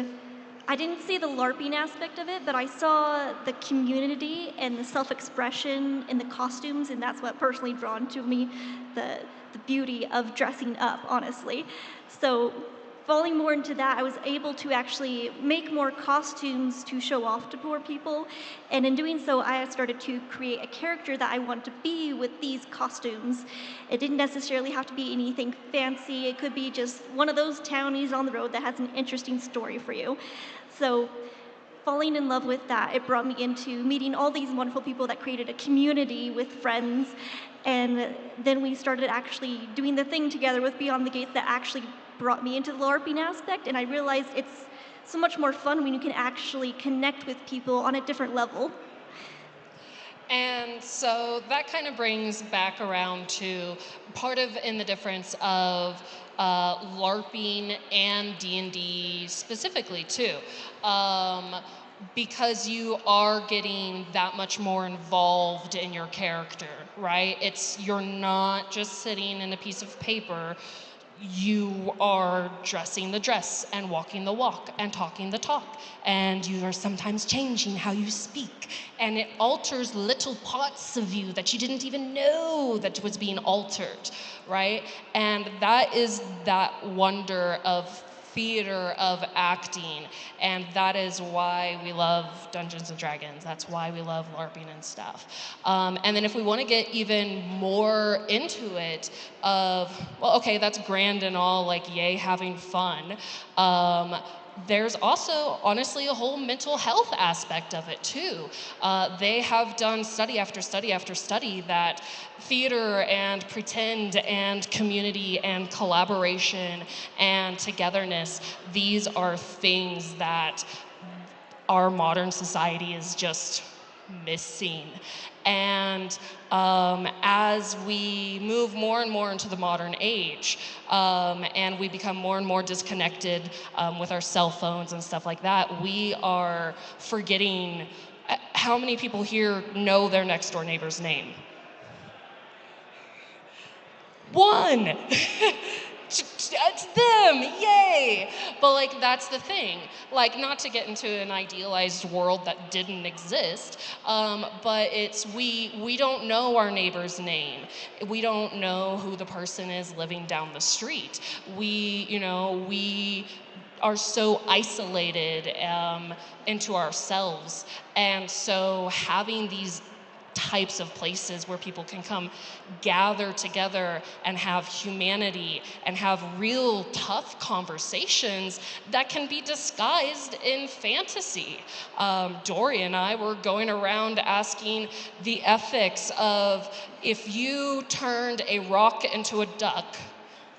I didn't see the LARPing aspect of it, but I saw the community and the self-expression in the costumes, and that's what personally drawn to me, the beauty of dressing up, honestly. So falling more into that, I was able to actually make more costumes to show off to more people. And in doing so, I started to create a character that I want to be with these costumes. It didn't necessarily have to be anything fancy. It could be just one of those townies on the road that has an interesting story for you. So falling in love with that, it brought me into meeting all these wonderful people that created a community with friends. And then we started actually doing the thing together with Beyond the Gates that actually brought me into the LARPing aspect, and I realized it's so much more fun when you can actually connect with people on a different level. And so that kind of brings back around to part of in the difference of LARPing and D&D specifically too. Because you are getting that much more involved in your character, right? You're not just sitting in a piece of paper. You are dressing the dress and walking the walk and talking the talk, and you are sometimes changing how you speak, and it alters little parts of you that you didn't even know that was being altered, right? And that is that wonder of theater of acting, and that is why we love Dungeons and Dragons. That's why we love LARPing and stuff. And then if we want to get even more into it, well, okay, that's grand and all, like yay, having fun. There's also, honestly, a whole mental health aspect of it too. They have done study after study after study that theater and pretend and community and collaboration and togetherness, these are things that our modern society is just missing. And as we move more and more into the modern age, and we become more and more disconnected with our cell phones and stuff like that, we are forgetting how many people here know their next door neighbor's name? One! It's them, yay! But like, that's the thing. Like, not to get into an idealized world that didn't exist, but it's, we don't know our neighbor's name. We don't know who the person is living down the street. We are so isolated into ourselves. And so having these types of places where people can come gather together and have humanity and have real tough conversations that can be disguised in fantasy. Dory and I were going around asking the ethics of, if you turned a rock into a duck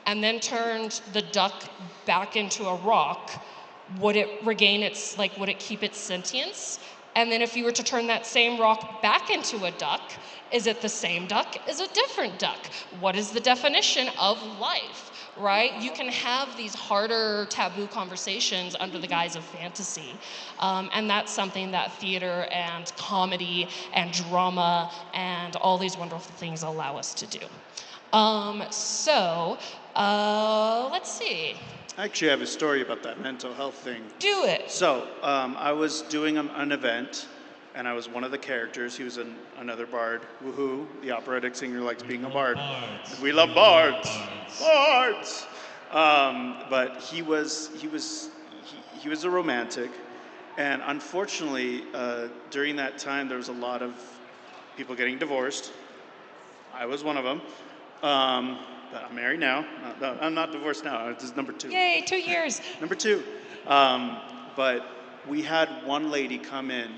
and then turned the duck back into a rock, would it regain its, like, would it keep its sentience? And then if you were to turn that same rock back into a duck, is it the same duck? Is it a different duck? What is the definition of life, right? You can have these harder taboo conversations under the guise of fantasy. And that's something that theater and comedy and drama and all these wonderful things allow us to do. Let's see. I actually have a story about that mental health thing. Do it. So, I was doing an event, and I was one of the characters. He was another bard. Woohoo! The operatic singer likes being a bard. We love bards. Bards. But he was a romantic, and unfortunately, during that time, there was a lot of people getting divorced. I was one of them. But I'm married now. I'm not divorced now. This is number 2. Yay, 2 years. Number 2. But we had one lady come in,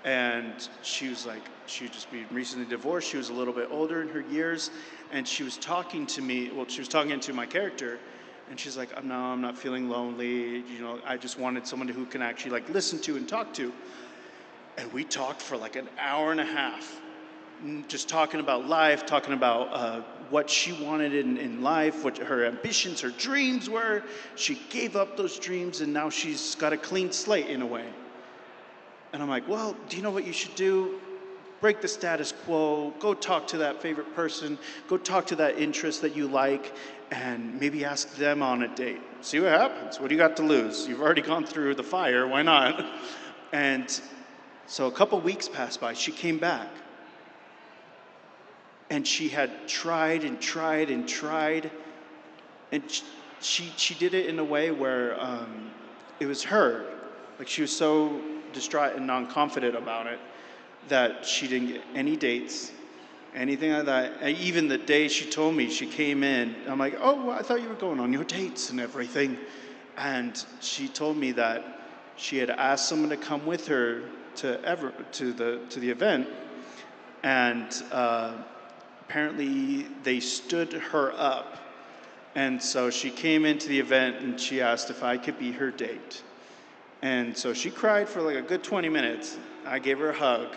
and she was like, she had just been recently divorced. She was a little bit older in her years, and she was talking to me. Well, she was talking to my character, and she's like, "No, I'm not feeling lonely. I just wanted someone who can actually like listen to and talk to." And we talked for like an hour and a half. Just talking about life, talking about what she wanted in life, what her ambitions, her dreams were. She gave up those dreams, and now she's got a clean slate in a way. And I'm like, well, do you know what you should do? Break the status quo, go talk to that favorite person, go talk to that interest that you like, and maybe ask them on a date. See what happens. What do you got to lose? You've already gone through the fire, why not? And so a couple weeks passed by, she came back. And she had tried and tried and tried, and she did it in a way where it was her. Like, she was so distraught and non-confident about it that she didn't get any dates, anything like that. And even the day she told me, she came in, I'm like, oh, well, I thought you were going on your dates and everything. And she told me that she had asked someone to come with her to the event, and apparently they stood her up. And so she came into the event and she asked if I could be her date. And so she cried for like a good 20 minutes. I gave her a hug.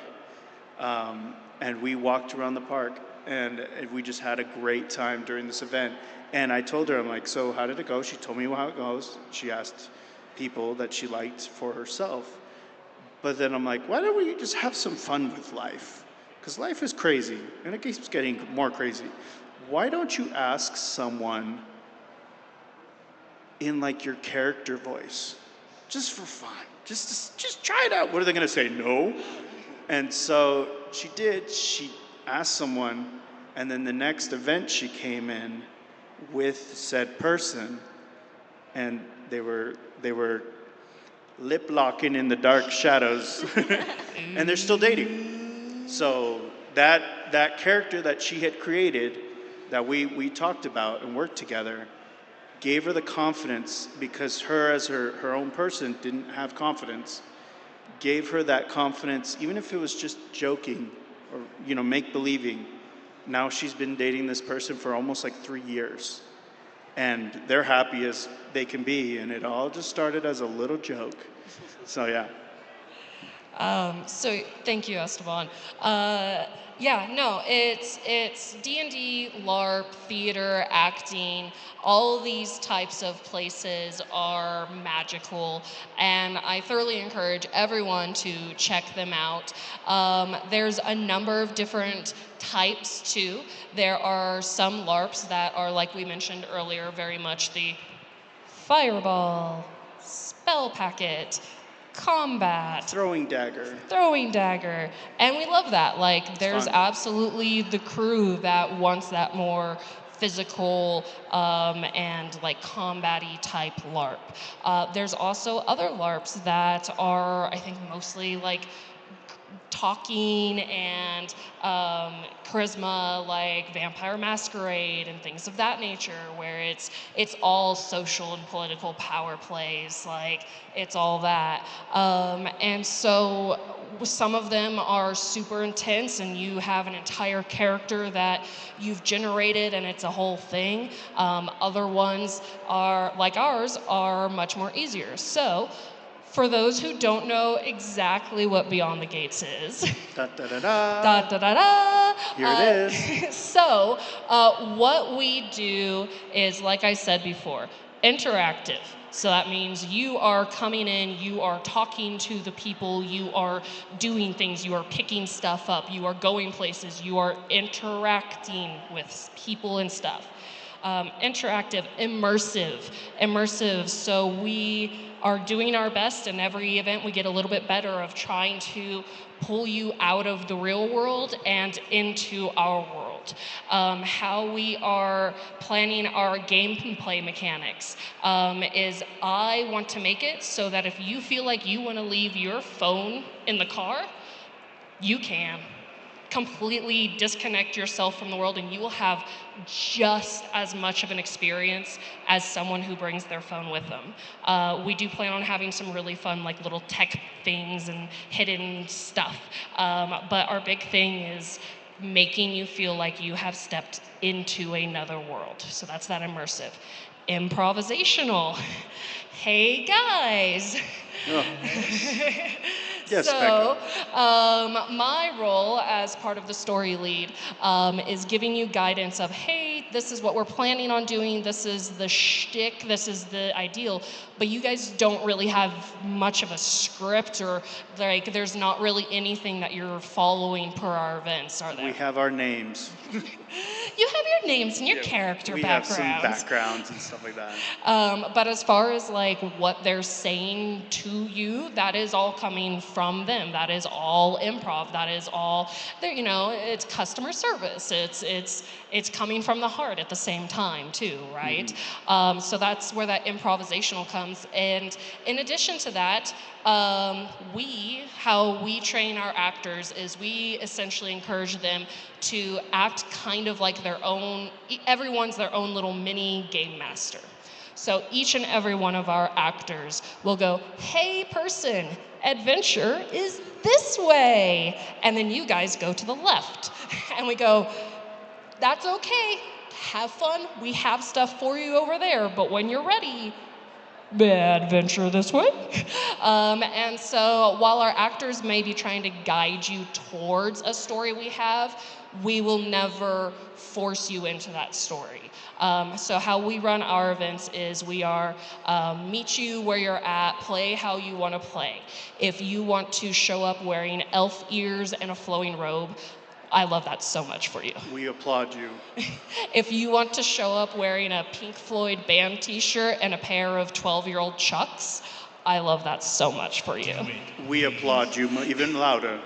And we walked around the park, and we just had a great time during this event. And I told her, I'm like, so how did it go? She told me how it goes. She asked people that she liked for herself. But then I'm like, why don't we just have some fun with life? Because life is crazy, and it keeps getting more crazy. Why don't you ask someone in like your character voice, just for fun? Just try it out. What are they gonna say? No? And so she did. She asked someone, and then the next event she came in with said person, and they were lip locking in the dark shadows, and they're still dating. So that character that she had created, that we talked about and worked together, gave her the confidence, because her as her own person didn't have confidence, gave her that confidence, even if it was just joking or, you know, make-believing. Now she's been dating this person for almost like 3 years, and they're happy as they can be, and it all just started as a little joke. So yeah. So thank you, Esteban. Yeah, no, it's D&D, LARP, theater, acting. All these types of places are magical, and I thoroughly encourage everyone to check them out. There's a number of different types too. There are some LARPs that are, like we mentioned earlier, very much the fireball, spell packet, combat, throwing dagger, and we love that. Like, there's fun. absolutely the crew that wants that more physical and like combat-y type LARP. There's also other LARPs that are, I think, mostly like talking and charisma, like Vampire Masquerade and things of that nature, where it's all social and political power plays, like it's all that. And so some of them are super intense, and you have an entire character that you've generated, and it's a whole thing. Other ones are, like ours, are much more easier. So, for those who don't know exactly what Beyond the Gates is, da, da, da, da. da, da, da, da. Here it is. So, what we do is, like I said before, interactive. So that means you are coming in, you are talking to the people, you are doing things, you are picking stuff up, you are going places, you are interacting with people and stuff. Interactive, immersive. So we are doing our best, and every event we get a little bit better of trying to pull you out of the real world and into our world. How we are planning our gameplay mechanics is I want to make it so that if you feel like you want to leave your phone in the car, you can. Completely disconnect yourself from the world, and you will have just as much of an experience as someone who brings their phone with them. We do plan on having some really fun, like little tech things and hidden stuff. But our big thing is making you feel like you have stepped into another world. So that's that immersive. Improvisational. Hey guys. Oh. Yes, so, my role as part of the story lead is giving you guidance of, hey, this is what we're planning on doing, this is the shtick, this is the ideal, but you guys don't really have much of a script, or like there's not really anything that you're following per our events, are there? We have our names. You have your names and your character backgrounds. We have some backgrounds and stuff like that. But as far as like what they're saying to you, that is all coming from them. That is all improv. That is all, you know, it's customer service. It's coming from the heart at the same time too, right? Mm-hmm. So that's where that improvisational comes. And in addition to that, how we train our actors is we essentially encourage them to act kind of like their own, everyone's their own little mini game master. So each and every one of our actors will go, hey person, adventure is this way. And then you guys go to the left. And we go, that's okay, have fun, we have stuff for you over there, but when you're ready, adventure this way. And so while our actors may be trying to guide you towards a story we have, we will never force you into that story. So how we run our events is we are meet you where you're at, play how you want to play. If you want to show up wearing elf ears and a flowing robe, I love that so much for you. We applaud you. If you want to show up wearing a Pink Floyd band t-shirt and a pair of 12-year-old Chucks, I love that so much for you. We applaud you even louder.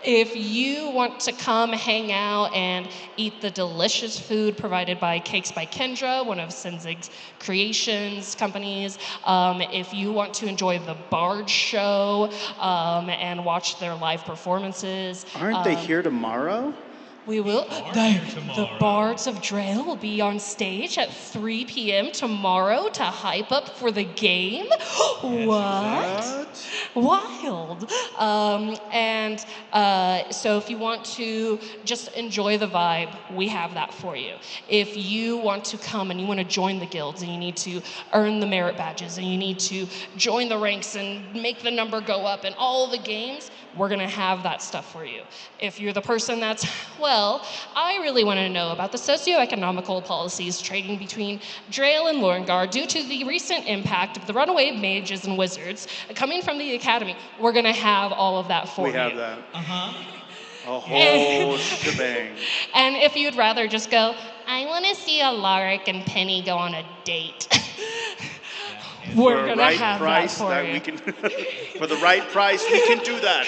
If you want to come hang out and eat the delicious food provided by Cakes by Kendra, one of Sinzig's creations companies, if you want to enjoy the Bard Show and watch their live performances. Aren't they here tomorrow? We will. The Bards of Drail will be on stage at 3 p.m. tomorrow to hype up for the game. What? Wild. So if you want to just enjoy the vibe, we have that for you. If you want to come and you want to join the guilds and you need to earn the merit badges and you need to join the ranks and make the number go up in all the games, we're going to have that stuff for you. If you're the person that's, well, I really want to know about the socioeconomical policies trading between Drail and Lorengar due to the recent impact of the runaway mages and wizards coming from the academy, we're going to have all of that for you. We have that. Uh-huh. A whole shebang. And if you'd rather just go, I want to see Alaric and Penny go on a date. We're going to have that for you. We can, for the right price, we can do that.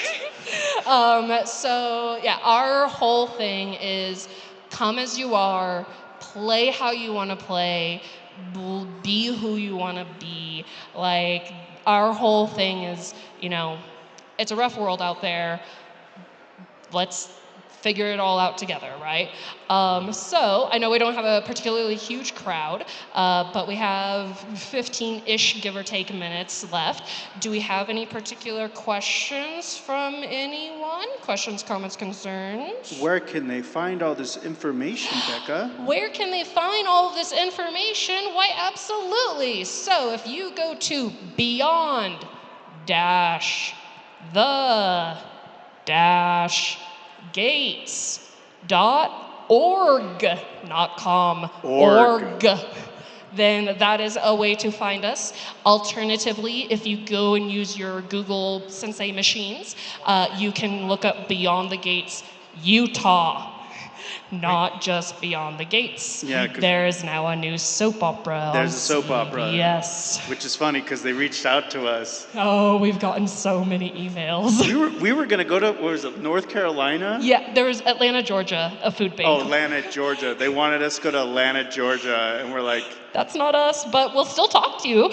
So yeah, our whole thing is come as you are, play how you want to play, be who you want to be. Like, our whole thing is, it's a rough world out there. Let's figure it all out together, right? So I know we don't have a particularly huge crowd, but we have 15-ish, give or take, minutes left. Do we have any particular questions from anyone? Questions, comments, concerns? Where can they find all this information, Becca? Where can they find all of this information? Why, absolutely. So if you go to beyond-the-gates.org, not com, org, then that is a way to find us. Alternatively, if you go and use your Google Sensei machines, you can look up Beyond the Gates Utah. Not just Beyond the Gates. Yeah, there is now a new soap opera. There's a soap opera. Yes. Which is funny because they reached out to us. Oh, we've gotten so many emails. We were going to go to, what was it, North Carolina? Yeah, there was Atlanta, Georgia, a food bank. Oh, Atlanta, Georgia. They wanted us to go to Atlanta, Georgia, and we're like, that's not us, but we'll still talk to you.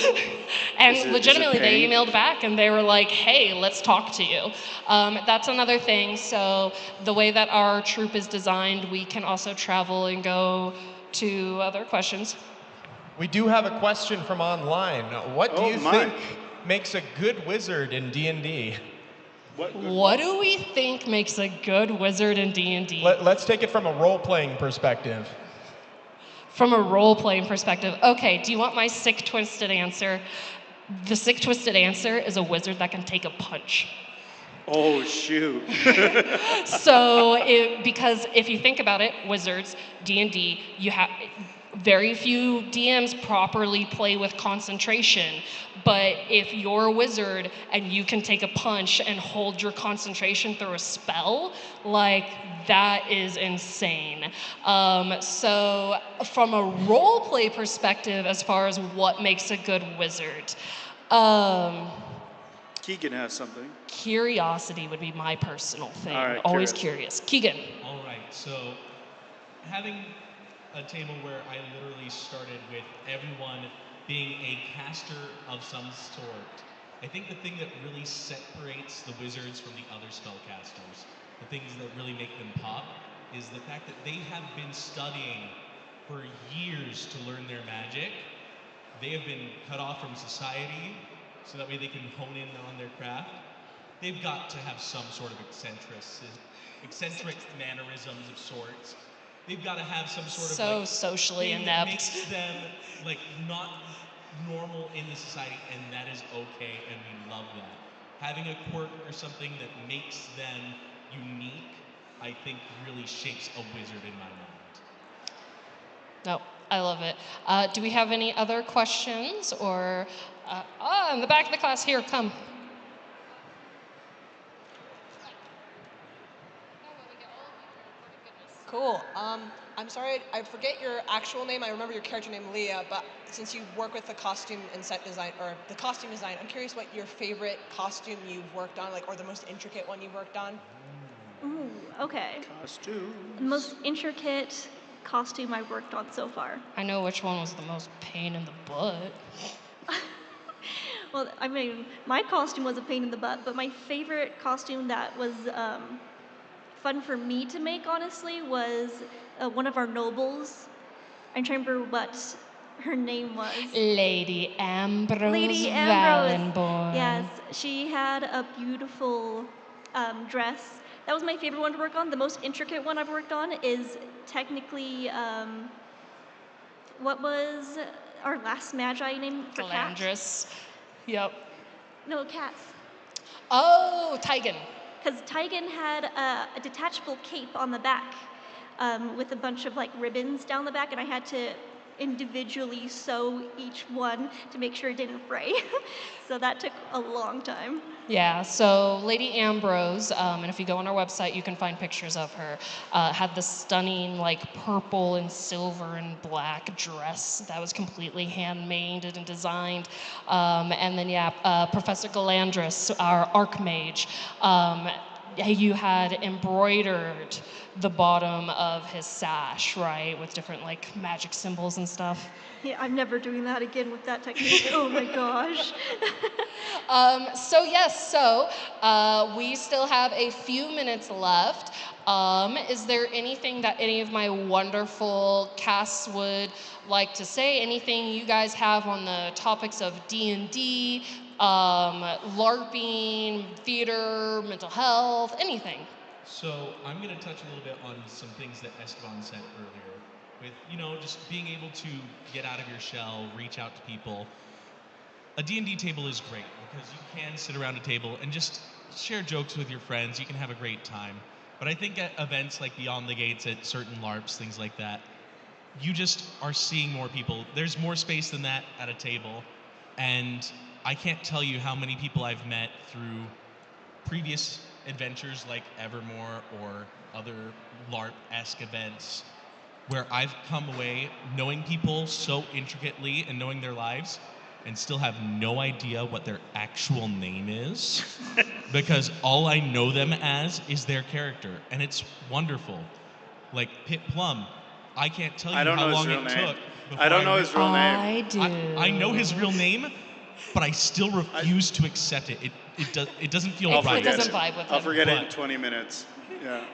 And legitimately, they paying? emailed back and they were like, hey, let's talk to you. That's another thing. So the way that our troupe is designed, we can also travel and go to other questions. We do have a question from online. What do you think makes a good wizard in D&D? What do we think makes a good wizard in D&D? Let's take it from a role-playing perspective. From a role-playing perspective. Okay, do you want my sick, twisted answer? The sick, twisted answer is a wizard that can take a punch. oh, shoot. So, because if you think about it, wizards, D&D, you have very few DMs properly play with concentration. But if you're a wizard and you can take a punch and hold your concentration through a spell, like, that is insane. So from a role play perspective, as far as what makes a good wizard, Keegan has something. curiosity would be my personal thing. All right, Always curious. Keegan. All right, so having a table where I literally started with everyone being a caster of some sort, I think the thing that really separates the wizards from the other spellcasters, the things that really make them pop, is the fact that they have been studying for years to learn their magic. They have been cut off from society so that way they can hone in on their craft. They've got to have some sort of eccentric mannerisms of sorts. They've got to have some sort of So socially thing that inept. makes them like not normal in the society, and that is okay, and we love that. Having a quirk or something that makes them unique, I think really shapes a wizard in my mind. No, I love it. Do we have any other questions or, in the back of the class here, come. Cool. I'm sorry, I forget your actual name. I remember your character name, Leah, but since you work with the costume and set design, or the costume design, I'm curious what your favorite costume you've worked on, like, or the most intricate one you've worked on. Ooh, okay. Costume. The most intricate costume I've worked on so far. I know which one was the most pain in the butt. Well, I mean, my costume was a pain in the butt, but my favorite costume that was fun for me to make, honestly, was one of our nobles. I'm trying to remember what her name was. Lady Ambrose Lady Ambrose. Valenborn. Yes, she had a beautiful dress. That was my favorite one to work on. The most intricate one I've worked on is technically what was our last magi name for Cat? Galandris. Yep. No, Cats. Oh, Tigan. Because Tigan had a detachable cape on the back with a bunch of like ribbons down the back, and I had to individually sew each one to make sure it didn't fray. So that took a long time. Yeah, so Lady Ambrose, and if you go on our website, you can find pictures of her, had this stunning, like, purple and silver and black dress that was completely handmade and designed. And then, yeah, Professor Galandris, our Archmage, you had embroidered the bottom of his sash, right, with different, like, magic symbols and stuff. Yeah, I'm never doing that again with that technique. Oh my gosh. We still have a few minutes left. Is there anything that any of my wonderful casts would like to say? Anything you guys have on the topics of D&D, LARPing, theater, mental health, anything? So I'm going to touch a little bit on some things that Esteban said earlier with, just being able to get out of your shell, reach out to people. A D&D table is great because you can sit around a table and just share jokes with your friends. You can have a great time. But I think at events like Beyond the Gates, at certain LARPs, things like that, you just are seeing more people. There's more space than that at a table. And I can't tell you how many people I've met through previous adventures like Evermore or other LARP-esque events where I've come away knowing people so intricately and knowing their lives and still have no idea what their actual name is because all I know them as is their character, and it's wonderful. Like Pit Plum, I can't tell you how long it took. I don't know his real name. I do. I know his real name, but I still refuse to accept it. It doesn't feel right. It doesn't vibe with him. I'll forget it in 20 minutes. Yeah.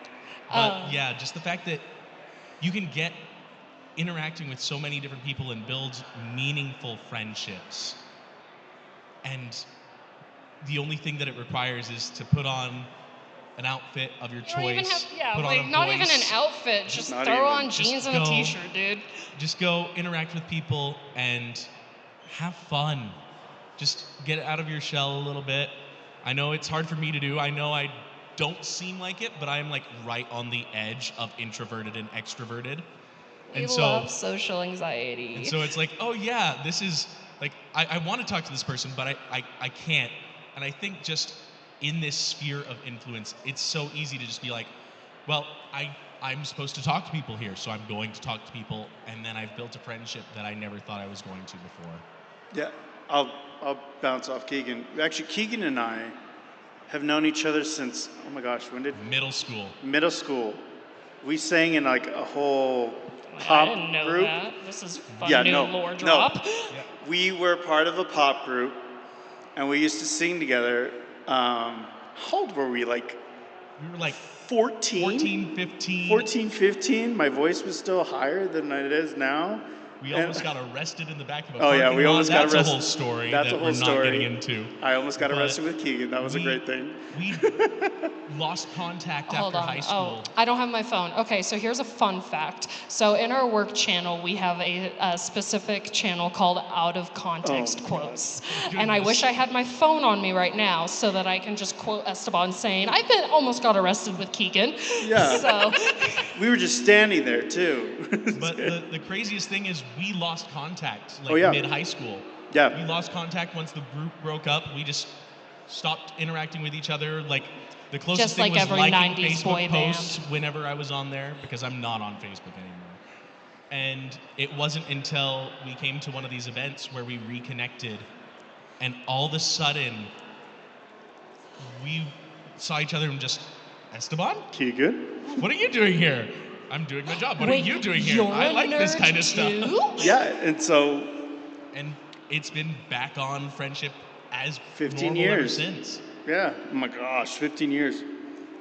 But yeah, just the fact that you can get interacting with so many different people and build meaningful friendships. And the only thing that it requires is to put on an outfit of your choice. Or even have, put on a not voice. even an outfit, just throw on jeans and a t-shirt, dude. Just go interact with people and have fun. Just get out of your shell a little bit. I know it's hard for me to do. I know I don't seem like it, but I'm like right on the edge of introverted and extroverted. We love social anxiety. And so it's like, oh yeah, this is like, I want to talk to this person, but I can't. And I think just in this sphere of influence, it's so easy to just be like, well, I'm supposed to talk to people here, so I'm going to talk to people, and then I've built a friendship that I never thought I was going to before. Yeah, I'll bounce off Keegan. Actually, Keegan and I have known each other since, oh my gosh, when did? Middle school. Middle school. We sang in like a whole I pop didn't know group. that. This is fun new lore drop. No. We were part of a pop group, and we used to sing together. How old were we? We were like 14? 15. 14, 15. My voice was still higher than it is now. We almost got arrested in the back of a Oh parking yeah, we lot. almost got That's arrested. a whole story That's that a whole we're story. not getting into. I almost got But arrested with Keegan. That was a great thing. We lost contact Hold after on. high school. Oh, I don't have my phone. Okay, so here's a fun fact. So in our work channel, we have a specific channel called Out of Context Quotes. And I wish I had my phone on me right now so that I can just quote Esteban saying, almost got arrested with Keegan. Yeah. So We were just standing there too. But the craziest thing is we lost contact like Oh, yeah. mid-high school. Yeah. We lost contact once the group broke up. We just stopped interacting with each other. Like the closest Just thing like was every liking 90s boy Facebook posts whenever I was on there because I'm not on Facebook anymore. And it wasn't until we came to one of these events where we reconnected and all of a sudden we saw each other and just Esteban? Keegan? What are you doing here? I'm doing my job. What Wait, are you doing here? you're I a like this nerd kind of stuff. too? Yeah, and so And it's been back on friendship as 15 normal ever years. since. Yeah, oh my gosh, 15 years.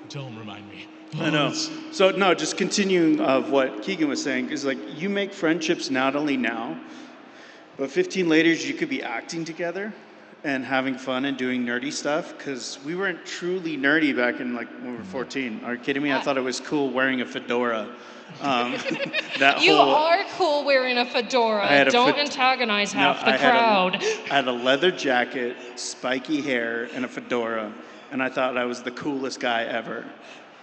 Don't remind me. I know. it's- So no, just continuing of what Keegan was saying is like you make friendships not only now, but 15 later you could be acting together and having fun and doing nerdy stuff because we weren't truly nerdy back in like when we were 14. Are you kidding me? I thought it was cool wearing a fedora. That You whole are cool wearing a fedora. I had a Don't fed- antagonize No, half the I had crowd. I had a leather jacket, spiky hair, and a fedora, and I thought I was the coolest guy ever.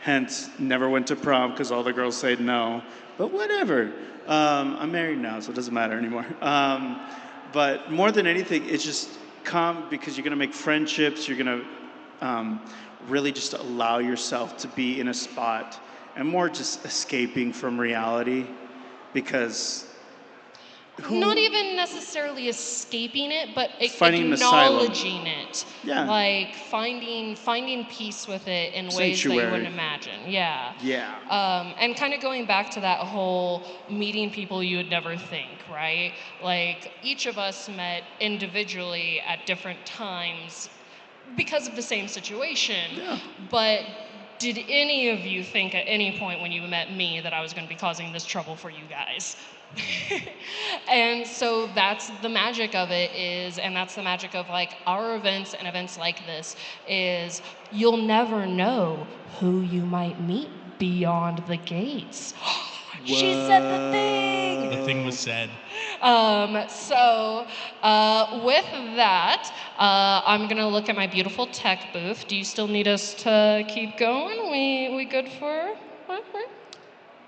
Hence, never went to prom because all the girls said no. But whatever. I'm married now, so it doesn't matter anymore. But more than anything, it's just come because you're gonna make friendships. You're gonna really just allow yourself to be in a spot and more just escaping from reality because Not even necessarily escaping it, but Finding an asylum. acknowledging it. Yeah. Like finding peace with it in ways that you Sanctuary. wouldn't imagine. Yeah. Yeah. And kind of going back to that whole meeting people you would never think, right? Like each of us met individually at different times because of the same situation. Yeah. But did any of you think at any point when you met me that I was going to be causing this trouble for you guys? And so that's the magic of it is, and that's the magic of like our events and events like this is you'll never know who you might meet beyond the gates. She said the thing. The thing was said. So with that, I'm gonna look at my beautiful tech booth. Do you still need us to keep going? We good for?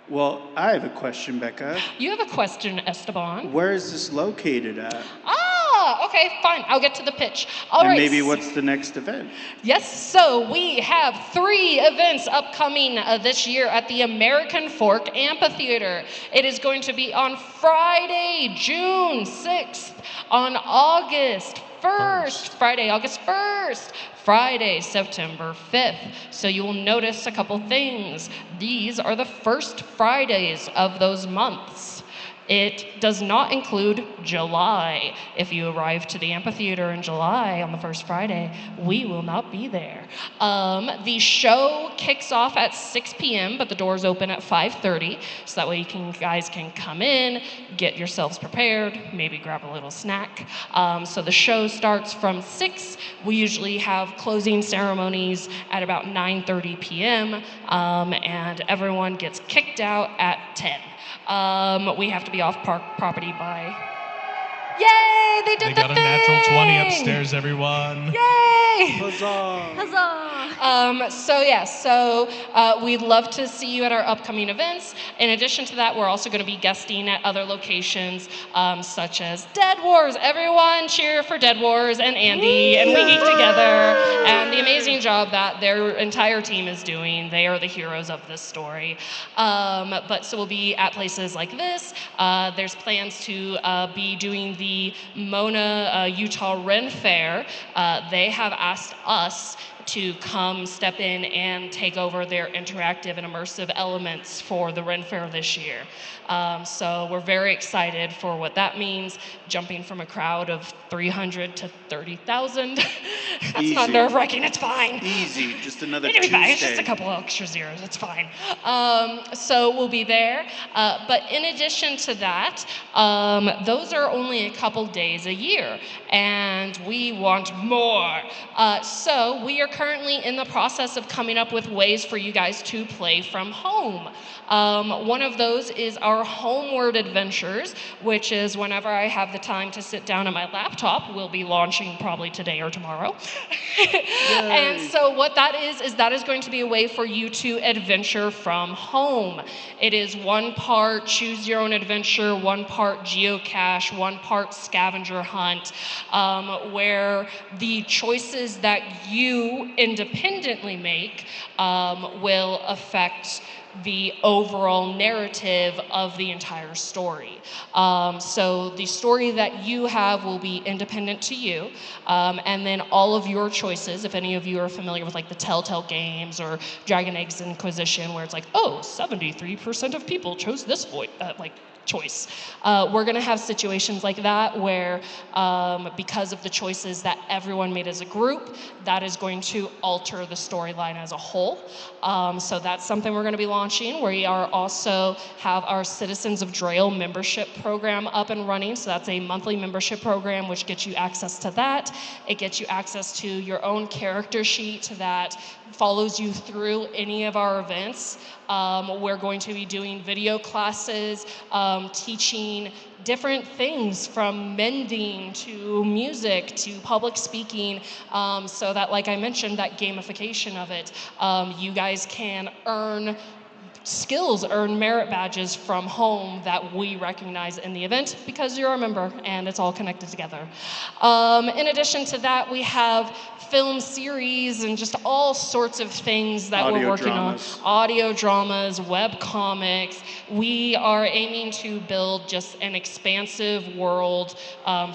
Well, I have a question, Becca. You have a question, Esteban. Where is this located at? Ah, okay, fine. I'll get to the pitch. All And right. maybe what's the next event? Yes, so we have 3 events upcoming this year at the American Fork Amphitheater. It is going to be on Friday, June 6th, on August 1st, Friday, August 1st, Friday, September 5th. So you will notice a couple things. These are the first Fridays of those months. It does not include July. If you arrive to the amphitheater in July on the first Friday, we will not be there. The show kicks off at 6 p.m., but the doors open at 5:30, so that way you guys can come in, get yourselves prepared, maybe grab a little snack. So the show starts from 6. We usually have closing ceremonies at about 9:30 p.m., and everyone gets kicked out at 10. We have to be off park property by. Yay! They did They the got a thing! natural 20 upstairs, everyone. Yay! Huzzah! So we'd love to see you at our upcoming events. In addition to that, we're also going to be guesting at other locations, such as Dead Wars. Everyone cheer for Dead Wars and Andy and We Geek Together and the amazing job that their entire team is doing. They are the heroes of this story. But so we'll be at places like this. There's plans to be doing the Mona Utah Ren Fair. They have asked us to come step in and take over their interactive and immersive elements for the Ren Fair this year. So we're very excited for what that means, jumping from a crowd of 300 to 30,000. That's not Easy. nerve-wracking, it's fine. Easy, just another It'll be Tuesday. fine. It's just a couple of extra zeros. It's fine. So we'll be there. But in addition to that, those are only a couple days a year, and we want more. So we are currently in the process of coming up with ways for you guys to play from home. One of those is our Homeward Adventures, which is whenever I have the time to sit down at my laptop. We'll be launching probably today or tomorrow. And so what that is that is going to be a way for you to adventure from home. It is one part choose your own adventure, one part geocache, one part scavenger hunt, where the choices that you you independently make will affect the overall narrative of the entire story. So the story that you have will be independent to you, and then all of your choices, if any of you are familiar with like the Telltale games or Dragon Age Inquisition, where it's like, oh, 73% of people chose this choice. We're going to have situations like that where because of the choices that everyone made as a group, that is going to alter the storyline as a whole. So that's something we're going to be launching. We are also have our Citizens of Drail membership program up and running. So that's a monthly membership program which gets you access to that. It gets you access to your own character sheet that follows you through any of our events. We're going to be doing video classes, teaching different things from mending to music to public speaking, so that, like I mentioned, that gamification of it, you guys can earn skills, earn merit badges from home that we recognize in the event because you're a member and it's all connected together. In addition to that, we have film series and just all sorts of things that we're working on. Audio dramas, web comics. We are aiming to build just an expansive world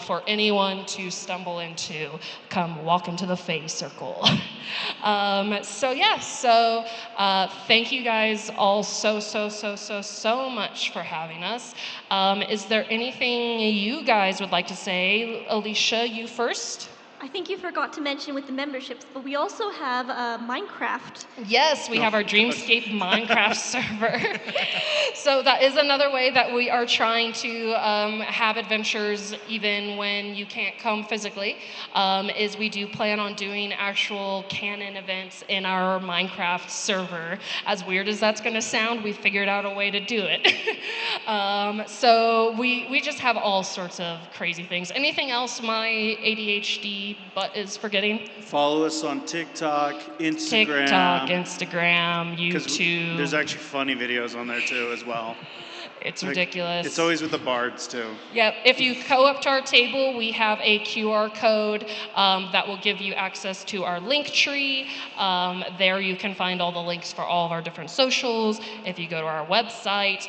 for anyone to stumble into. Come walk into the Fae Circle. So thank you guys all so much for having us. Is there anything you guys would like to say? Alicia, you first. I think you forgot to mention with the memberships, but we also have Minecraft. Yes, we have our Dreamscape Minecraft server. So that is another way that we are trying to have adventures even when you can't come physically, is we do plan on doing actual canon events in our Minecraft server. As weird as that's going to sound, we figured out a way to do it. So we just have all sorts of crazy things. Anything else my ADHD butt is forgetting? Follow us on TikTok, Instagram. YouTube. There's actually funny videos on there too as well. It's ridiculous. It's always with the bards too. Yep, if you go up to our table, we have a QR code that will give you access to our link tree. There you can find all the links for all of our different socials. If you go to our website,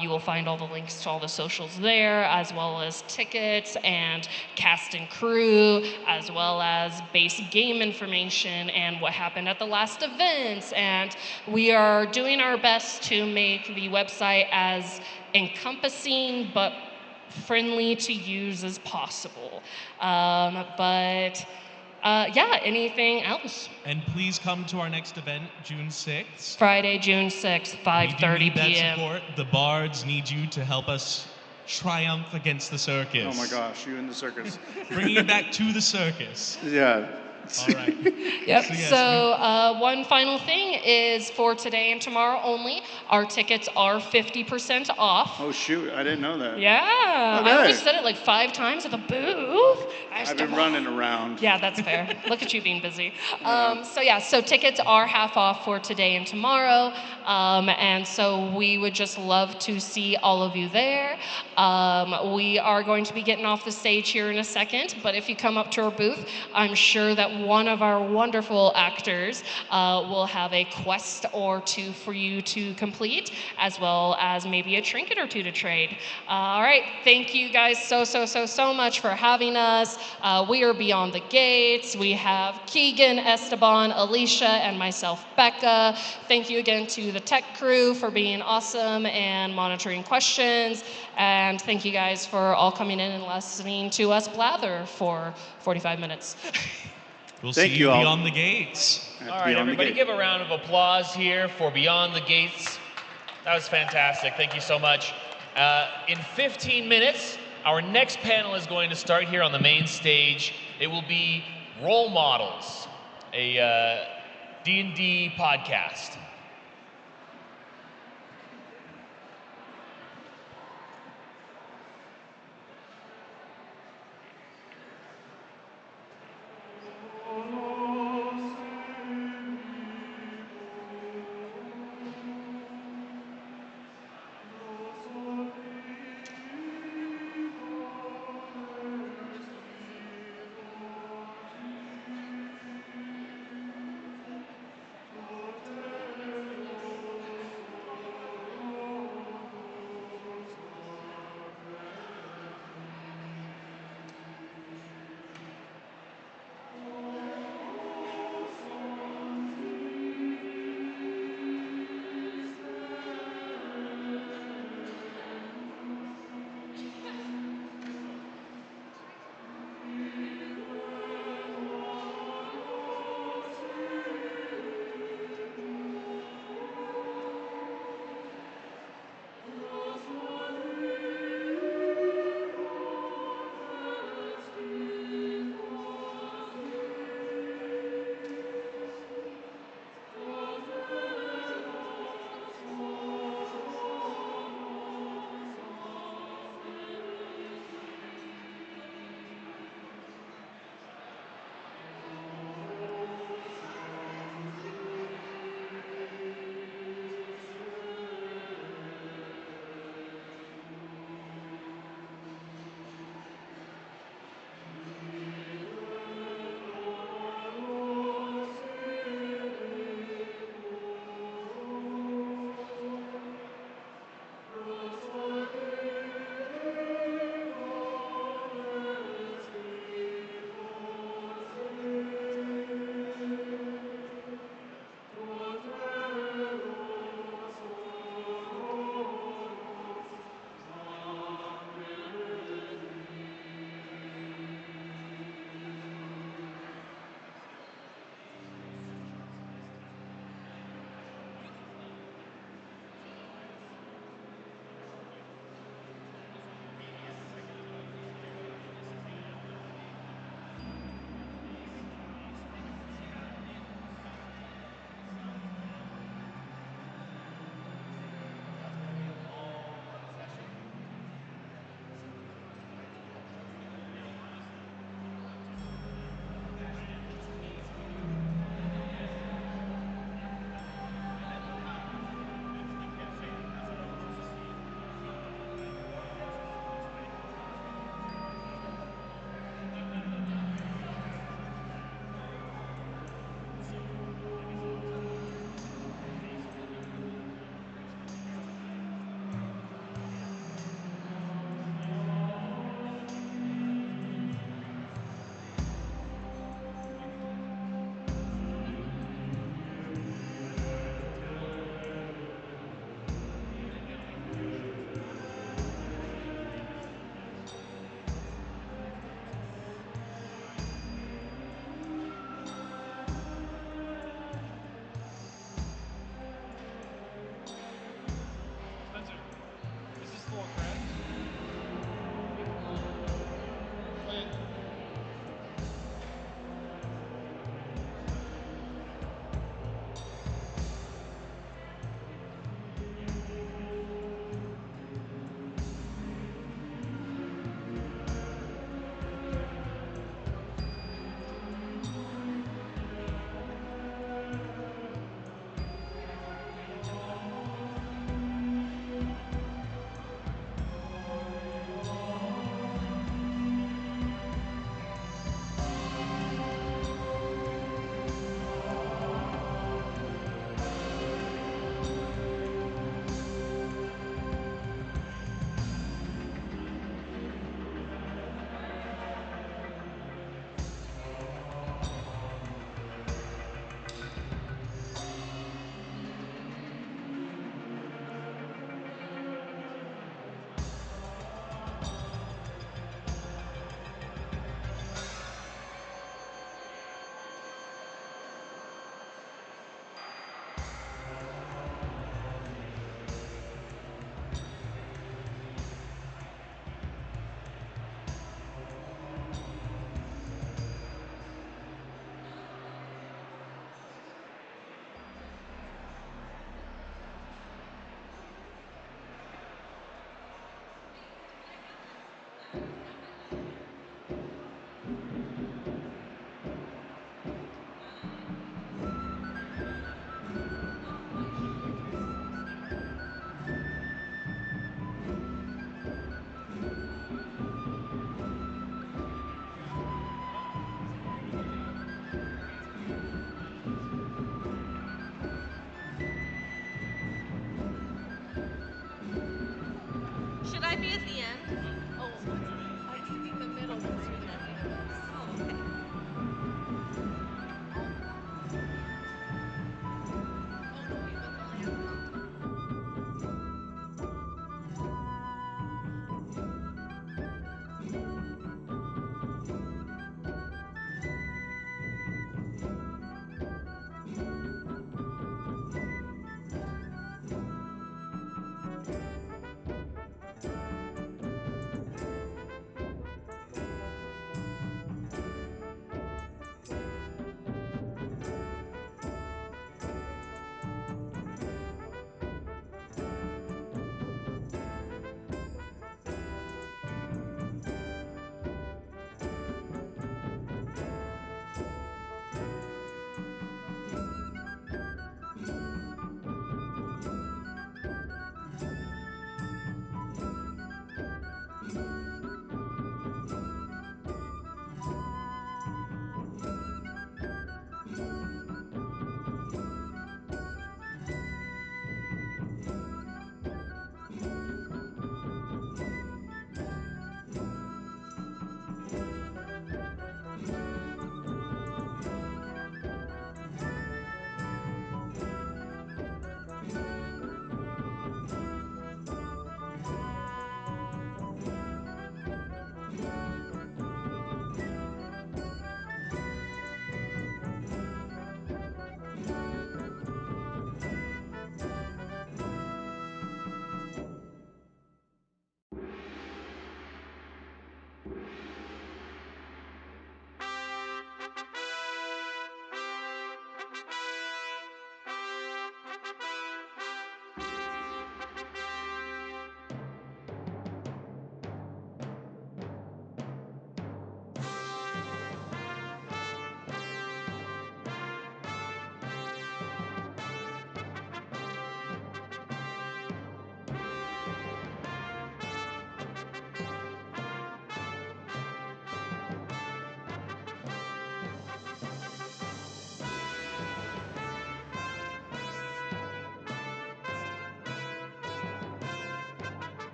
you will find all the links to all the socials there, as well as tickets and cast and crew, as well as base game information and what happened at the last events. And we are doing our best to make the website as encompassing but friendly to use as possible. Anything else? And please come to our next event, June 6th. Friday, June 6th, 5:30 p.m. Support. The Bards need you to help us triumph against the circus. Oh my gosh, you in the circus. Bringing it back to the circus. Yeah. All right. Yep. So one final thing is for today and tomorrow only, our tickets are 50% off. Oh shoot, I didn't know that. Yeah. Okay. I already said it like 5 times at the booth. I've been running around. Yeah, that's fair. Look at you being busy. So tickets are half off for today and tomorrow. And so we would just love to see all of you there. We are going to be getting off the stage here in a second, but if you come up to our booth, I'm sure that one of our wonderful actors will have a quest or two for you to complete, as well as maybe a trinket or two to trade. All right, thank you guys so much for having us. We are Beyond the Gates. We have Keegan, Esteban, Alicia, and myself, Becca. Thank you again to the tech crew for being awesome and monitoring questions. And thank you guys for all coming in and listening to us blather for 45 minutes. We'll see you Beyond the Gates. All right, everybody, give a round of applause here for Beyond the Gates. That was fantastic. Thank you so much. In 15 minutes, our next panel is going to start here on the main stage. It will be Role Models, a D&D podcast.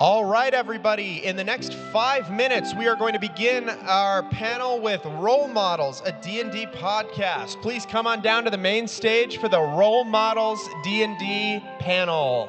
All right, everybody. In the next 5 minutes, we are going to begin our panel with Role Models, a D&D podcast. Please come on down to the main stage for the Role Models D&D panel.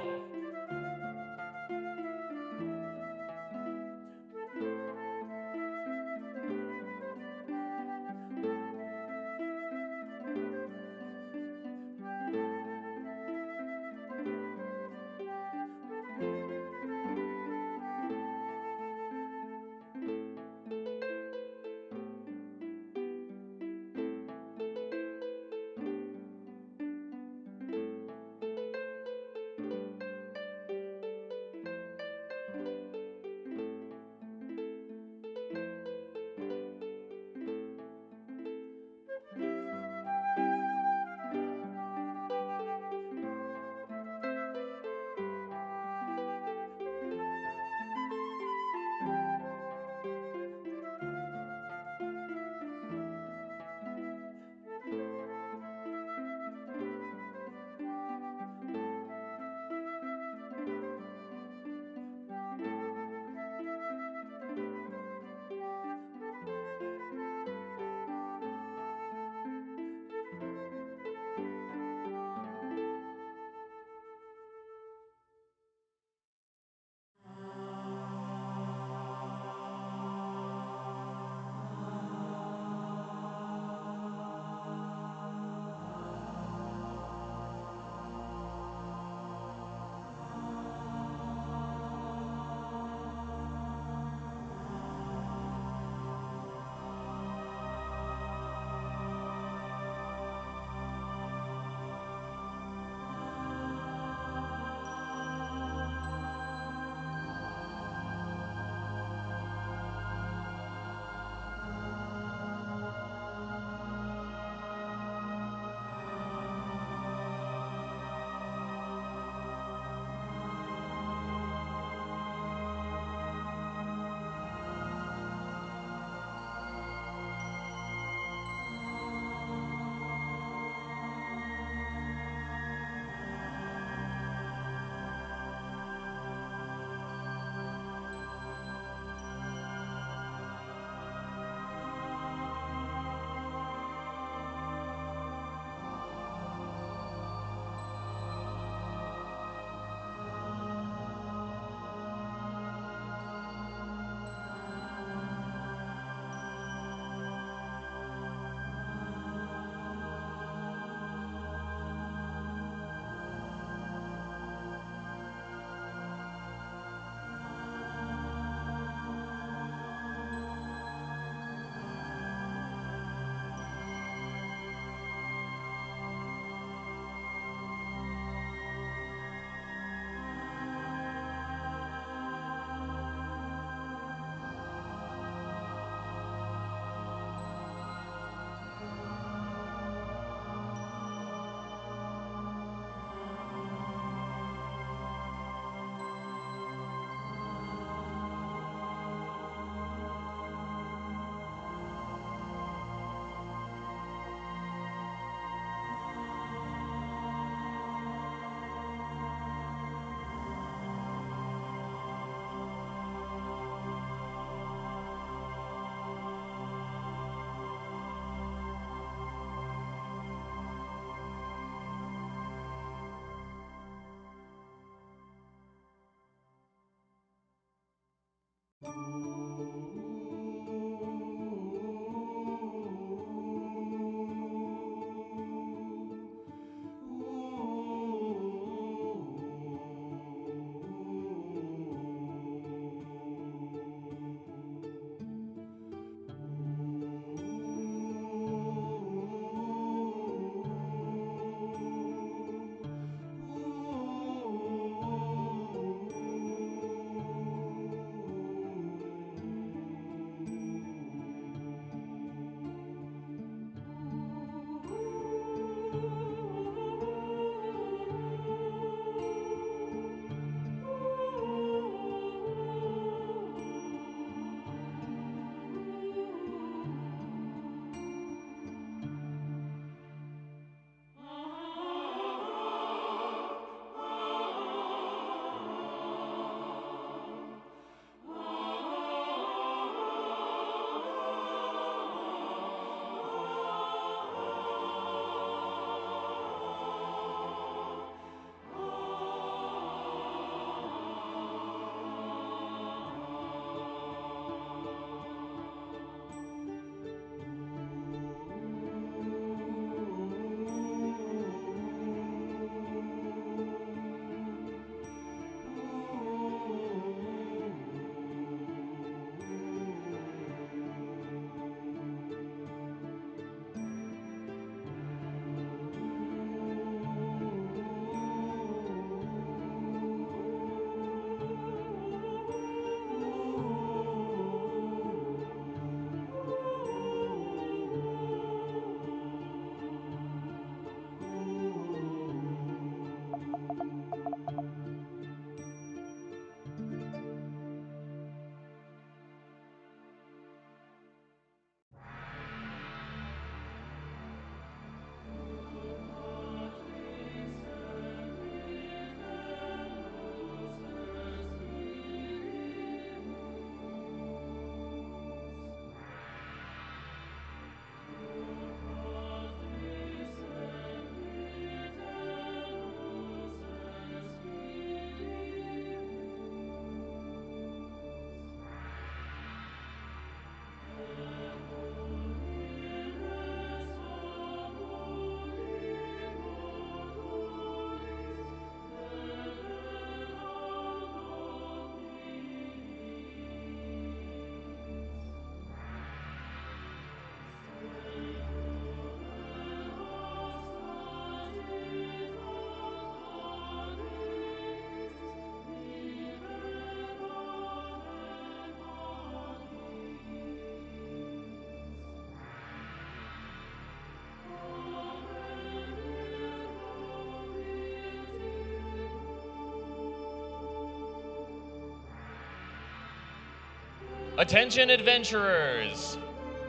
Attention adventurers!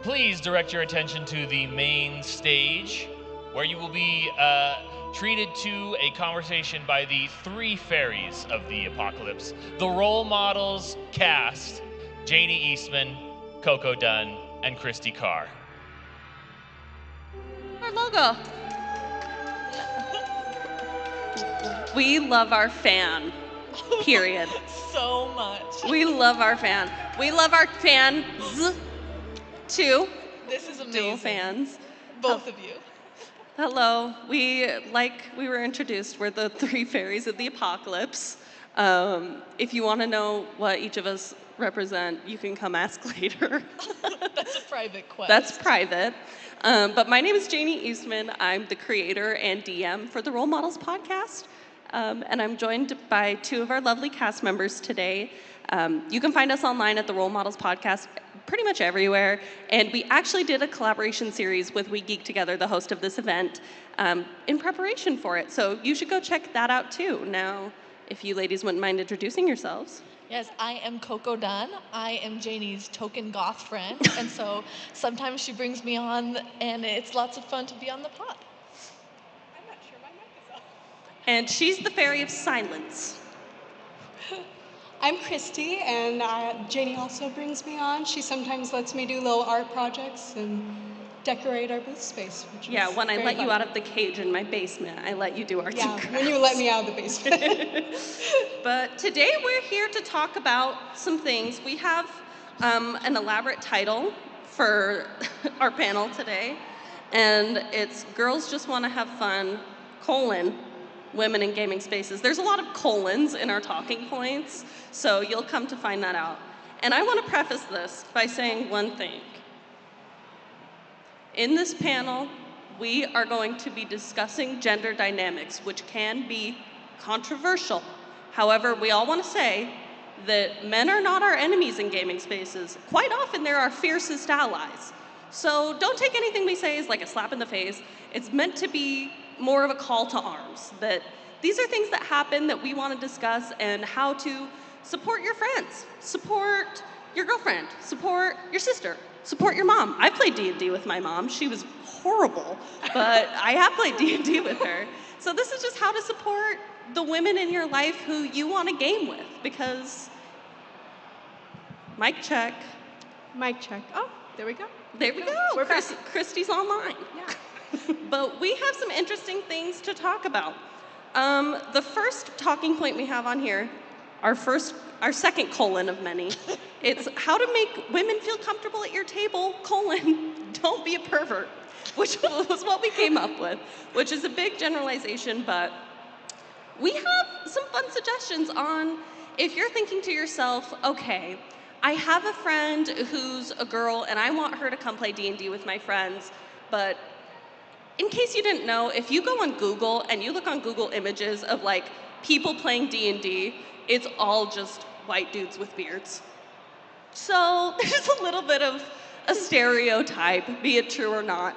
Please direct your attention to the main stage, where you will be treated to a conversation by the three fairies of the apocalypse, the role models cast, Janie Eastman, Coco Dunn, and Christy Carr. Our logo. We love our fan, period. So much. We love our fan. We love our fans, too. This is amazing. Dual fans. Both of you. Hello. Like we were introduced, we're the three fairies of the apocalypse. If you want to know what each of us represent, you can come ask later. That's a private quest. That's private. But my name is Janie Eastman. I'm the creator and DM for the Role Models podcast. And I'm joined by two of our lovely cast members today. You can find us online at the Role Models podcast pretty much everywhere. And we actually did a collaboration series with We Geek Together, the host of this event, in preparation for it. So you should go check that out too. Now, if you ladies wouldn't mind introducing yourselves. Yes, I am Coco Dunn. I am Janie's token goth friend, and so sometimes she brings me on, and it's lots of fun to be on the pod. I'm not sure my mic is off. And she's the fairy of silence. I'm Christy, and Janie also brings me on. She sometimes lets me do little art projects and decorate our booth space. Which Yeah, is when I very let you fun. out of the cage in my basement, I let you do arts and Yeah, crafts. when you let me out of the basement. But today we're here to talk about some things. We have an elaborate title for our panel today, and it's Girls Just Want to Have Fun, Women in Gaming Spaces. There's a lot of colons in our talking points, so you'll come to find that out. And I want to preface this by saying one thing. In this panel, we are going to be discussing gender dynamics, which can be controversial. However, we all want to say that men are not our enemies in gaming spaces. Quite often, they're our fiercest allies. So don't take anything we say as like a slap in the face. It's meant to be more of a call to arms, that these are things that happen that we want to discuss and how to support your friends, support your girlfriend, support your sister, support your mom. I played D&D with my mom. She was horrible, but I have played D&D with her. So this is just how to support the women in your life who you want to game with, because mic check. Mic check. Oh, there we go. There we go. We're back. Christy's online. Yeah. But we have some interesting things to talk about. The first talking point we have on here, our second colon of many, it's how to make women feel comfortable at your table, don't be a pervert, which was what we came up with, which is a big generalization, but we have some fun suggestions on if you're thinking to yourself, okay, I have a friend who's a girl and I want her to come play D&D with my friends, but in case you didn't know, if you go on Google and you look on Google images of like people playing D&D, it's all just white dudes with beards. So there's a little bit of a stereotype, be it true or not.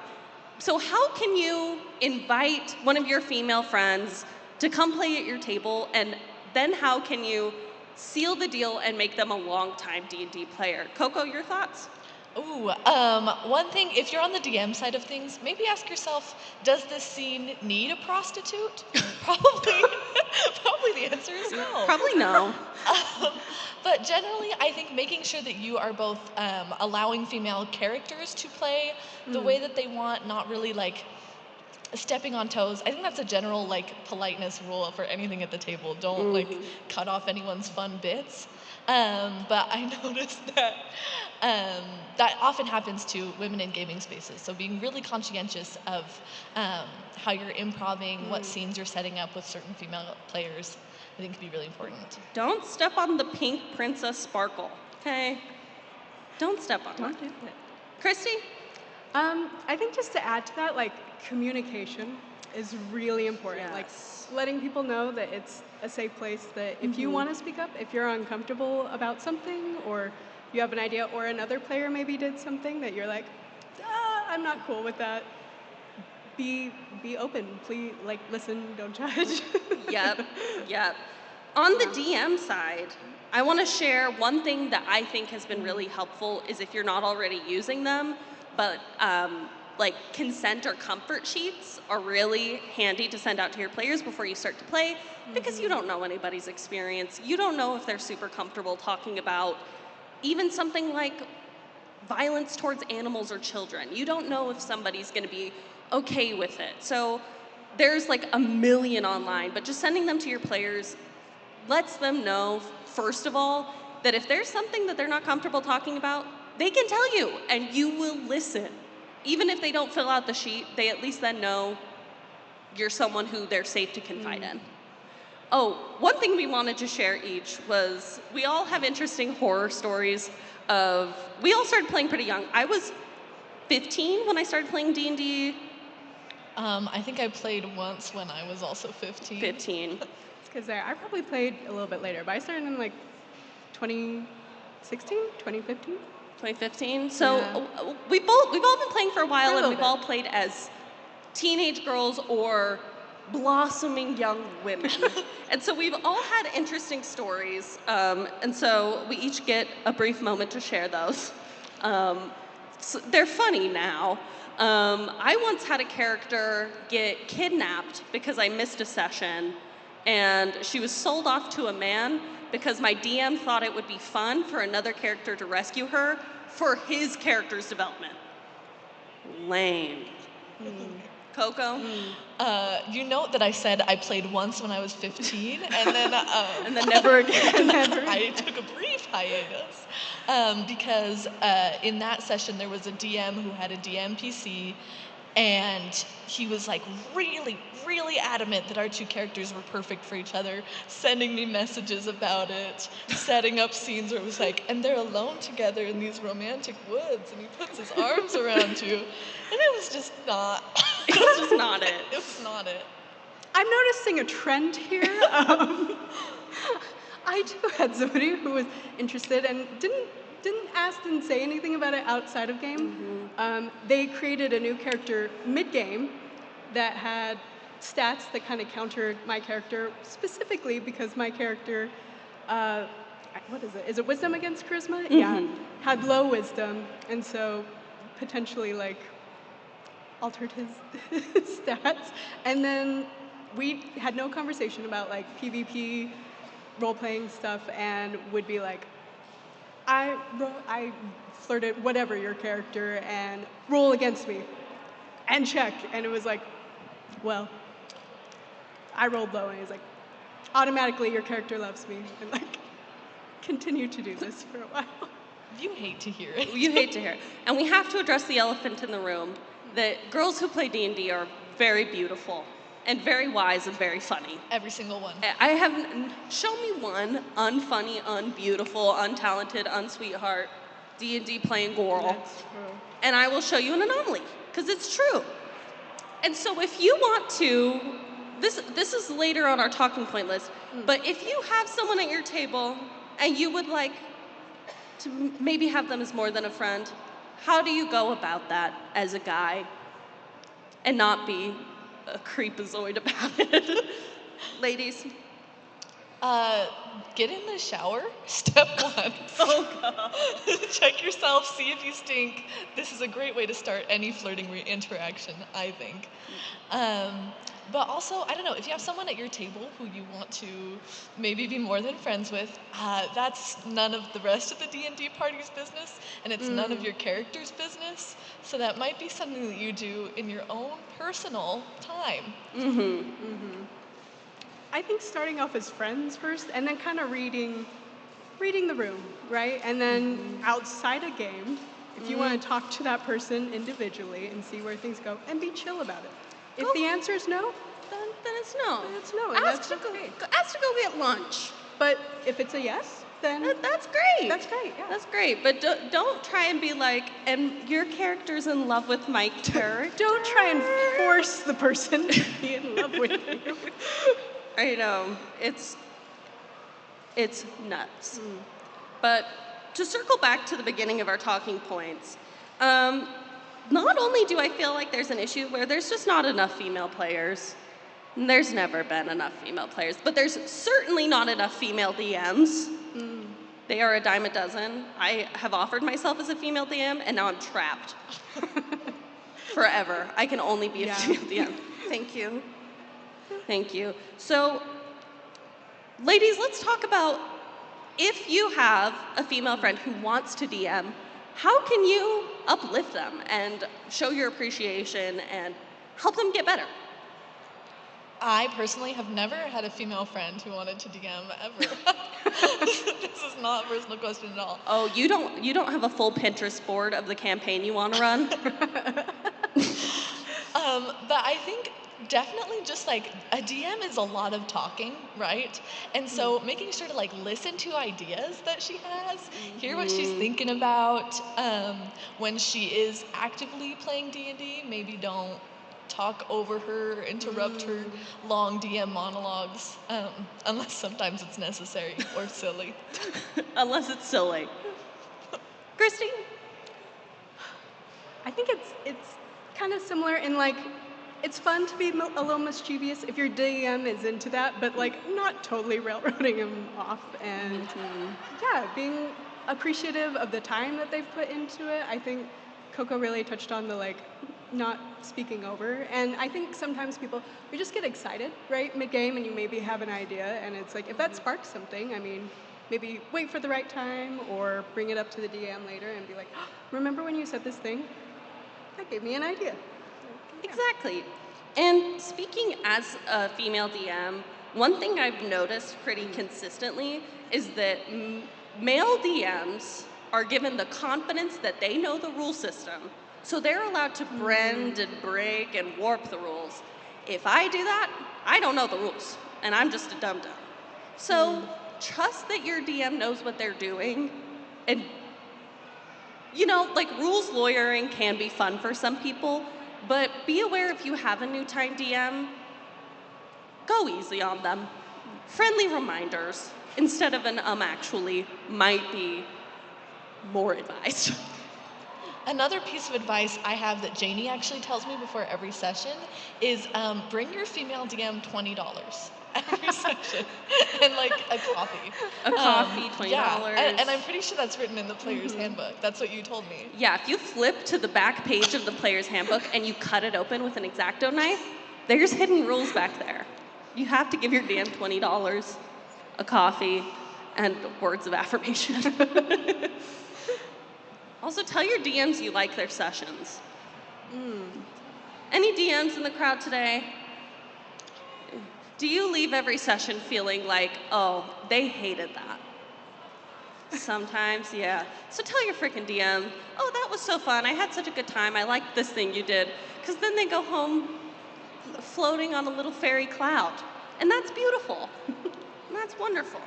So how can you invite one of your female friends to come play at your table, and then how can you seal the deal and make them a long-time D&D player? Coco, your thoughts? Ooh, one thing, if you're on the DM side of things, maybe ask yourself, does this scene need a prostitute? Probably the answer is no. Probably no. But generally, I think making sure that you are both allowing female characters to play the way that they want, not really like stepping on toes. I think that's a general like politeness rule for anything at the table. Don't like cut off anyone's fun bits. But I noticed that that often happens to women in gaming spaces. So being really conscientious of how you're improving, what scenes you're setting up with certain female players, I think could be really important. Don't step on the pink princess sparkle, okay? Don't step on Don't that. do it. Christy? I think just to add to that, like communication is really important. Like letting people know that it's a safe place, that if you want to speak up, if you're uncomfortable about something, or you have an idea, or another player maybe did something that you're like, I'm not cool with that. Be open, please, listen, don't judge. Yep. On the DM side, I want to share one thing that I think has been really helpful is if you're not already using them, but like consent or comfort sheets are really handy to send out to your players before you start to play, because you don't know anybody's experience. You don't know if they're super comfortable talking about even something like violence towards animals or children. You don't know if somebody's going to be okay with it. So there's like a million online, but just sending them to your players lets them know, first of all, that if there's something that they're not comfortable talking about, they can tell you and you will listen. Even if they don't fill out the sheet, they at least then know you're someone who they're safe to confide in. Oh, one thing we wanted to share each was we all have interesting horror stories of, we all started playing pretty young. I was 15 when I started playing D&D. I think I played once when I was also 15. 15. Because I probably played a little bit later, but I started in like 2016, 2015. 2015. So we've all been playing for a while, and we've all played as teenage girls or blossoming young women. And so we've all had interesting stories, and so we each get a brief moment to share those. So they're funny now. I once had a character get kidnapped because I missed a session, and she was sold off to a man because my DM thought it would be fun for another character to rescue her for his character's development. Lame. Coco? You note that I said I played once when I was 15, and then and then never again. I took a brief hiatus because in that session there was a DM who had a DM PC, and he was like really, really adamant that our two characters were perfect for each other, sending me messages about it, setting up scenes where it was like, and they're alone together in these romantic woods, and he puts his arms around you, and it was just not. It was just not it. It was not it. I'm noticing a trend here. I too had somebody who was interested and didn't say anything about it outside of game. They created a new character mid-game that had stats that kind of countered my character, specifically because my character, what is it? Is it wisdom against charisma? Yeah, had low wisdom, and so potentially like altered his stats. And then we had no conversation about like PvP, role-playing stuff, and would be like, I flirted whatever your character and roll against me and check. And it was like, well, I rolled low, and he's like, automatically your character loves me, and like continue to do this for a while. You hate to hear it. You hate to hear it. And we have to address the elephant in the room, that girls who play D&D are very beautiful and very wise and very funny. Every single one. I have, show me one unfunny, unbeautiful, untalented, unsweetheart D&D playing girl. That's true. And I will show you an anomaly, because it's true. And so if you want to, this is later on our talking point list, but if you have someone at your table and you would like to maybe have them as more than a friend, how do you go about that as a guy and not be a creepazoid about it? Ladies? Get in the shower, step one. Oh, God. Check yourself, see if you stink. This is a great way to start any flirting interaction, I think. But also, I don't know, if you have someone at your table who you want to maybe be more than friends with, that's none of the rest of the D&D party's business, and it's none of your character's business. So that might be something that you do in your own personal time. I think starting off as friends first, and then kind of reading the room, right? And then outside a game, if you want to talk to that person individually and see where things go, and be chill about it. If the answer is no, then it's no. Then it's no, and Ask that's to okay. Ask to go get lunch. But if it's a yes, then that's great. That's great. Yeah. That's great. But don't try and be like, and your character's in love with my character. Don't try and force the person to be in love with you. I know, it's nuts. But to circle back to the beginning of our talking points, not only do I feel like there's an issue where there's just not enough female players, and there's never been enough female players, but there's certainly not enough female DMs. They are a dime a dozen. I have offered myself as a female DM, and now I'm trapped. Forever. I can only be a female DM. Thank you. Thank you. So, ladies, let's talk about if you have a female friend who wants to DM, how can you uplift them and show your appreciation and help them get better? I personally have never had a female friend who wanted to DM ever. This is not a personal question at all. Oh, you don't have a full Pinterest board of the campaign you want to run? But I think definitely just like a DM is a lot of talking, right? And so making sure to like listen to ideas that she has, hear what she's thinking about. When she is actively playing D&D, maybe don't talk over her, interrupt her long DM monologues, unless sometimes it's necessary or silly. Unless it's silly. Christy? I think it's kind of similar in like, it's fun to be a little mischievous if your DM is into that, but like not totally railroading him off, and yeah, being appreciative of the time that they've put into it. I think Coco really touched on the like not speaking over, and I think sometimes we just get excited, right, mid-game, and you maybe have an idea, and it's like if that sparks something, I mean, maybe wait for the right time or bring it up to the DM later and be like, oh, remember when you said this thing? That gave me an idea. Exactly. And speaking as a female DM, one thing I've noticed pretty consistently is that male DMs are given the confidence that they know the rule system, so they're allowed to bend and break and warp the rules. If I do that, I don't know the rules, and I'm just a dum-dum. So trust that your DM knows what they're doing, and you know, like rules lawyering can be fun for some people, but be aware if you have a new time DM, go easy on them. Friendly reminders instead of an actually might be more advised. Another piece of advice I have that Janie actually tells me before every session is bring your female DM $20 every session and like a coffee. A coffee, $20. Yeah, and I'm pretty sure that's written in the player's handbook. That's what you told me. Yeah, if you flip to the back page of the player's handbook and you cut it open with an X-Acto knife, there's hidden rules back there. You have to give your DM $20, a coffee, and words of affirmation. Also, tell your DMs you like their sessions. Any DMs in the crowd today? Do you leave every session feeling like, oh, they hated that? Sometimes, yeah. So tell your freaking DM, oh, that was so fun. I had such a good time. I liked this thing you did. Because then they go home floating on a little fairy cloud. And that's beautiful. And that's wonderful.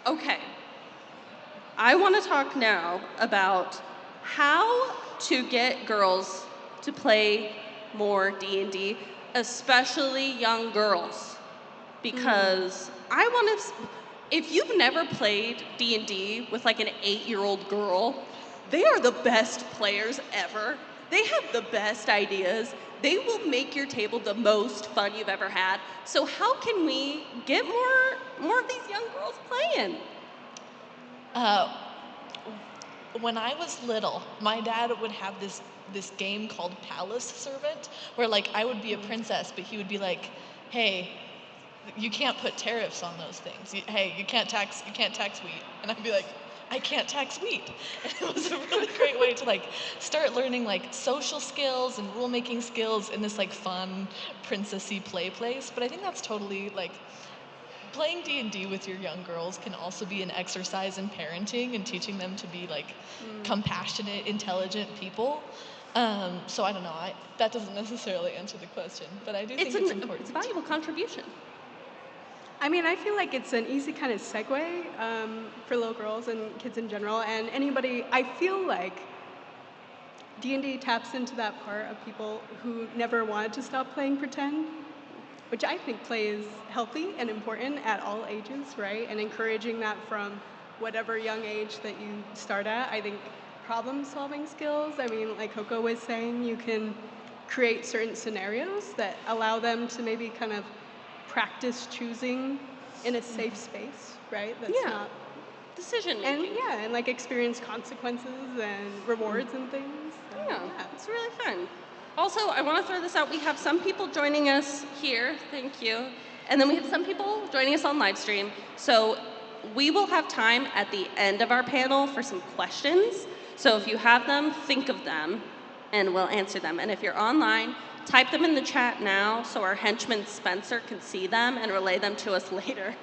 Okay. I want to talk now about how to get girls to play more D&D, especially young girls. Because I want to, if you've never played D&D with like an 8-year-old girl, they are the best players ever. They have the best ideas. They will make your table the most fun you've ever had. So how can we get more of these young girls playing? When I was little, my dad would have this game called Palace Servant, where like I would be a princess, but he would be like, "Hey, you can't put tariffs on those things. Hey, you can't tax wheat." And I'd be like, "I can't tax wheat." And it was a really great way to like start learning like social skills and rule making skills in this like fun princessy play place. But I think that's totally like playing D&D with your young girls can also be an exercise in parenting and teaching them to be like compassionate, intelligent people. So I don't know, that doesn't necessarily answer the question, but I do think it's important. It's a valuable contribution. I mean, I feel like it's an easy kind of segue for little girls and kids in general, and anybody. I feel like D&D taps into that part of people who never wanted to stop playing pretend, which I think play is healthy and important at all ages, right? And encouraging that from whatever young age that you start at. I think problem-solving skills, I mean, like Coco was saying, you can create certain scenarios that allow them to maybe kind of practice choosing in a safe space, right? That's not decision And making. yeah, and like experience consequences and rewards and things. So, Yeah, it's really fun. Also, I want to throw this out. We have some people joining us here. Thank you. And then we have some people joining us on live stream. So we will have time at the end of our panel for some questions. So if you have them, think of them, and we'll answer them. And if you're online, type them in the chat now so our henchman Spencer can see them and relay them to us later.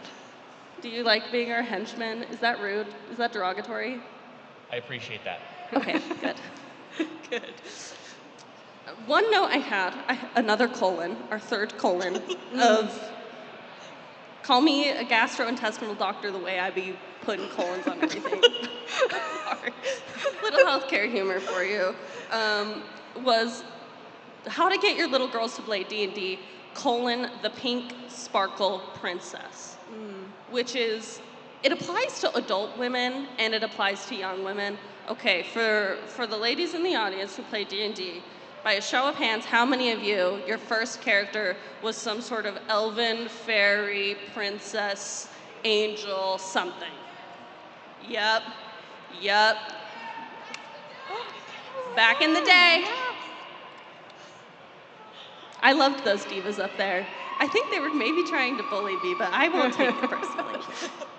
Do you like being our henchman? Is that rude? Is that derogatory? I appreciate that. Okay, good. Good. One note I had, another colon, our third colon, of call me a gastrointestinal doctor the way I be putting colons on everything. Sorry. Little healthcare humor for you. Was how to get your little girls to play D&D, colon, the pink sparkle princess. Which is, it applies to adult women and it applies to young women. Okay, for the ladies in the audience who play D&D, by a show of hands, how many of you, your first character was some sort of elven, fairy, princess, angel, something? Yep. Back in the day. I loved those divas up there. I think they were maybe trying to bully me, but I won't take it personally.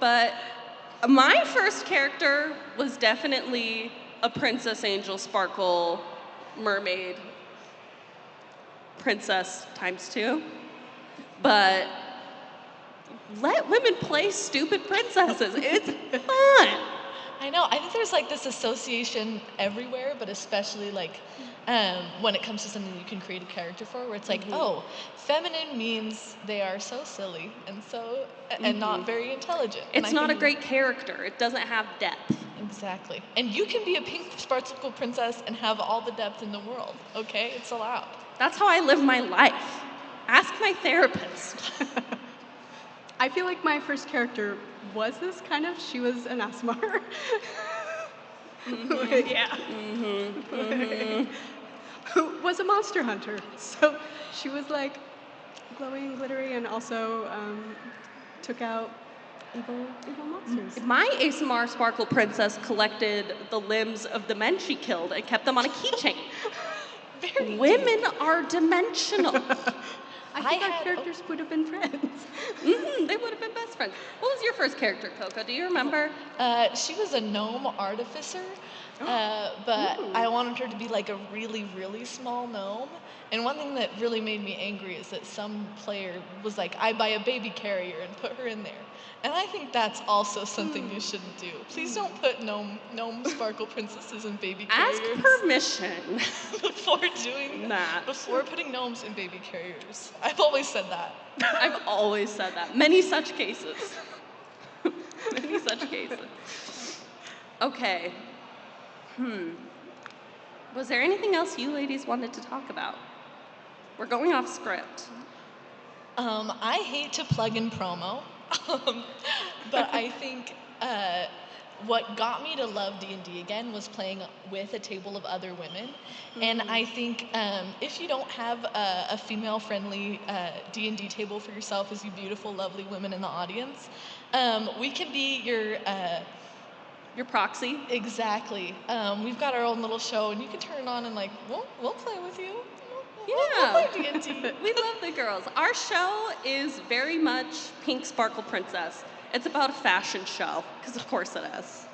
But my first character was definitely a princess, angel, sparkle, mermaid, princess ×2. But let women play stupid princesses. It's fun. I know. I think there's like this association everywhere, but especially like when it comes to something you can create a character for, where it's like, oh, feminine means they are so silly and so and not very intelligent. And It's I not a think- great character. It doesn't have depth. Exactly. And you can be a pink sparkle princess and have all the depth in the world. Okay, it's allowed. That's how I live my life. Ask my therapist. I feel like my first character was this kind of. She was an Asmar. Yeah. Who was a monster hunter. So she was like glowy and glittery and also took out evil monsters. My ASMR Sparkle Princess collected the limbs of the men she killed and kept them on a keychain. Women are dimensional. I think our characters would have been friends. They would have been best friends. What was your first character, Coco? Do you remember? She was a gnome artificer, but I wanted her to be like a really, really small gnome. And one thing that really made me angry is that some player was like, I buy a baby carrier and put her in there. And I think that's also something you shouldn't do. Please don't put gnome sparkle princesses in baby carriers. Ask permission. Before doing that. Before putting gnomes in baby carriers. I've always said that. I've always said that. Many such cases. Many such cases. Okay. Was there anything else you ladies wanted to talk about? We're going off script. I hate to plug in promo, but I think what got me to love D&D again was playing with a table of other women. And I think if you don't have a female-friendly D&D table for yourself, as you beautiful, lovely women in the audience, we can be your proxy. Exactly. We've got our own little show, and you can turn it on and like, we'll play with you. Yeah. We'll play D&D. We love the girls. Our show is very much Pink Sparkle Princess. It's about a fashion show, because of course it is.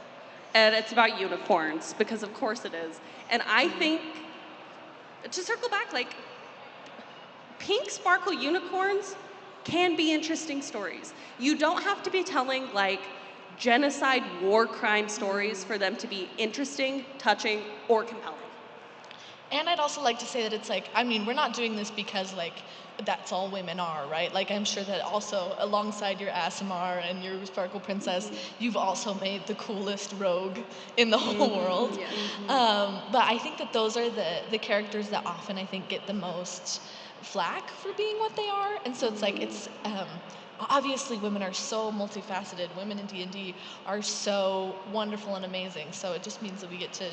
And it's about unicorns, because of course it is. And I think, to circle back, like, Pink Sparkle unicorns can be interesting stories. You don't have to be telling, like, genocide, war crime stories for them to be interesting, touching, or compelling. And I'd also like to say that it's like, I mean, we're not doing this because like, that's all women are, right? Like, I'm sure that also alongside your Aasimar and your Sparkle Princess, you've also made the coolest rogue in the whole world. But I think that those are the characters that often I think get the most flack for being what they are. And so it's like, it's, obviously women are so multifaceted. Women in D&D are so wonderful and amazing. So it just means that we get to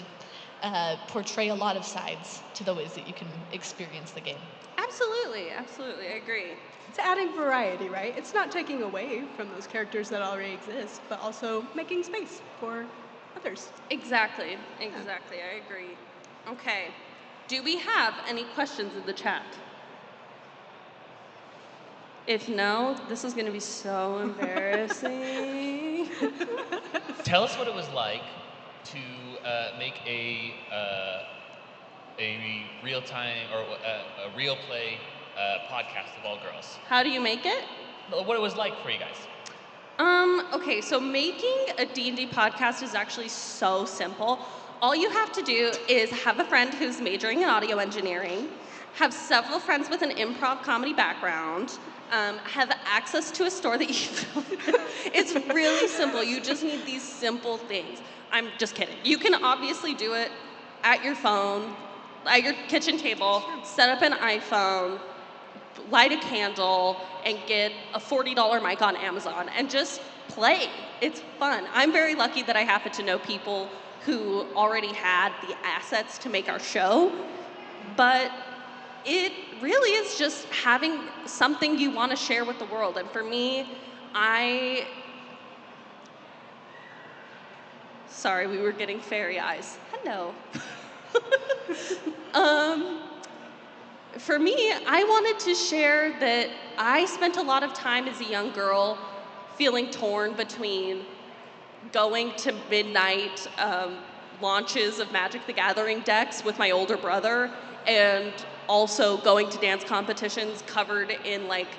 portray a lot of sides to the ways that you can experience the game. Absolutely, absolutely, I agree. It's adding variety, right? It's not taking away from those characters that already exist, but also making space for others. Exactly, exactly, I agree. Okay, do we have any questions in the chat? If no, this is gonna be so embarrassing. Tell us what it was like to make a real time or a real play podcast of all girls. How do you make it? What it was like for you guys. Okay, so making a D&D podcast is actually so simple. All you have to do is have a friend who's majoring in audio engineering, have several friends with an improv comedy background, have access to a store that you It's really simple. You just need these simple things. I'm just kidding. You can obviously do it at your phone, at your kitchen table, set up an iPhone, light a candle, and get a $40 mic on Amazon and just play. It's fun. I'm very lucky that I happen to know people who already had the assets to make our show, but it really is just having something you want to share with the world. And for me, sorry, we were getting fairy eyes. Hello. For me, I wanted to share that I spent a lot of time as a young girl feeling torn between going to midnight launches of Magic the Gathering decks with my older brother and also going to dance competitions covered in like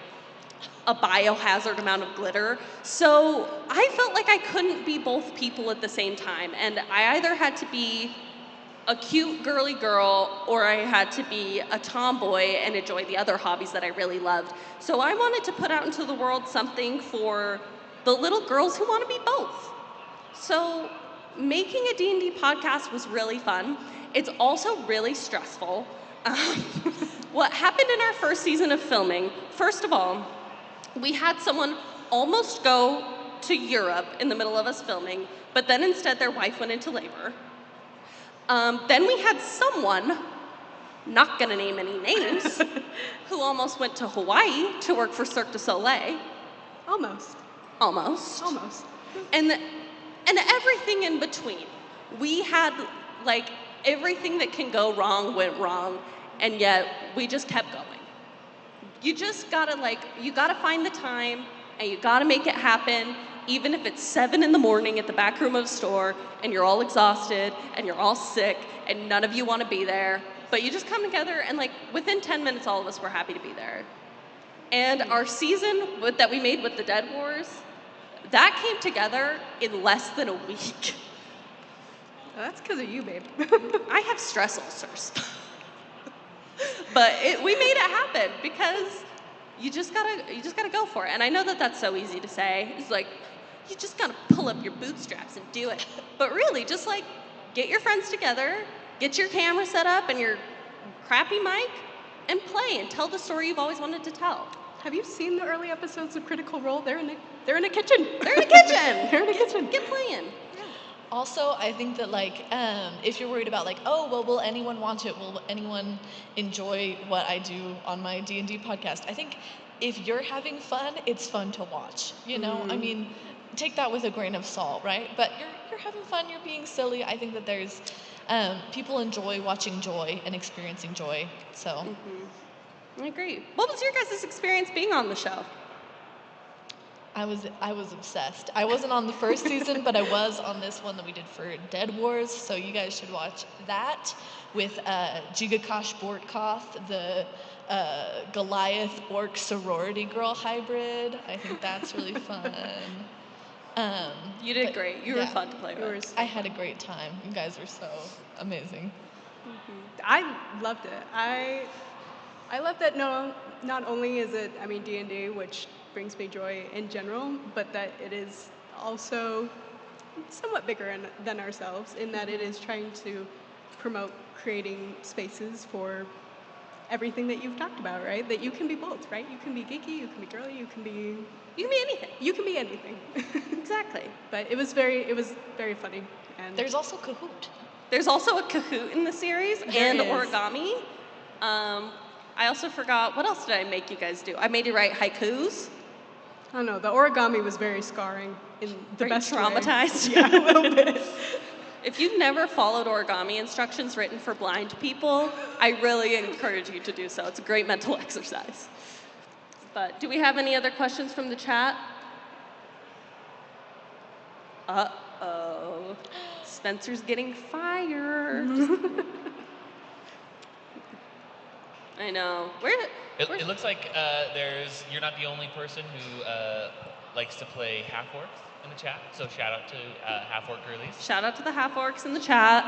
a biohazard amount of glitter. So I felt like I couldn't be both people at the same time. And I either had to be a cute girly girl or I had to be a tomboy and enjoy the other hobbies that I really loved. So I wanted to put out into the world something for the little girls who want to be both. So making a D&D podcast was really fun. It's also really stressful. What happened in our first season of filming, first of all, we had someone almost go to Europe in the middle of us filming, but then instead their wife went into labor. Then we had someone, not gonna name any names, who almost went to Hawaii to work for Cirque du Soleil. Almost. Almost. Almost. And everything in between. We had like everything that can go wrong went wrong, and yet we just kept going. You just gotta you gotta find the time and you gotta make it happen, even if it's 7 in the morning at the back room of a store and you're all exhausted and you're all sick and none of you wanna be there, but you just come together and within 10 minutes all of us were happy to be there. And our season that we made with the Dead Wars, that came together in less than a week. Well, that's because of you, babe. I have stress ulcers. But we made it happen because you just gotta go for it. And I know that that's so easy to say. It's like, you just gotta pull up your bootstraps and do it. But really, just get your friends together, get your camera set up and your crappy mic, and play and tell the story you've always wanted to tell. Have you seen the early episodes of Critical Role? They're in a kitchen. They're in a kitchen. They're in a kitchen. Get playing. Also, I think that if you're worried about oh, well, will anyone watch it? Will anyone enjoy what I do on my D&D podcast? I think if you're having fun, it's fun to watch. You know, I mean, take that with a grain of salt, right? But you're having fun. You're being silly. I think that there's people enjoy watching joy and experiencing joy. So. I agree. What was your guys' experience being on the show? I was obsessed. I wasn't on the first season, but I was on this one that we did for Dead Wars, so you guys should watch that with Jigakash Bortkoth, the Goliath Orc sorority girl hybrid. I think that's really fun. You did great. You were fun to play with. I had a great time. You guys were so amazing. I loved it. I love that not only is it, D&D, which brings me joy in general, but that it is also somewhat bigger than ourselves in that it is trying to promote creating spaces for everything that you've talked about, right? That you can be both, right? You can be geeky, you can be girly, you can be anything. You can be anything. Exactly. But it was very funny. And there's also Kahoot. There's also a Kahoot in the series and is. origami. I also forgot, what else did I make you guys do? I made you write haikus. Oh no, the origami was very scarring in the Very best way. traumatized. Yeah, a little bit. If you've never followed origami instructions written for blind people, I really encourage you to do so. It's a great mental exercise. But do we have any other questions from the chat? Uh-oh. Spencer's getting fired. I know. It looks like you're not the only person who likes to play half-orcs in the chat, so shout out to half-orc girlies. Shout out to the half-orcs in the chat.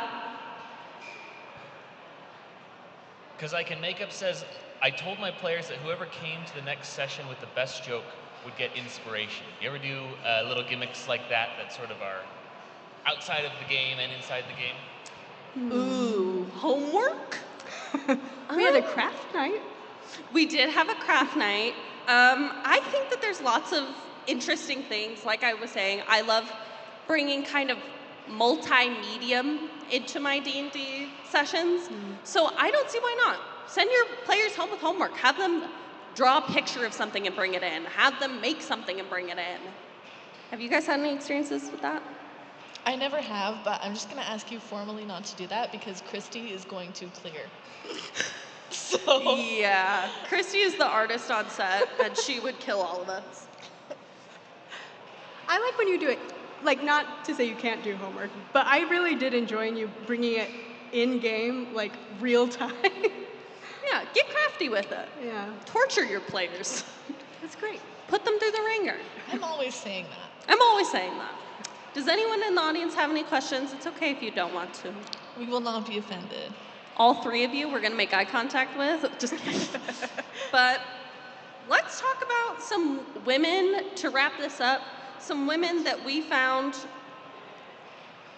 Because I Can Make Up says, I told my players that whoever came to the next session with the best joke would get inspiration. You ever do little gimmicks like that sort of are outside of the game and inside the game? Ooh, homework? We had a craft night. We did have a craft night. I think that there's lots of interesting things. Like I was saying, I love bringing kind of multi-medium into my D&D sessions. So I don't see why not. Send your players home with homework. Have them draw a picture of something and bring it in. Have them make something and bring it in. Have you guys had any experiences with that? I never have, but I'm just going to ask you formally not to do that because Christy is going to clear. So. Yeah, Christy is the artist on set, and she would kill all of us. I like when you do it, like not to say you can't do homework, but I really did enjoy you bringing it in-game, like real time. Yeah, get crafty with it. Yeah. Torture your players. That's great. Put them through the ringer. I'm always saying that. I'm always saying that. Does anyone in the audience have any questions? It's okay if you don't want to. We will not be offended. All three of you we're going to make eye contact with. Just kidding. But let's talk about some women to wrap this up. Some women that we found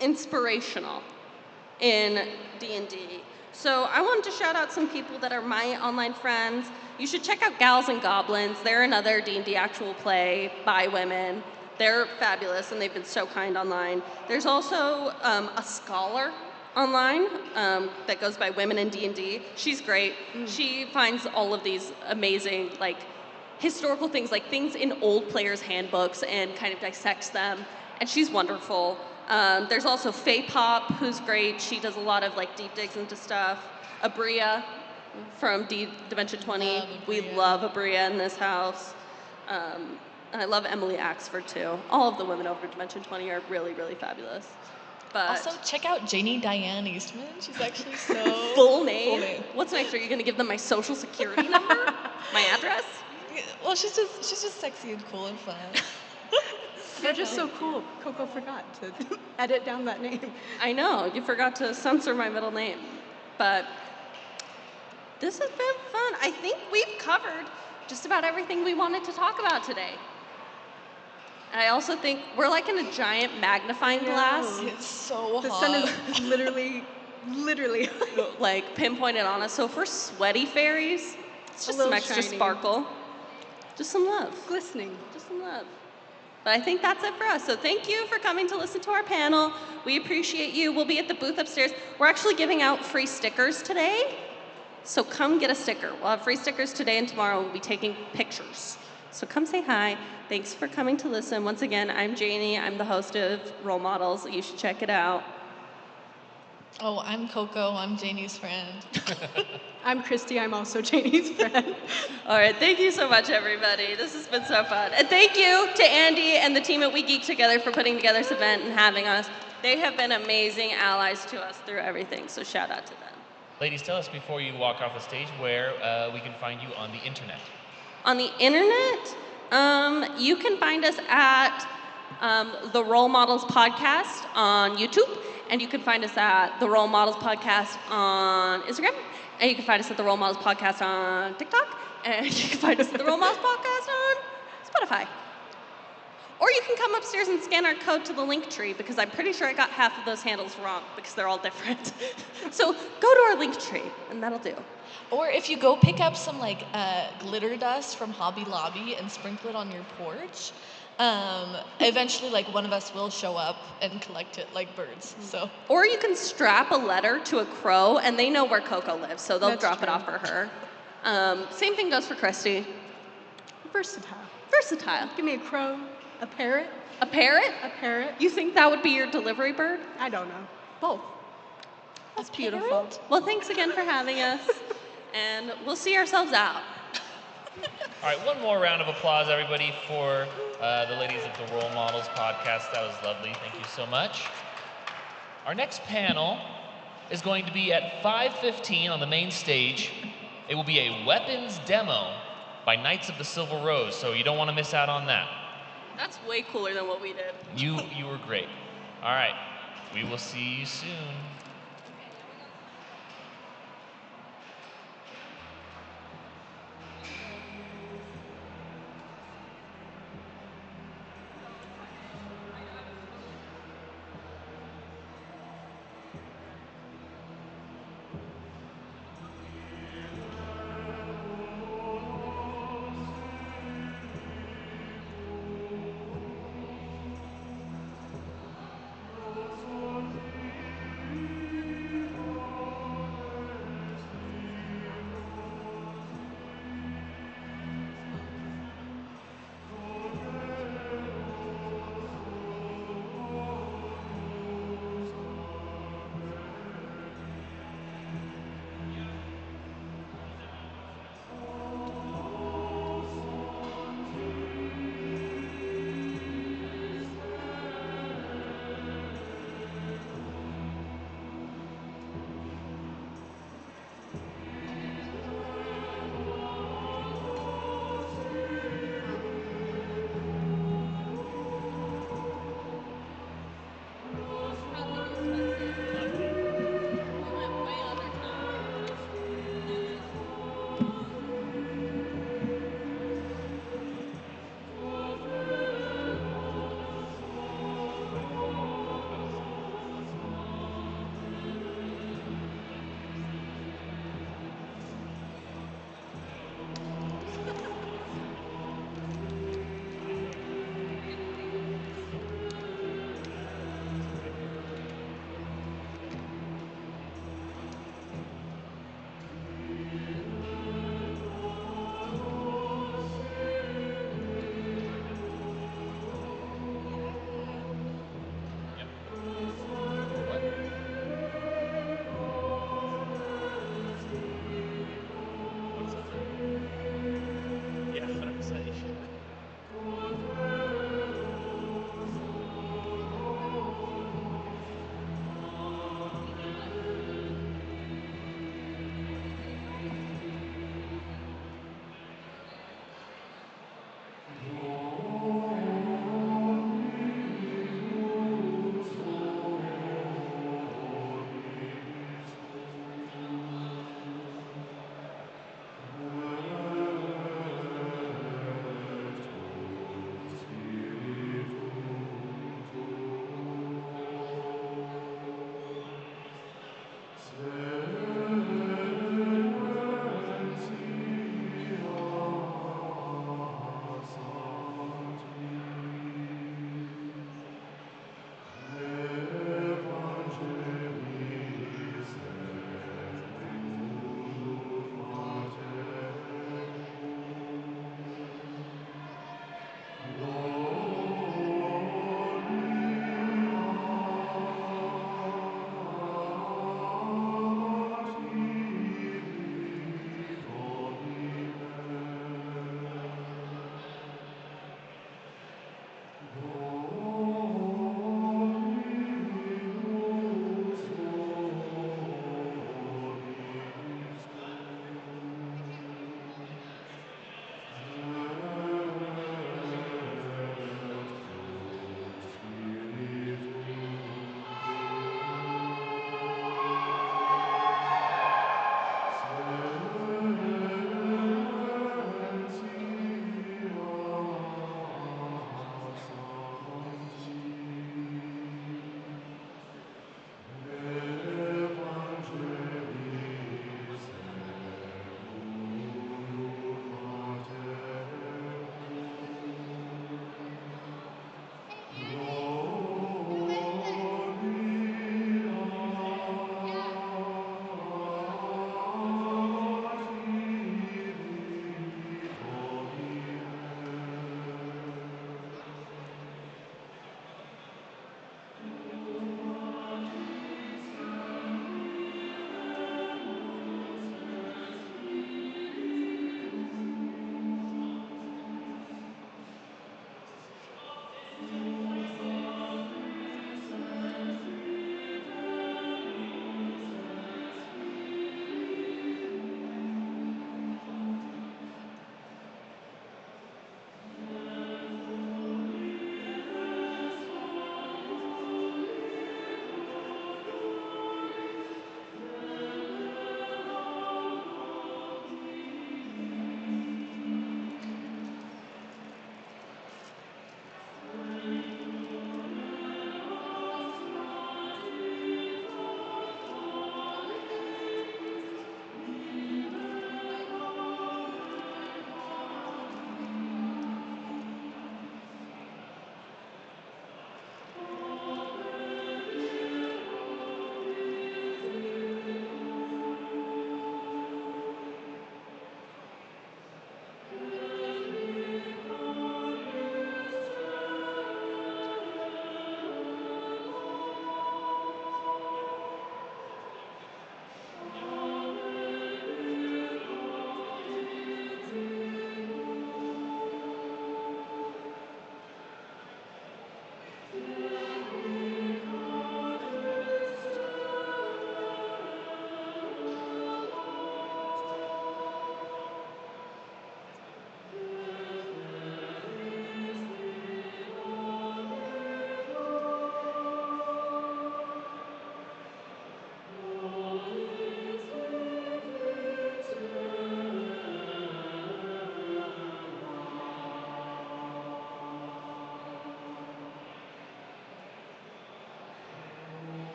inspirational in D&D. So I wanted to shout out some people that are my online friends. You should check out Gals and Goblins. They're another D&D actual play by women. They're fabulous, and they've been so kind online. There's also a scholar online that goes by Women in D&D. She's great. She finds all of these amazing, like, historical things, like things in old players' handbooks, and kind of dissects them. And she's wonderful. There's also Faye Pop, who's great. She does a lot of like deep digs into stuff. Abria from Dimension 20. We love Abria in this house. And I love Emily Axford too. All of the women over Dimension 20 are really, really fabulous. But Also, check out Janie Diane Eastman. She's actually so... full name? What's next? Are you going to give them my social security number? My address? Well, she's just sexy and cool and fun. They're just so cool. Coco forgot to edit down that name. I know, you forgot to censor my middle name. But this has been fun. I think we've covered just about everything we wanted to talk about today. And I also think we're like in a giant magnifying glass. It's so The hot. sun is literally like pinpointed on us. So if we're sweaty fairies, it's just some little extra shiny. sparkle. Just some love. Glistening. Just some love. But I think that's it for us. So thank you for coming to listen to our panel. We appreciate you. We'll be at the booth upstairs. We're actually giving out free stickers today. So come get a sticker. We'll have free stickers today and tomorrow. We'll be taking pictures. So come say hi. Thanks for coming to listen. Once again, I'm Janie. I'm the host of Role Models. You should check it out. Oh, I'm Coco. I'm Janie's friend. I'm Christy. I'm also Janie's friend. All right, thank you so much, everybody. This has been so fun. And thank you to Andy and the team at We Geek Together for putting together this event and having us. They have been amazing allies to us through everything, so shout out to them. Ladies, tell us before you walk off the stage where we can find you on the internet. On the internet, you can find us at the Role Models Podcast on YouTube, and you can find us at the Role Models Podcast on Instagram, and you can find us at the Role Models Podcast on TikTok, and you can find us at the Role Models Podcast on Spotify. Or you can come upstairs and scan our code to the link tree, because I'm pretty sure I got half of those handles wrong, because they're all different. So go to our link tree, and that'll do. Or if you go pick up some like glitter dust from Hobby Lobby and sprinkle it on your porch, Eventually, like one of us will show up and collect it like birds. So. Or you can strap a letter to a crow, and they know where Coco lives, so they'll That's drop it true. off for her. Same thing goes for Christy. Versatile. Versatile. Give me a crow, a parrot. A parrot? A parrot. You think that would be your delivery bird? I don't know. Both. That's beautiful. Well, thanks again for having us, and we'll see ourselves out. All right, one more round of applause, everybody, for the ladies of the Role Models podcast. That was lovely. Thank you so much. Our next panel is going to be at 5:15 on the main stage. It will be a weapons demo by Knights of the Silver Rose, so you don't want to miss out on that. That's way cooler than what we did. You were great. All right, we will see you soon.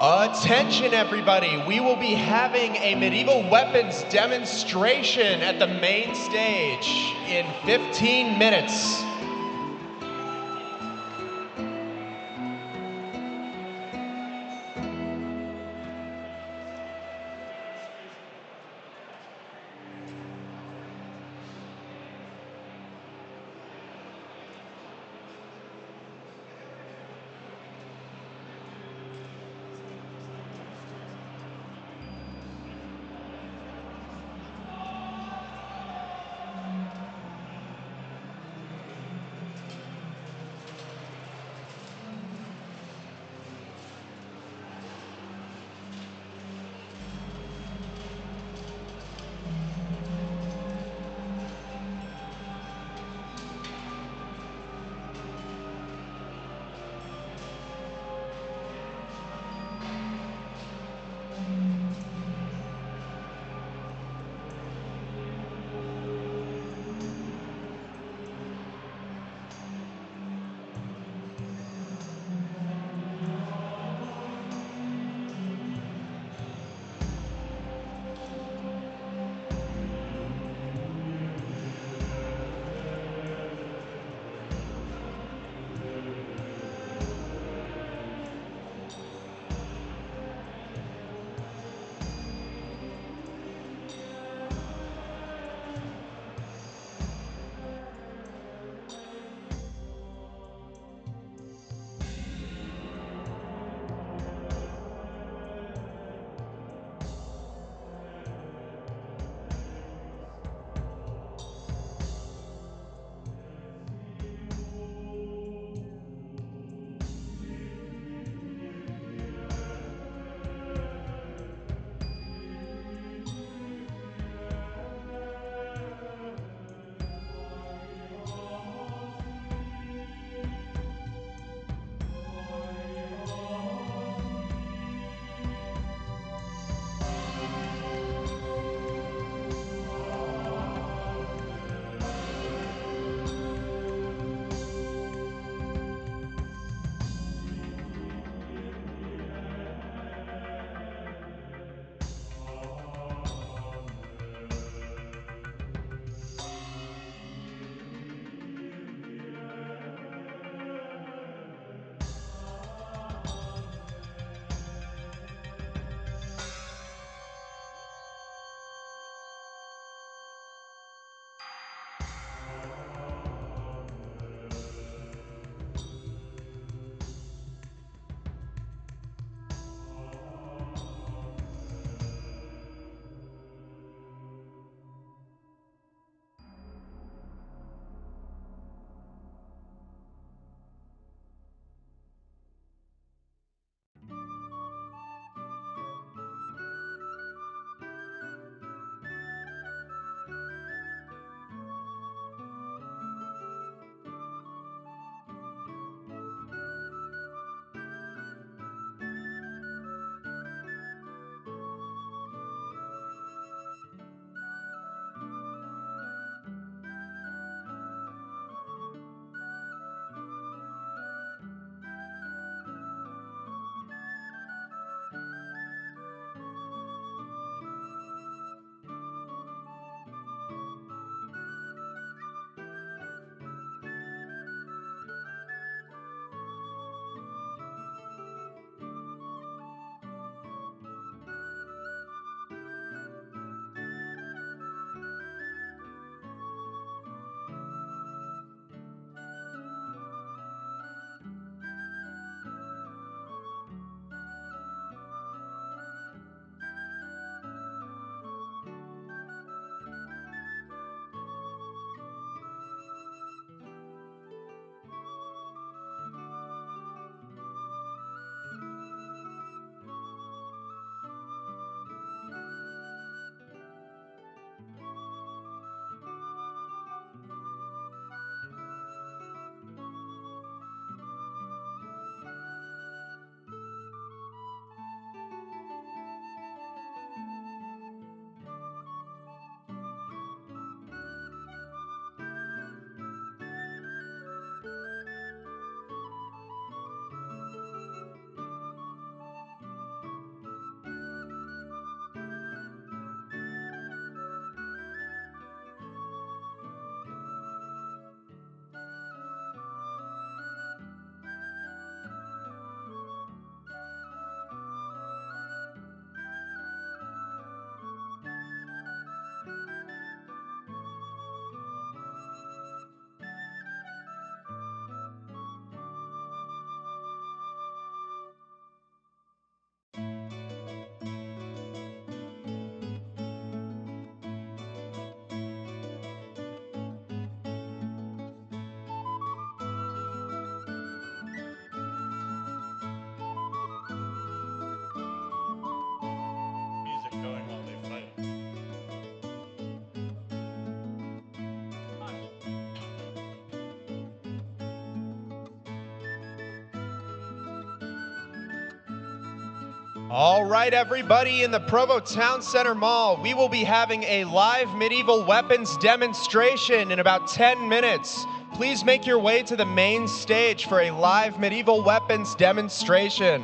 Attention everybody, we will be having a medieval weapons demonstration at the main stage in 15 minutes. All right, everybody in the Provo Town Center Mall, we will be having a live medieval weapons demonstration in about 10 minutes. Please make your way to the main stage for a live medieval weapons demonstration.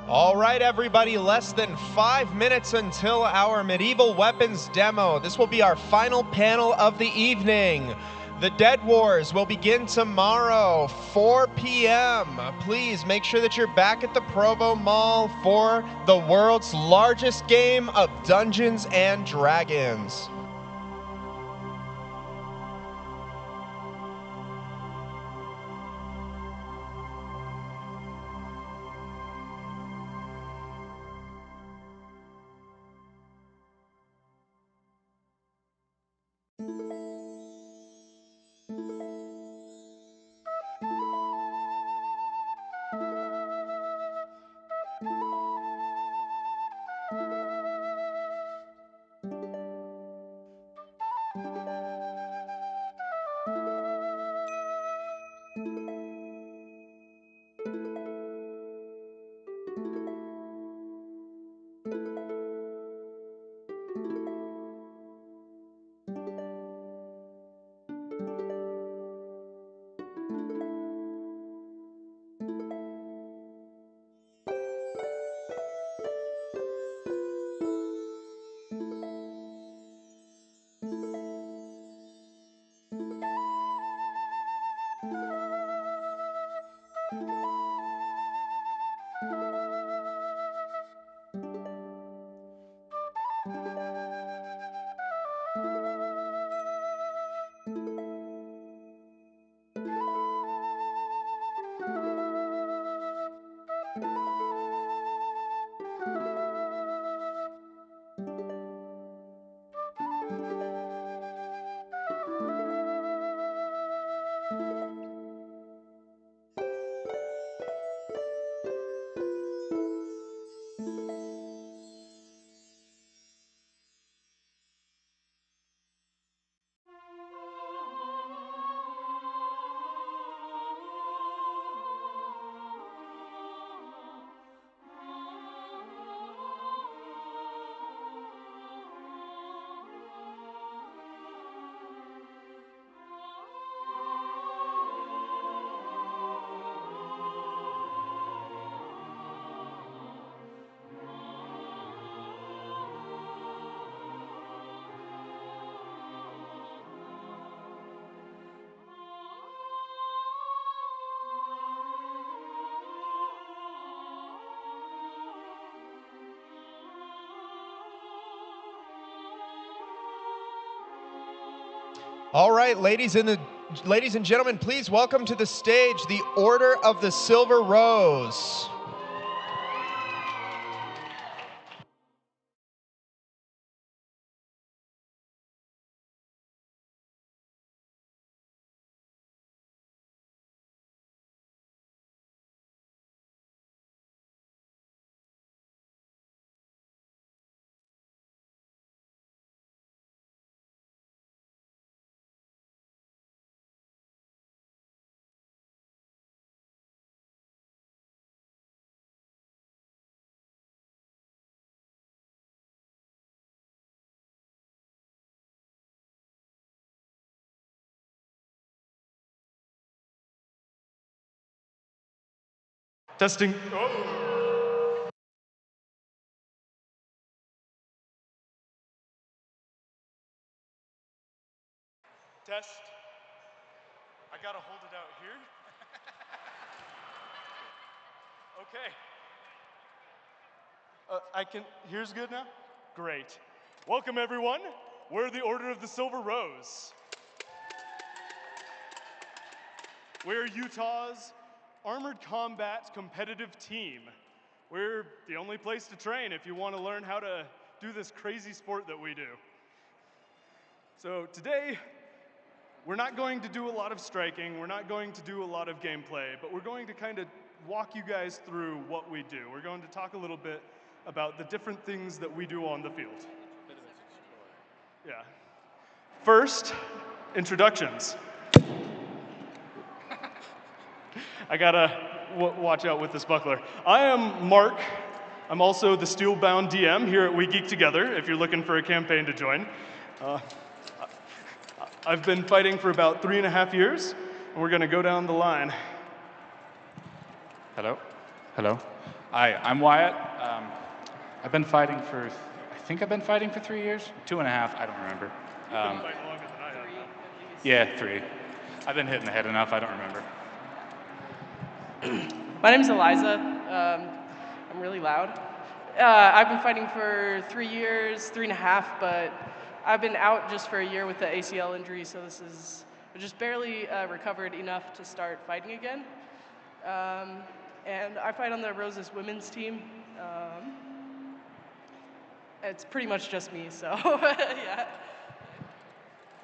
All right, everybody, less than 5 minutes until our medieval weapons demo. This will be our final panel of the evening. The Dead Wars will begin tomorrow, 4 p.m. Please make sure that you're back at the Provo Mall for the world's largest game of Dungeons and Dragons. All right, ladies and gentlemen, please welcome to the stage the Order of the Silver Rose. Testing. Test. I gotta hold it out here. Okay. Here's good now? Great. Welcome, everyone. We're the Order of the Silver Rose. We're Utah's armored combat competitive team. We're the only place to train if you want to learn how to do this crazy sport that we do. So today, we're not going to do a lot of striking, we're not going to do a lot of gameplay, but we're going to kind of walk you guys through what we do. We're going to talk a little bit about the different things that we do on the field. Yeah. First, introductions. I gotta watch out with this buckler. I am Mark. I'm also the Steelbound DM here at We Geek Together, if you're looking for a campaign to join. I've been fighting for about 3.5 years, and we're gonna go down the line. Hello. Hello. Hi, I'm Wyatt. I've been fighting for, I think I've been fighting for 3 years, 2.5, I don't remember. You've been fighting longer than I have. Yeah, 3. I've been hitting the head enough, I don't remember. My name's Eliza. I'm really loud. I've been fighting for 3 years, 3.5, but I've been out just for a year with the ACL injury, so I just barely recovered enough to start fighting again. And I fight on the Roses women's team. It's pretty much just me, so yeah.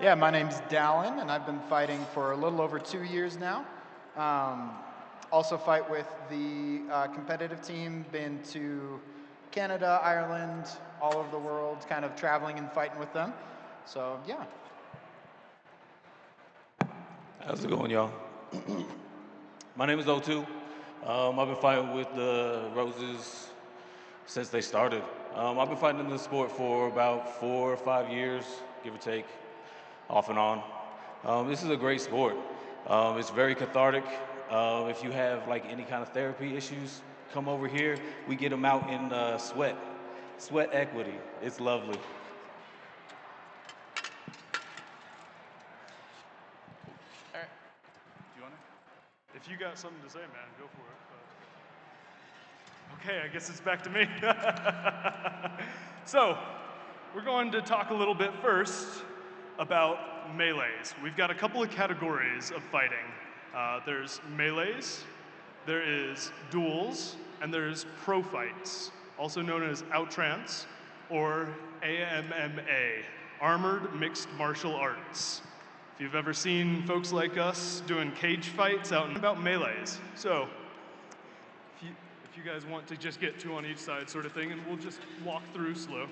Yeah, my name's Dallin, and I've been fighting for a little over 2 years now. Also fight with the competitive team, been to Canada, Ireland, all over the world, kind of traveling and fighting with them. So, yeah. How's it going, y'all? My name is O2. I've been fighting with the Roses since they started. I've been fighting in this sport for about 4 or 5 years, give or take, off and on. This is a great sport. It's very cathartic. If you have like any kind of therapy issues, come over here. We get them out in sweat equity. It's lovely. If you got something to say, man, go for it. Okay, I guess it's back to me. So, we're going to talk a little bit first about melees. We've got a couple of categories of fighting. There's melees, there is duels, and there's pro fights, also known as Outtrance or AMMA, Armored Mixed Martial Arts. If you've ever seen folks like us doing cage fights out and about melees. So, if you guys want to just get 2 on each side sort of thing, and we'll just walk through slow.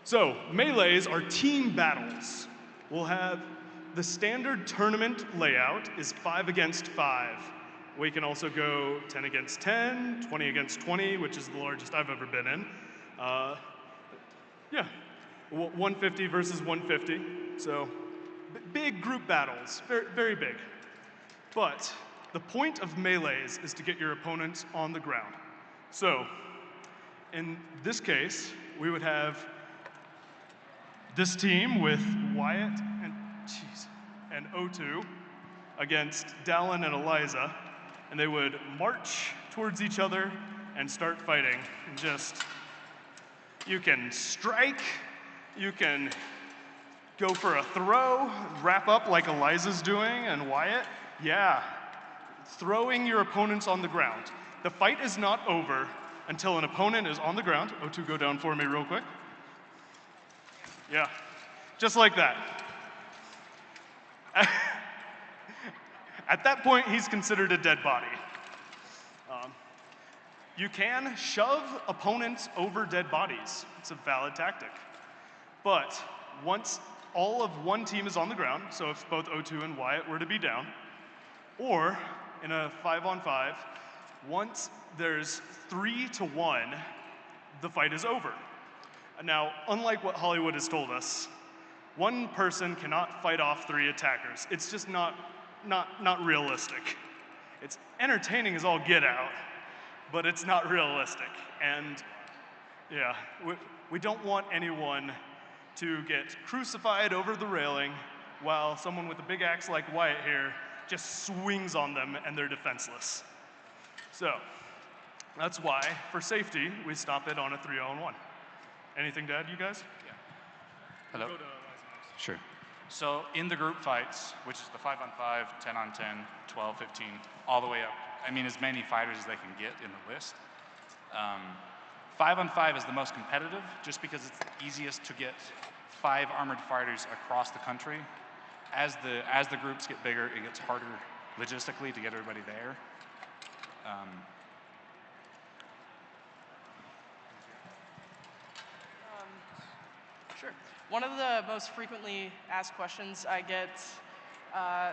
So, melees are team battles. We'll have the standard tournament layout is 5 against 5. We can also go 10 against 10, 20 against 20, which is the largest I've ever been in. Yeah. 150 versus 150, so big group battles, very, very big. But the point of melees is to get your opponents on the ground. So in this case, we would have this team with Wyatt and O2 against Dallin and Eliza, and they would march towards each other and start fighting. And just, you can strike, you can go for a throw, wrap up like Eliza's doing and Wyatt. Yeah, throwing your opponents on the ground. The fight is not over until an opponent is on the ground. O2, go down for me real quick. Yeah, just like that. At that point, he's considered a dead body. You can shove opponents over dead bodies. It's a valid tactic. But once all of one team is on the ground, so if both O2 and Wyatt were to be down, or in a 5-on-5, once there's 3-1, the fight is over. Now, unlike what Hollywood has told us, one person cannot fight off 3 attackers. It's just not realistic. It's entertaining as all get out, but it's not realistic. And yeah, we don't want anyone to get crucified over the railing while someone with a big axe like Wyatt here just swings on them and they're defenseless. So that's why, for safety, we stop it on a 3-on-1. Anything to add, you guys? Yeah. Hello. Go to Eliza next. Sure. So in the group fights, which is the 5-on-5, 10-on-10, 12, 15, all the way up, I mean as many fighters as they can get in the list. 5-on-5 is the most competitive just because it's the easiest to get 5 armored fighters across the country. As the groups get bigger, it gets harder logistically to get everybody there. Sure. One of the most frequently asked questions I get,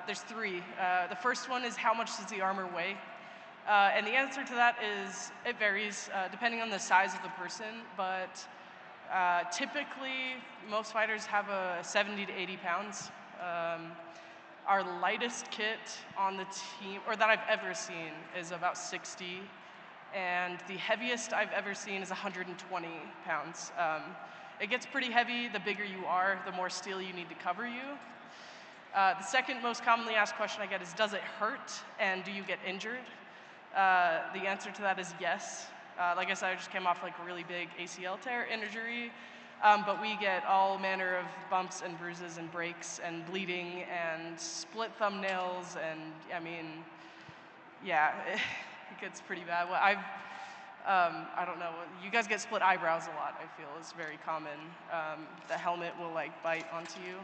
there's 3. The first one is, how much does the armor weigh? And the answer to that is, it varies depending on the size of the person, but typically most fighters have a 70 to 80 pounds. Our lightest kit on the team, or that I've ever seen, is about 60, and the heaviest I've ever seen is 120 pounds. It gets pretty heavy. The bigger you are, the more steel you need to cover you. The second most commonly asked question I get is, does it hurt, and do you get injured? The answer to that is yes. Like I said, I just came off like a really big ACL tear injury, but we get all manner of bumps and bruises and breaks and bleeding and split thumbnails, and I mean, yeah, it gets pretty bad. Well, I don't know, you guys get split eyebrows a lot, I feel, is very common. The helmet will like bite onto you.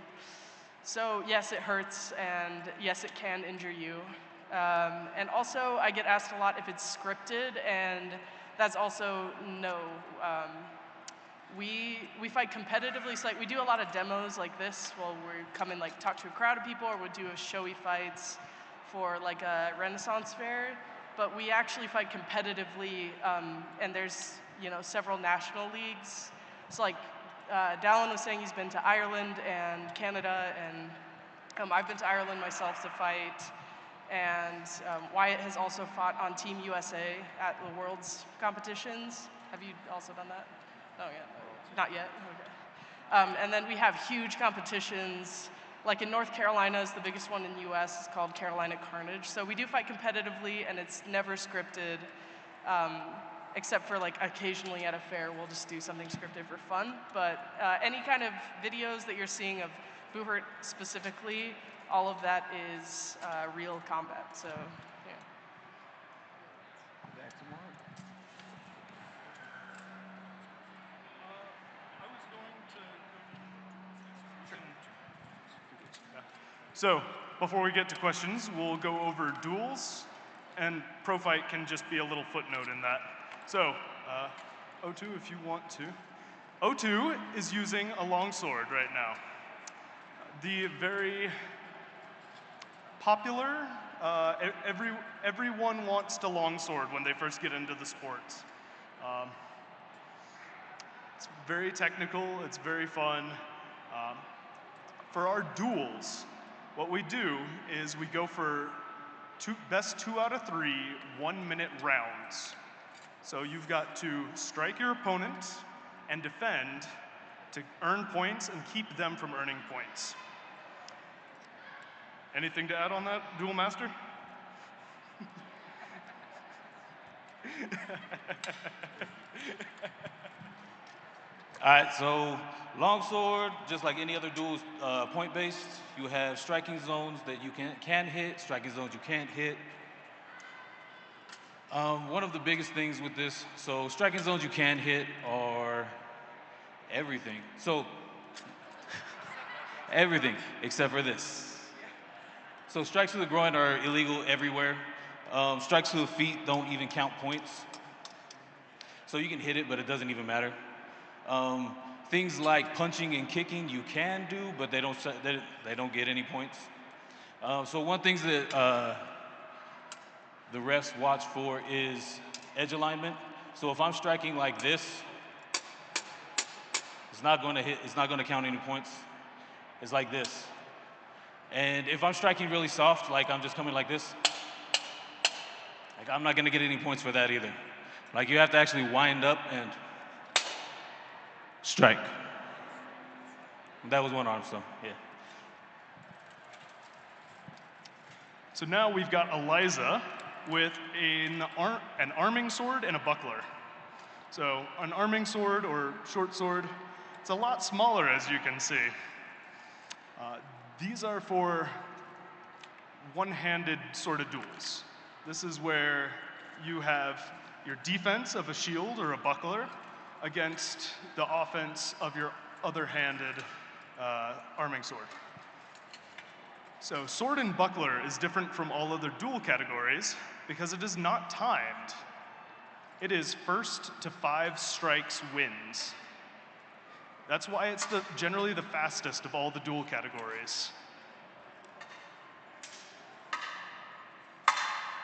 So yes, it hurts, and yes, it can injure you. And also, I get asked a lot if it's scripted, and that's also no. We fight competitively, so like we do a lot of demos like this. Well, we come and like talk to a crowd of people, or we'll do a showy fights for like a Renaissance fair. But we actually fight competitively, and there's several national leagues. So like Dallin was saying, he's been to Ireland and Canada, and I've been to Ireland myself to fight. And Wyatt has also fought on Team USA at the World's competitions. Have you also done that? Oh, yeah. Not yet? Okay. And then we have huge competitions. Like in North Carolina is the biggest one in the US. It's called Carolina Carnage. So we do fight competitively, and it's never scripted, except for like occasionally at a fair, we'll just do something scripted for fun. But any kind of videos that you're seeing of Buhurt specifically, all of that is real combat, so yeah. Back to Mark. I was going to So, before we get to questions, we'll go over duels, and Pro Fight can just be a little footnote in that. So, O2, if you want to. O2 is using a longsword right now. The very popular, everyone wants to longsword when they first get into the sport. It's very technical, it's very fun. For our duels, what we do is we go for best 2 out of 3 1-minute rounds. So you've got to strike your opponent and defend to earn points and keep them from earning points. Anything to add on that, Duel Master? All right, so longsword, just like any other duel, is point-based. You have striking zones that you can hit, striking zones you can't hit. One of the biggest things with this, so striking zones you can hit are everything. So everything except for this. So strikes to the groin are illegal everywhere. Strikes to the feet don't even count points. So you can hit it, but it doesn't even matter. Things like punching and kicking you can do, but they don't get any points. So one thing that the refs watch for is edge alignment. So if I'm striking like this, it's not going to hit. It's not going to count any points. It's like this. And if I'm striking really soft, like I'm just coming like this, like I'm not going to get any points for that either. Like you have to actually wind up and strike. That was one arm, so yeah. So now we've got Eliza with an arming sword and a buckler. So an arming sword or short sword, it's a lot smaller as you can see. These are for one-handed sort of duels. This is where you have your defense of a shield or a buckler against the offense of your other-handed arming sword. So sword and buckler is different from all other duel categories because it is not timed. It is first to 5 strikes wins. That's why it's generally the fastest of all the duel categories.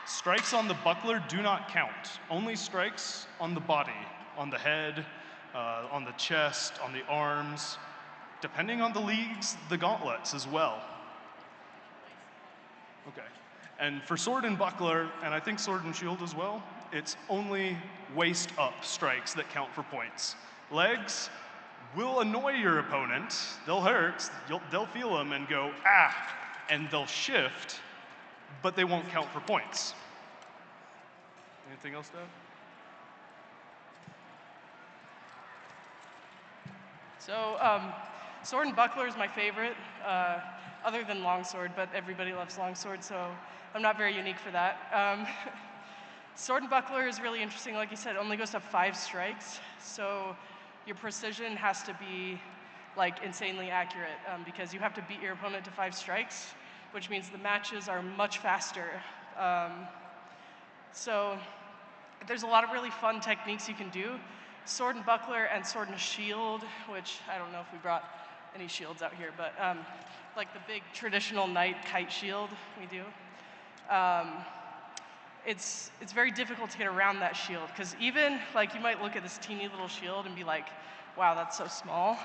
Strikes on the buckler do not count. Only strikes on the body, on the head, on the chest, on the arms, depending on the leagues, the gauntlets as well. Okay. And for sword and buckler, and I think sword and shield as well, it's only waist up strikes that count for points. Legs will annoy your opponent. They'll hurt. They'll feel them and go, ah, and they'll shift, but they won't count for points. Anything else, Dad? So, sword and buckler is my favorite, other than longsword, but everybody loves longsword, so I'm not very unique for that. Sword and buckler is really interesting. Like you said, it only goes to 5 strikes, so your precision has to be like insanely accurate because you have to beat your opponent to 5 strikes, which means the matches are much faster. So there's a lot of really fun techniques you can do. Sword and buckler and sword and shield, which I don't know if we brought any shields out here, but like the big traditional knight kite shield we do. It's very difficult to get around that shield because even like you might look at this teeny little shield and be like, wow, that's so small.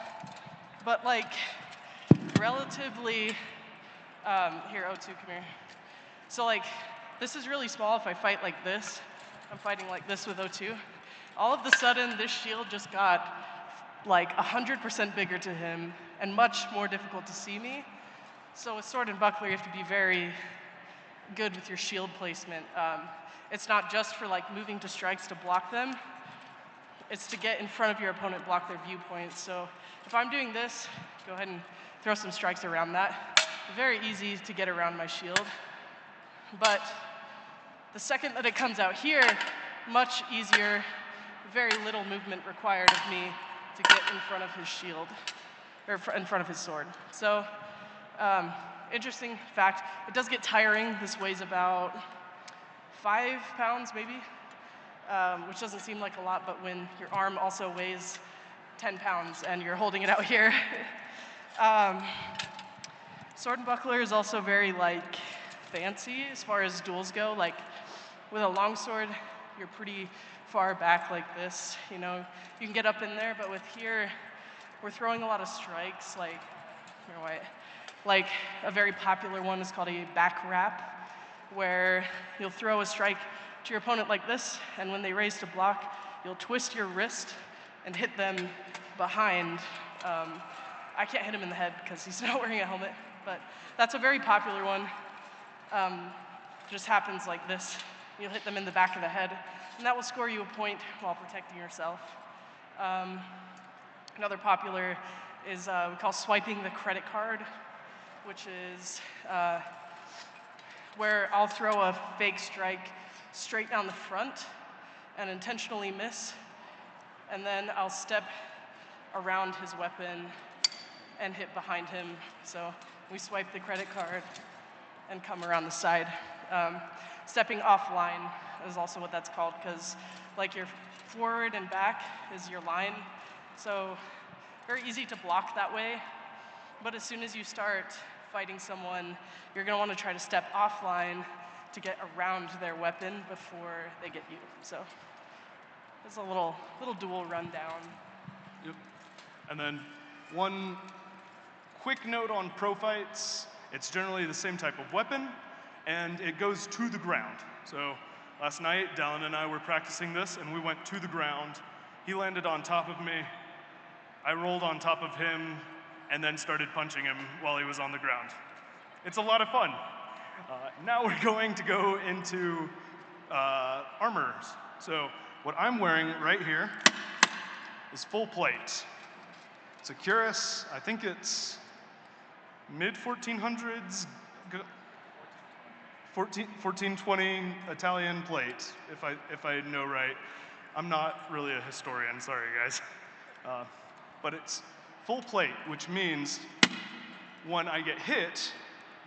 But like relatively, here, O2, come here. So like this is really small if I fight like this. I'm fighting like this with O2. All of a sudden, this shield just got like 100% bigger to him and much more difficult to see me. So with sword and buckler, you have to be very good with your shield placement. It's not just for like moving to strikes to block them. It's to get in front of your opponent, block their viewpoints. So if I'm doing this, go ahead and throw some strikes around that. Very easy to get around my shield. But the second that it comes out here, much easier, very little movement required of me to get in front of his shield, or in front of his sword. So, interesting fact, it does get tiring. This weighs about 5 pounds maybe, which doesn't seem like a lot, but when your arm also weighs 10 pounds and you're holding it out here. Sword and buckler is also very like fancy as far as duels go. Like with a longsword, you're pretty far back like this, you know. You can get up in there, but with here, we're throwing a lot of strikes, like, here, White. Like a very popular one is called a back wrap, where you'll throw a strike to your opponent like this, and when they raise to block, you'll twist your wrist and hit them behind. I can't hit him in the head because he's not wearing a helmet, but that's a very popular one. Just happens like this. You'll hit them in the back of the head, and that will score you a point while protecting yourself. Another popular is we call swiping the credit card, which is where I'll throw a fake strike straight down the front and intentionally miss, and then I'll step around his weapon and hit behind him. So we swipe the credit card and come around the side. Stepping offline is also what that's called, because like your forward and back is your line. So very easy to block that way. But as soon as you start fighting someone, you're going to want to try to step offline to get around their weapon before they get you. So it's a little dual rundown. Yep. And then one quick note on pro fights. It's generally the same type of weapon, and it goes to the ground. So last night, Dallin and I were practicing this, and we went to the ground. He landed on top of me. I rolled on top of him, and then started punching him while he was on the ground. It's a lot of fun. Now we're going to go into armors. So what I'm wearing right here is full plate. It's a Cuirass. I think it's mid-1400s, 1420 Italian plate, if I know right. I'm not really a historian, sorry guys. But it's full plate, which means when I get hit,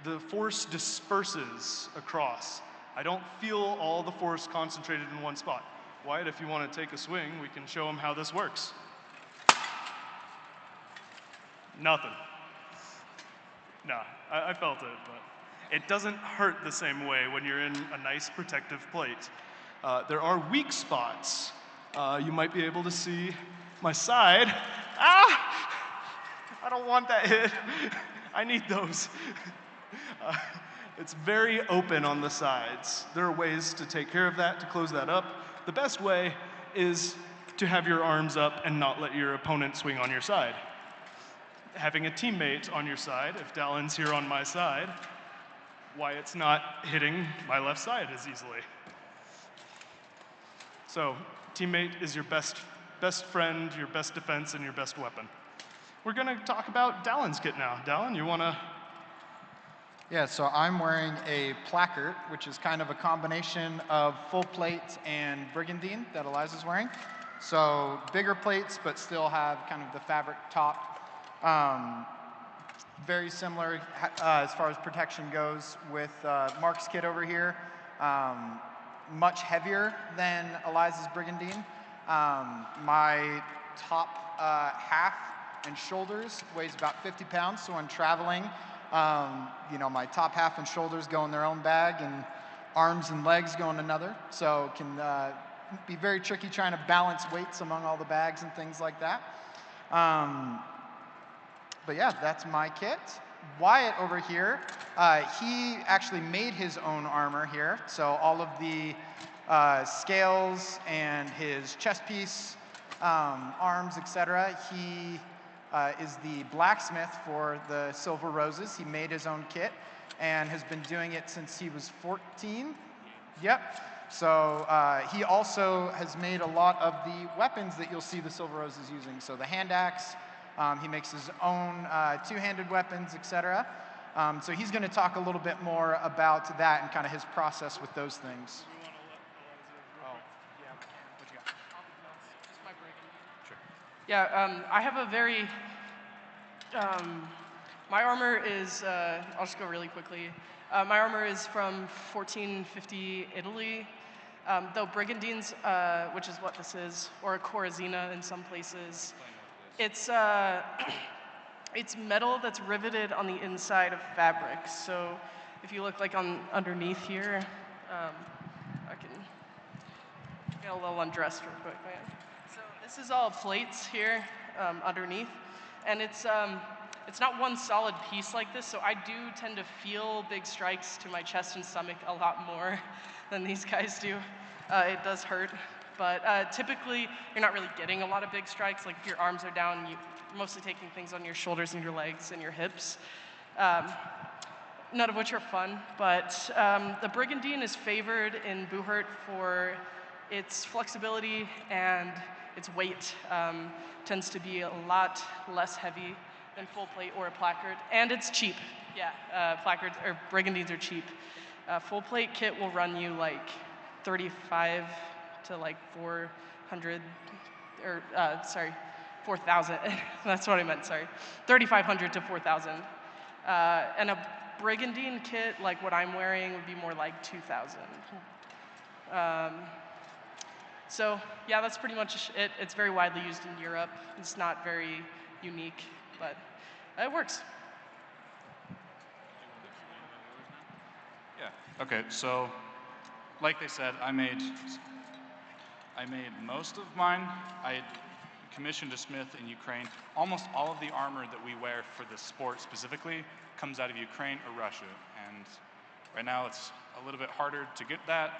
the force disperses across. I don't feel all the force concentrated in one spot. Wyatt, if you want to take a swing, we can show him how this works. Nothing. No, I felt it, but it doesn't hurt the same way when you're in a nice protective plate. There are weak spots. You might be able to see my side. Ah! I don't want that hit. I need those. It's very open on the sides. There are ways to take care of that, to close that up. The best way is to have your arms up and not let your opponent swing on your side. Having a teammate on your side, if Dallin's here on my side, Wyatt's not hitting my left side as easily. So, teammate is your best friend, your best defense, and your best weapon. We're gonna talk about Dallin's kit now. Dallin, you wanna? Yeah, so I'm wearing a placard, which is kind of a combination of full plate and brigandine that Eliza's wearing. So bigger plates, but still have kind of the fabric top. Very similar as far as protection goes with Mark's kit over here. Much heavier than Eliza's brigandine. My top half and shoulders weighs about 50 pounds, so when traveling, you know, my top half and shoulders go in their own bag, and arms and legs go in another. So it can be very tricky trying to balance weights among all the bags and things like that. But yeah, that's my kit. Wyatt over here, he actually made his own armor here. So all of the scales and his chest piece, arms, etc. He is the blacksmith for the Silver Roses. He made his own kit and has been doing it since he was 14. Yep. So he also has made a lot of the weapons that you'll see the Silver Roses using. So the hand axe, he makes his own two-handed weapons, etc. So he's going to talk a little bit more about that and kind of his process with those things. Yeah, I have a very, my armor is, I'll just go really quickly. My armor is from 1450 Italy, though brigandines, which is what this is, or a corazina in some places, it's metal that's riveted on the inside of fabric. So if you look like underneath here, I can get a little undressed real quick, man. So this is all plates here underneath, and it's not one solid piece like this, so I do tend to feel big strikes to my chest and stomach a lot more than these guys do. It does hurt, but typically you're not really getting a lot of big strikes. Like if your arms are down, you're mostly taking things on your shoulders and your legs and your hips, none of which are fun, but the brigandine is favored in Buhurt for its flexibility and its weight. Tends to be a lot less heavy than full plate or a placard, and it's cheap. Yeah, placards or brigandines are cheap. Full plate kit will run you like 35 to like 400, or sorry, 4,000. That's what I meant. Sorry, 3,500 to 4,000. And a brigandine kit like what I'm wearing would be more like 2,000. So yeah, that's pretty much it. It's very widely used in Europe. It's not very unique, but it works. Yeah. Okay. So, like they said, I made most of mine. I commissioned a smith in Ukraine. Almost all of the armor that we wear for this sport specifically comes out of Ukraine or Russia, and right now it's a little bit harder to get that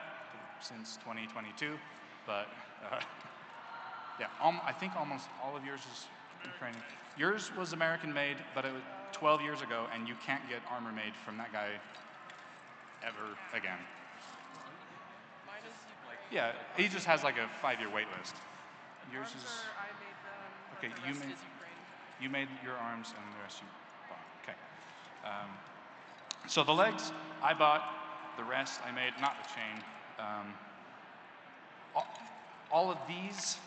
since 2022. But yeah, I think almost all of yours is Ukrainian. Yours was American made, but it was 12 years ago, and you can't get armor made from that guy ever again. Mine is Ukraine. Yeah, he just has like a 5-year wait list. Yours Arms is I made them, but okay. the rest is Ukraine. You made your arms, and the rest you bought. Okay. So the legs I bought. The rest I made, not the chain. All of these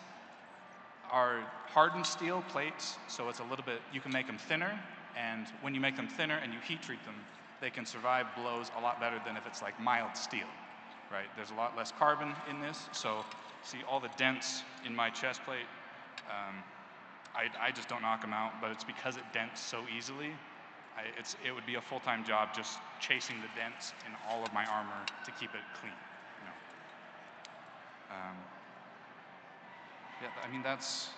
are hardened steel plates, so it's a little bit, you can make them thinner, and when you make them thinner and you heat treat them, they can survive blows a lot better than if it's like mild steel, right? There's a lot less carbon in this, so see all the dents in my chest plate, I just don't knock them out, but it's because it dents so easily. It would be a full-time job just chasing the dents in all of my armor to keep it clean. You know. Yeah, I mean that's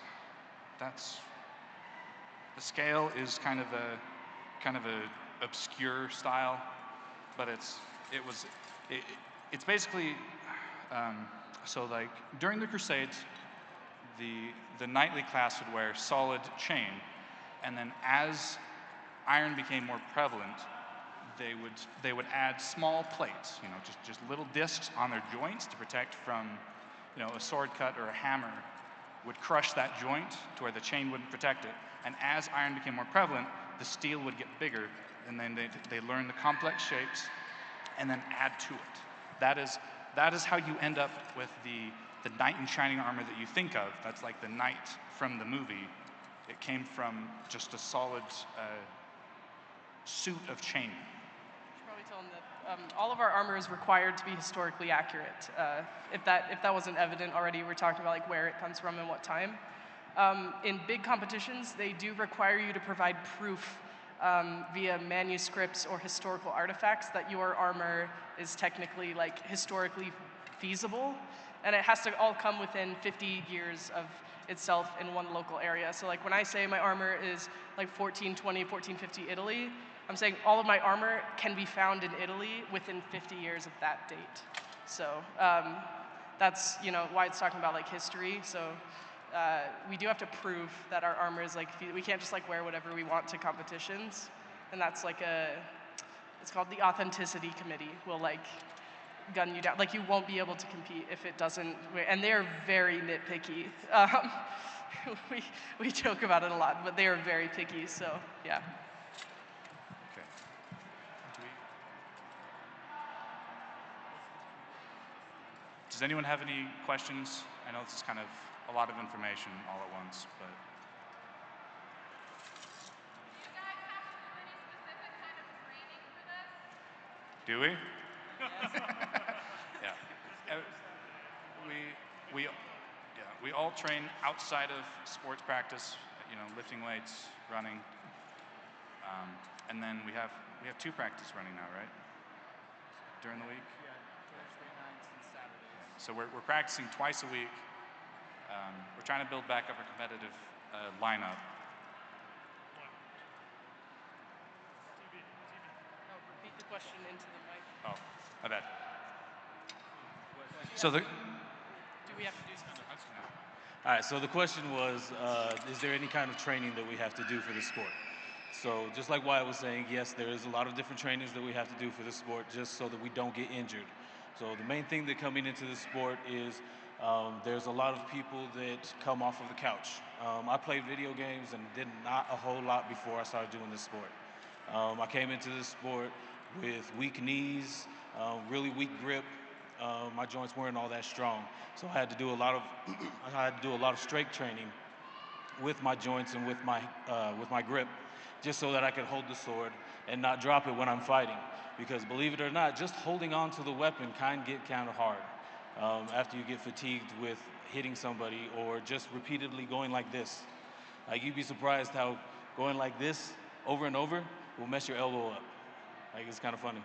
the scale is kind of a obscure style. but it's basically so like during the Crusades, the knightly class would wear solid chain, and then as iron became more prevalent, they would add small plates, just little discs on their joints to protect from, a sword cut or a hammer would crush that joint to where the chain wouldn't protect it. And as iron became more prevalent, the steel would get bigger, and then they learn the complex shapes and then add to it. That is how you end up with the knight in shining armor that you think of. That's like the knight from the movie. It came from just a solid suit of chain. You should probably tell them that all of our armor is required to be historically accurate. If that wasn't evident already, we're talking about like where it comes from and what time. In big competitions, they do require you to provide proof via manuscripts or historical artifacts that your armor is technically like historically feasible, and it has to all come within 50 years of itself in one local area. So like when I say my armor is like 1420, 1450 Italy, I'm saying all of my armor can be found in Italy within 50 years of that date. So that's why it's talking about like history. So we do have to prove that our armor is like, we can't just like wear whatever we want to competitions. And that's like it's called the Authenticity Committee. Will like gun you down. Like you won't be able to compete if it doesn't, and they're very nitpicky. We joke about it a lot, but they are very picky, so yeah. Okay. Does anyone have any questions? I know this is kind of a lot of information all at once, but. Do we? Yeah. We all train outside of sports practice, lifting weights, running. And then we have 2 practices running now, right? During the week? Yeah, Thursday nights and Saturdays. Yeah. So we're practicing twice a week. We're trying to build back up a competitive lineup. No, repeat the question into the mic. Oh, my bad. So the. Do we have to do something? All right, so the question was, is there any kind of training that we have to do for the sport? So just like Wyatt was saying, yes, there is a lot of different trainings that we have to do for the sport just so that we don't get injured. So the main thing that coming into the sport is there's a lot of people that come off of the couch. I played video games and did not a whole lot before I started doing this sport. I came into this sport with weak knees, really weak grip. My joints weren't all that strong, so I had to do a lot of strength training with my joints and with my grip, just so that I could hold the sword and not drop it when I'm fighting. Because believe it or not, just holding on to the weapon can get kind of hard after you get fatigued with hitting somebody or just repeatedly going like this. Like you'd be surprised how going like this over and over will mess your elbow up. Like it's kind of funny.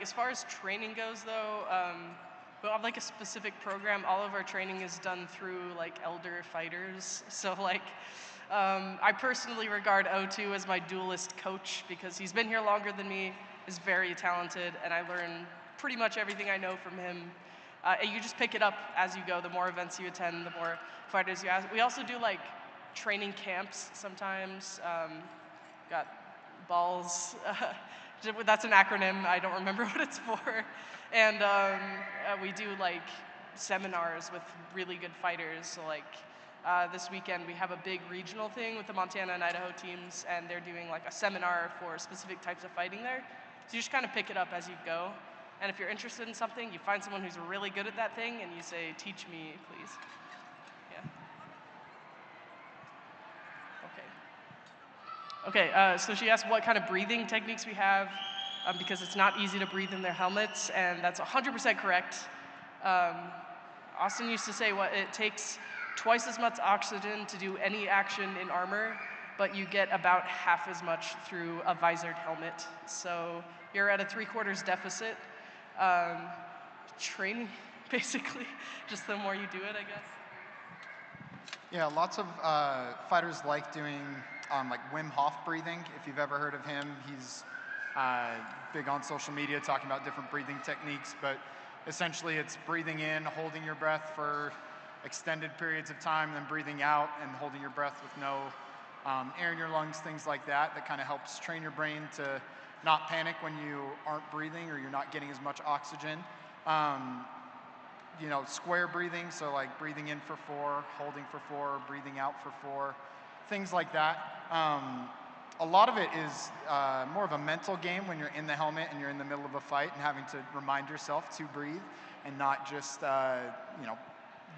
As far as training goes though, we have like a specific program. All of our training is done through like elder fighters. So I personally regard O2 as my duelist coach because he's been here longer than me, is very talented, and I learn pretty much everything I know from him. And you just pick it up as you go. The more events you attend, the more fighters you ask. We also do like training camps sometimes. Got balls. That's an acronym. I don't remember what it's for. And we do like seminars with really good fighters. So this weekend we have a big regional thing with the Montana and Idaho teams, and they're doing like a seminar for specific types of fighting there. So you just kind of pick it up as you go. And if you're interested in something, you find someone who's really good at that thing, and you say, "Teach me, please." Yeah. Okay, so she asked what kind of breathing techniques we have, because it's not easy to breathe in their helmets, and that's 100% correct. Austin used to say it takes twice as much oxygen to do any action in armor, but you get about half as much through a visored helmet. So you're at a 3/4 deficit. Training, basically, just the more you do it, I guess. Yeah, lots of fighters like doing on like Wim Hof breathing. If you've ever heard of him, he's big on social media talking about different breathing techniques, but essentially it's breathing in, holding your breath for extended periods of time, then breathing out and holding your breath with no air in your lungs, things like that. That kind of helps train your brain to not panic when you aren't breathing or you're not getting as much oxygen. You know, square breathing, so like breathing in for 4, holding for 4, breathing out for 4, things like that. A lot of it is more of a mental game when you're in the helmet and you're in the middle of a fight and having to remind yourself to breathe and not just, you know,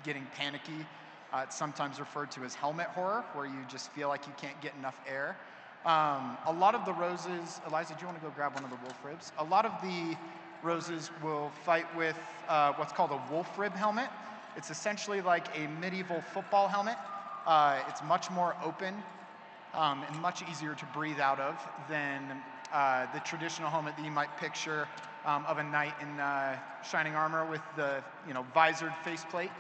getting panicky. It's sometimes referred to as helmet horror, where you just feel like you can't get enough air. A lot of the roses, Eliza, do you want to go grab one of the wolf ribs? A lot of the roses will fight with what's called a wolf rib helmet. It's essentially like a medieval football helmet. It's much more open and much easier to breathe out of than the traditional helmet that you might picture of a knight in shining armor with the, you know, visored faceplate.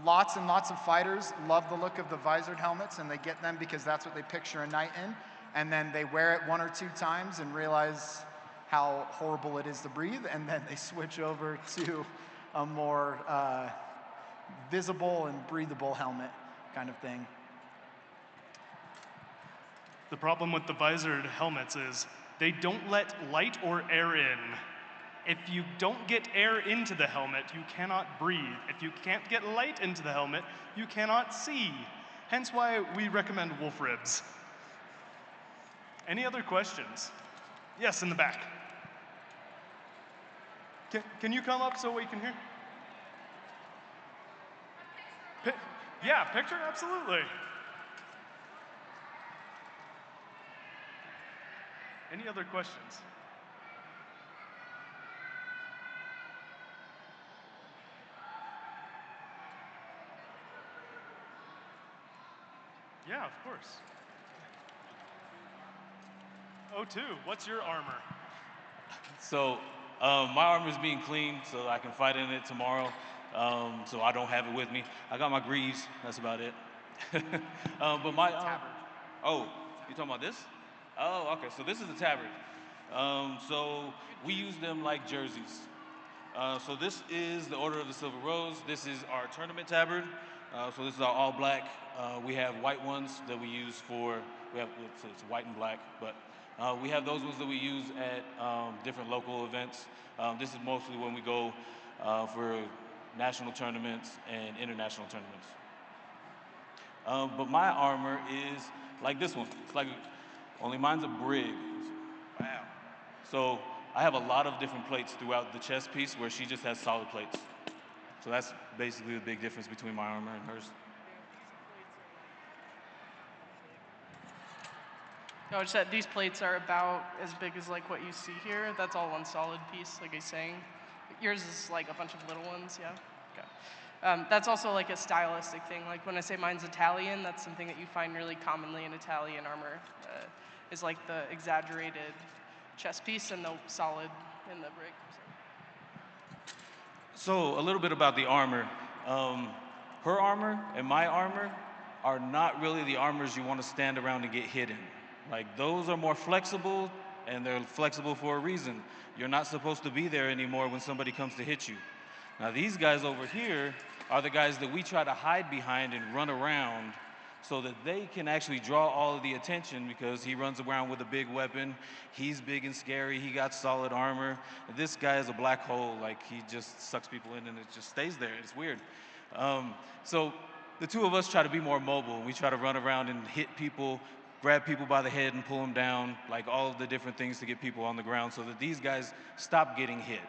Lots and lots of fighters love the look of the visored helmets, and they get them because that's what they picture a knight in. And then they wear it 1 or 2 times and realize how horrible it is to breathe, and then they switch over to a more visible and breathable helmet kind of thing. The problem with the visored helmets is they don't let light or air in. If you don't get air into the helmet, you cannot breathe. If you can't get light into the helmet, you cannot see. Hence why we recommend wolf ribs. Any other questions? Yes, in the back. Can you come up so we can hear? Yeah, picture, absolutely. Any other questions? Yeah, of course. O2, what's your armor? So my armor is being cleaned so I can fight in it tomorrow. So I don't have it with me. I got my greaves. That's about it. But my oh, you talking about this? Oh, okay. So this is a tabard. So we use them like jerseys. So this is the Order of the Silver Rose. This is our tournament tabard. So this is our all black. We have white ones that we use for. It's white and black, but we have those ones that we use at different local events. This is mostly when we go for national tournaments and international tournaments. But my armor is like this one. It's like, only mine's a brig. Wow. So I have a lot of different plates throughout the chest piece where she just has solid plates. So that's basically the big difference between my armor and hers. Oh, just that these plates are about as big as like what you see here. That's all one solid piece, like I was saying. Yours is like a bunch of little ones, yeah? Okay. That's also like a stylistic thing. Like when I say mine's Italian, that's something that you find really commonly in Italian armor, is like the exaggerated chest piece and the solid in the brig. So a little bit about the armor. Her armor and my armor are not really the armors you want to stand around and get hit in. Like those are more flexible, and they're flexible for a reason. You're not supposed to be there anymore when somebody comes to hit you. Now these guys over here are the guys that we try to hide behind and run around so that they can actually draw all of the attention, because he runs around with a big weapon. He's big and scary. He got solid armor. This guy is a black hole. Like he just sucks people in and it just stays there. It's weird. So the two of us try to be more mobile. We try to run around and hit people, grab people by the head and pull them down, like all of the different things to get people on the ground so that these guys stop getting hit.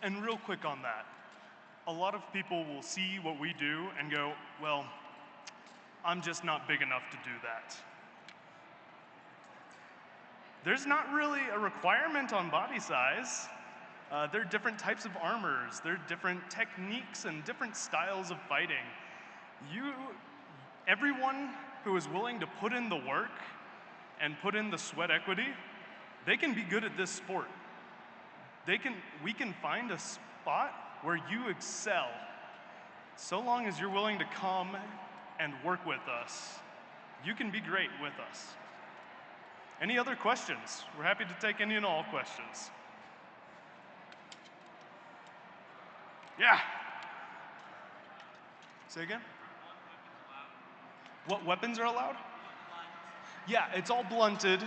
And real quick on that, a lot of people will see what we do and go, well, I'm just not big enough to do that. There's not really a requirement on body size. There are different types of armors. There are different techniques and different styles of fighting. Everyone who is willing to put in the work and put in the sweat equity, they can be good at this sport. We can find a spot where you excel, so long as you're willing to come and work with us, you can be great with us. Any other questions? We're happy to take any and all questions. Yeah. Say again? What weapons are allowed? Yeah, it's all blunted,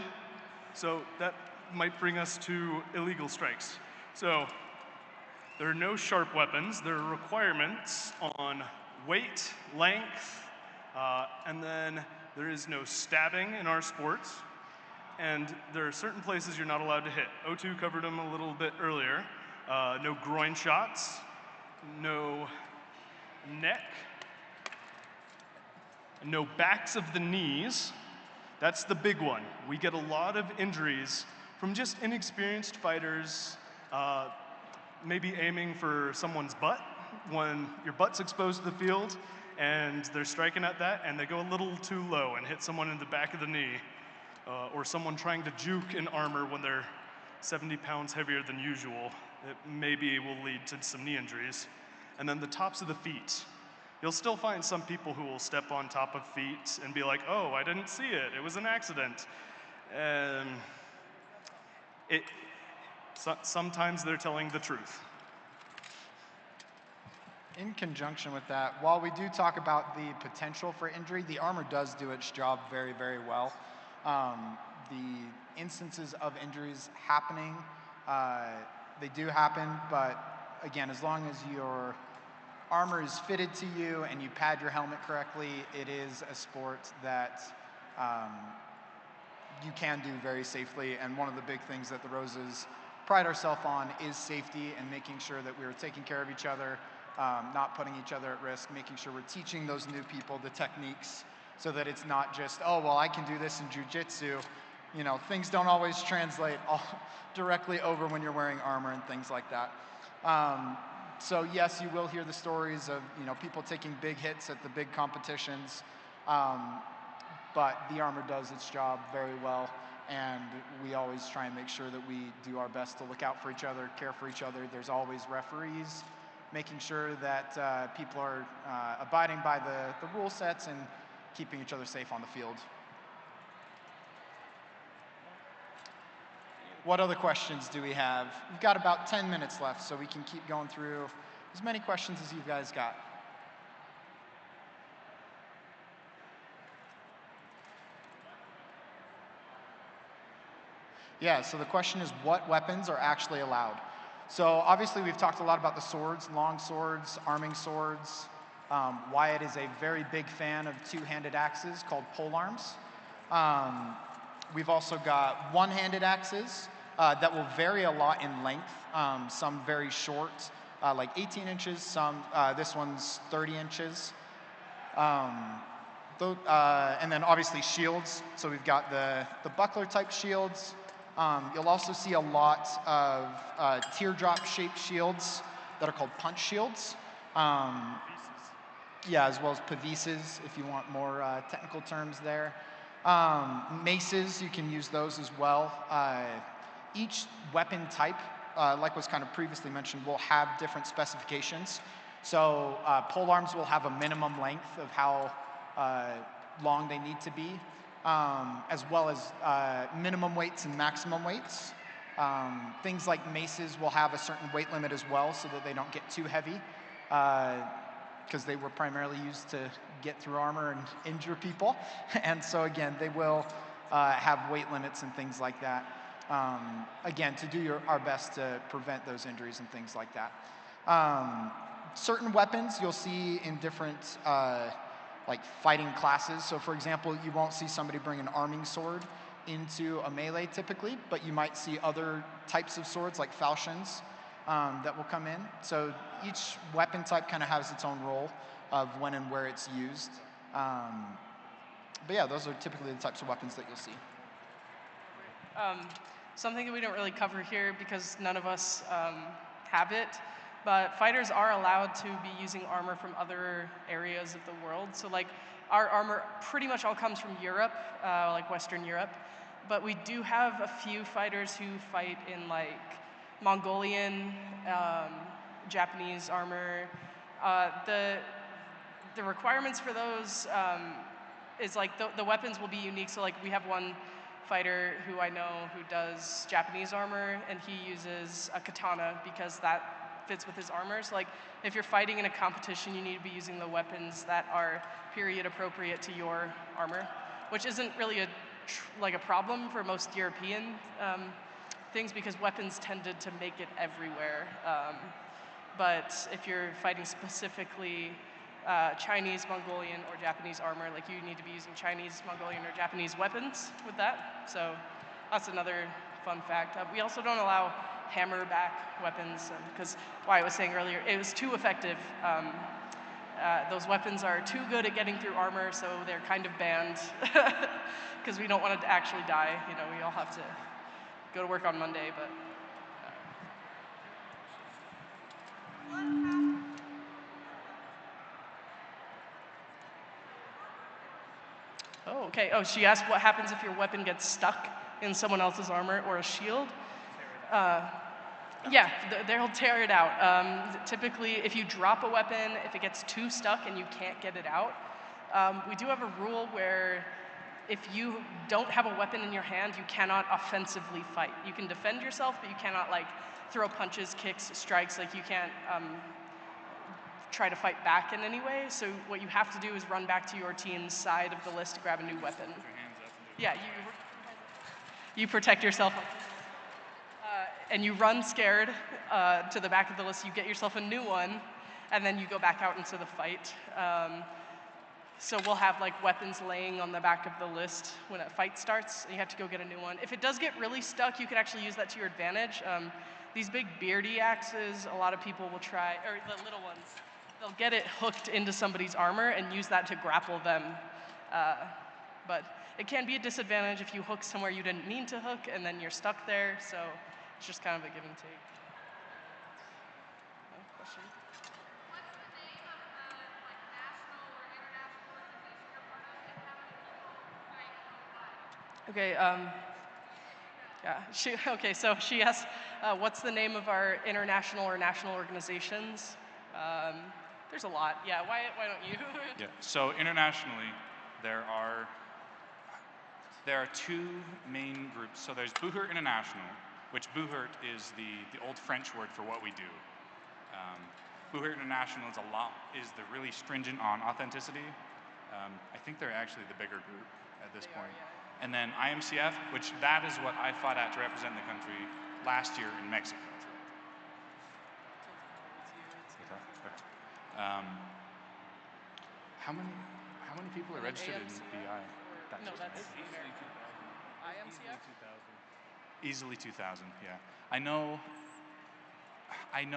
so that might bring us to illegal strikes. So there are no sharp weapons. There are requirements on weight, length, and then there is no stabbing in our sports. And there are certain places you're not allowed to hit. O2 covered them a little bit earlier. No groin shots, no neck, no backs of the knees. That's the big one. We get a lot of injuries from just inexperienced fighters maybe aiming for someone's butt when your butt's exposed to the field and they're striking at that and they go a little too low and hit someone in the back of the knee, or someone trying to juke in armor when they're 70 pounds heavier than usual. It maybe will lead to some knee injuries. And then the tops of the feet. You'll still find some people who will step on top of feet and be like, oh, I didn't see it, it was an accident. Sometimes they're telling the truth. In conjunction with that, while we do talk about the potential for injury, the armor does do its job very, very well. The instances of injuries happening, they do happen, but again, as long as your armor is fitted to you and you pad your helmet correctly, it is a sport that you can do very safely. And one of the big things that the Roses pride ourselves on is safety and making sure that we're taking care of each other, not putting each other at risk, making sure we're teaching those new people the techniques so that it's not just, oh, well, I can do this in jiu-jitsu. You know, things don't always translate directly over when you're wearing armor and things like that. So yes, you will hear the stories of, you know, people taking big hits at the big competitions, but the armor does its job very well, and we always try and make sure that we do our best to look out for each other, care for each other. There's always referees, making sure that people are abiding by the rule sets and keeping each other safe on the field. What other questions do we have? We've got about 10 minutes left, so we can keep going through as many questions as you guys got. Yeah, so the question is, what weapons are actually allowed? So obviously we've talked a lot about the swords, long swords, arming swords. Wyatt is a very big fan of two-handed axes called polearms. We've also got one-handed axes that will vary a lot in length. Some very short, like 18 inches, some, this one's 30 inches. And then obviously shields. So we've got the buckler type shields. You'll also see a lot of teardrop-shaped shields that are called punch shields. Yeah, as well as pavises, if you want more technical terms there. Maces, you can use those as well. Each weapon type, like was kind of previously mentioned, will have different specifications. So polearms will have a minimum length of how long they need to be, as well as minimum weights and maximum weights. Things like maces will have a certain weight limit as well so that they don't get too heavy, because they were primarily used to get through armor and injure people. And so again, they will have weight limits and things like that. Again, to do our best to prevent those injuries and things like that. Certain weapons you'll see in different like fighting classes. So for example, you won't see somebody bring an arming sword into a melee typically, but you might see other types of swords like falchions that will come in. So each weapon type kind of has its own role of when and where it's used. But yeah, those are typically the types of weapons that you'll see. Something that we don't really cover here because none of us have it, but fighters are allowed to be using armor from other areas of the world. So like our armor pretty much all comes from Europe, like Western Europe, but we do have a few fighters who fight in like Mongolian, Japanese armor. the requirements for those is like the weapons will be unique. So like we have one fighter who I know who does Japanese armor, and he uses a katana because that fits with his armor. So like if you're fighting in a competition, you need to be using the weapons that are period appropriate to your armor, which isn't really a problem for most European things because weapons tended to make it everywhere. But if you're fighting specifically Chinese, Mongolian, or Japanese armor, like you need to be using Chinese, Mongolian, or Japanese weapons with that. So that's another fun fact. We also don't allow hammer-back weapons because Wyatt was saying earlier, it was too effective. Those weapons are too good at getting through armor, so they're kind of banned because we don't want it to actually die. You know, we all have to go to work on Monday, but. Oh, okay. Oh, she asked what happens if your weapon gets stuck in someone else's armor or a shield. Yeah, they'll tear it out. Typically, if you drop a weapon, if it gets too stuck and you can't get it out, we do have a rule where if you don't have a weapon in your hand, you cannot offensively fight. You can defend yourself, but you cannot like throw punches, kicks, strikes. Like you can't try to fight back in any way. So what you have to do is run back to your team's side of the list to grab a new weapon. Yeah, you protect yourself. And you run scared to the back of the list. You get yourself a new one, and then you go back out into the fight. So we'll have like weapons laying on the back of the list when a fight starts. You have to go get a new one. If it does get really stuck, you can actually use that to your advantage. These big beardy axes, a lot of people will try, or the little ones, they'll get it hooked into somebody's armor and use that to grapple them. But it can be a disadvantage if you hook somewhere you didn't mean to hook and then you're stuck there. So it's just kind of a give and take. Question? Okay, yeah, so she asked, what's the name of our international or national organizations? There's a lot. Yeah, why don't you? Yeah, so internationally, there are two main groups. So there's Buhurt International, which Buhurt is the old French word for what we do. Buhurt International is the really stringent on authenticity. I think they're actually the bigger group at this point. Yeah. And then IMCF, which that is what I fought at to represent the country last year in Mexico. How many people are registered in BI? No, that's IMCF? Easily 2,000, yeah. I know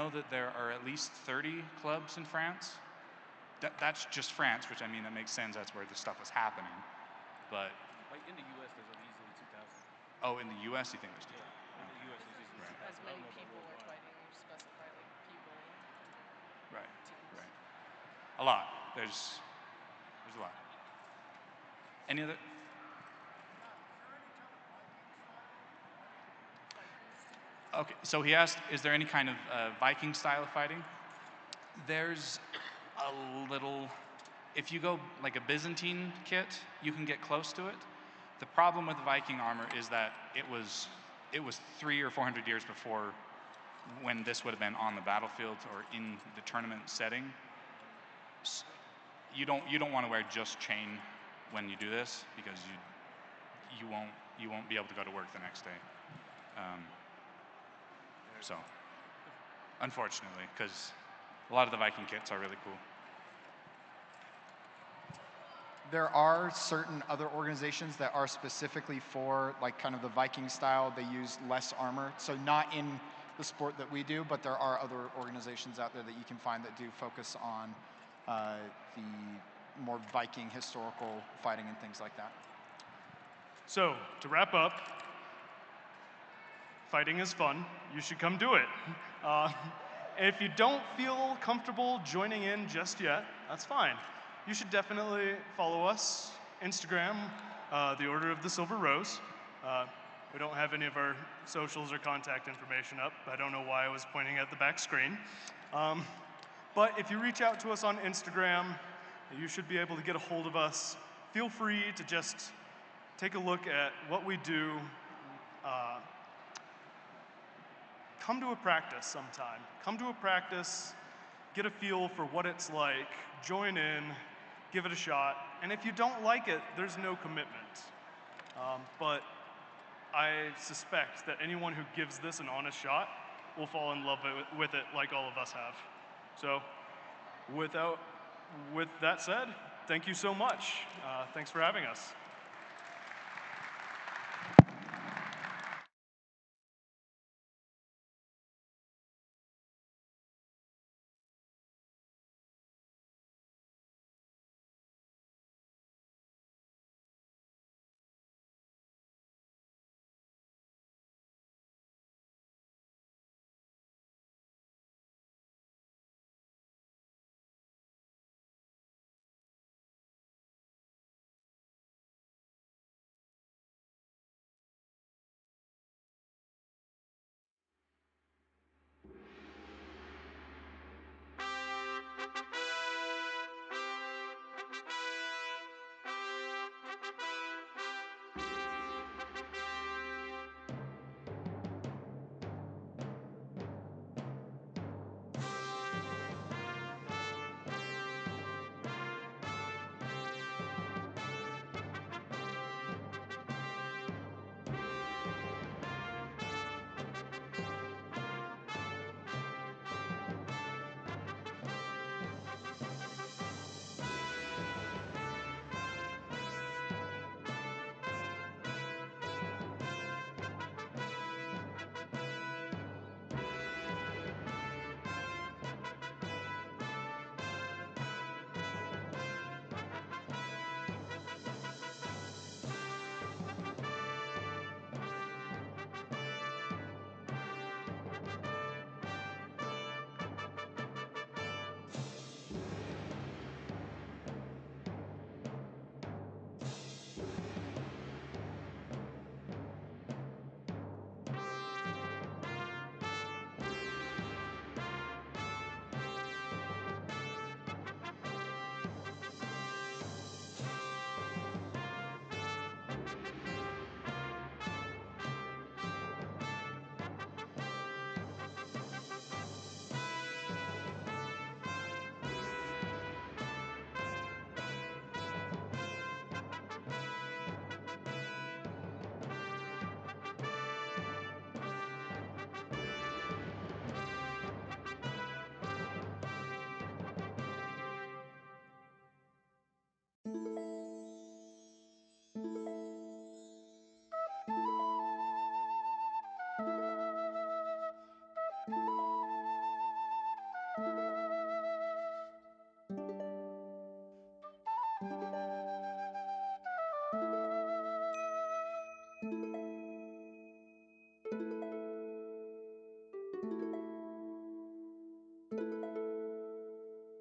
that there are at least 30 clubs in France. That's just France, which I mean, that makes sense. That's where the stuff is happening. But like in the U.S., there's easily 2,000. Oh, in the U.S., you think there's 2,000? Yeah, in the U.S., there's easily 2,000. As many people are fighting, you specify like people. Right, right. A lot. There's a lot. Any other? Okay, so he asked, is there any kind of Viking style of fighting? There's a little, if you go like a Byzantine kit, you can get close to it. The problem with Viking armor is that it was 300 or 400 years before when this would have been on the battlefield or in the tournament setting. You don't want to wear just chain when you do this because you won't be able to go to work the next day. So, unfortunately, because a lot of the Viking kits are really cool. There are certain other organizations that are specifically for like kind of the Viking style. They use less armor. So not in the sport that we do, but there are other organizations out there that you can find that do focus on the more Viking historical fighting and things like that. So, to wrap up, fighting is fun. You should come do it. If you don't feel comfortable joining in just yet, that's fine. You should definitely follow us, Instagram, the Order of the Silver Rose. We don't have any of our socials or contact information up. I don't know why I was pointing at the back screen. But if you reach out to us on Instagram, you should be able to get a hold of us. Feel free to just take a look at what we do. Come to a practice sometime. Come to a practice, get a feel for what it's like, join in, give it a shot. And if you don't like it, there's no commitment. But I suspect that anyone who gives this an honest shot will fall in love with it like all of us have. So with that said, thank you so much. Thanks for having us.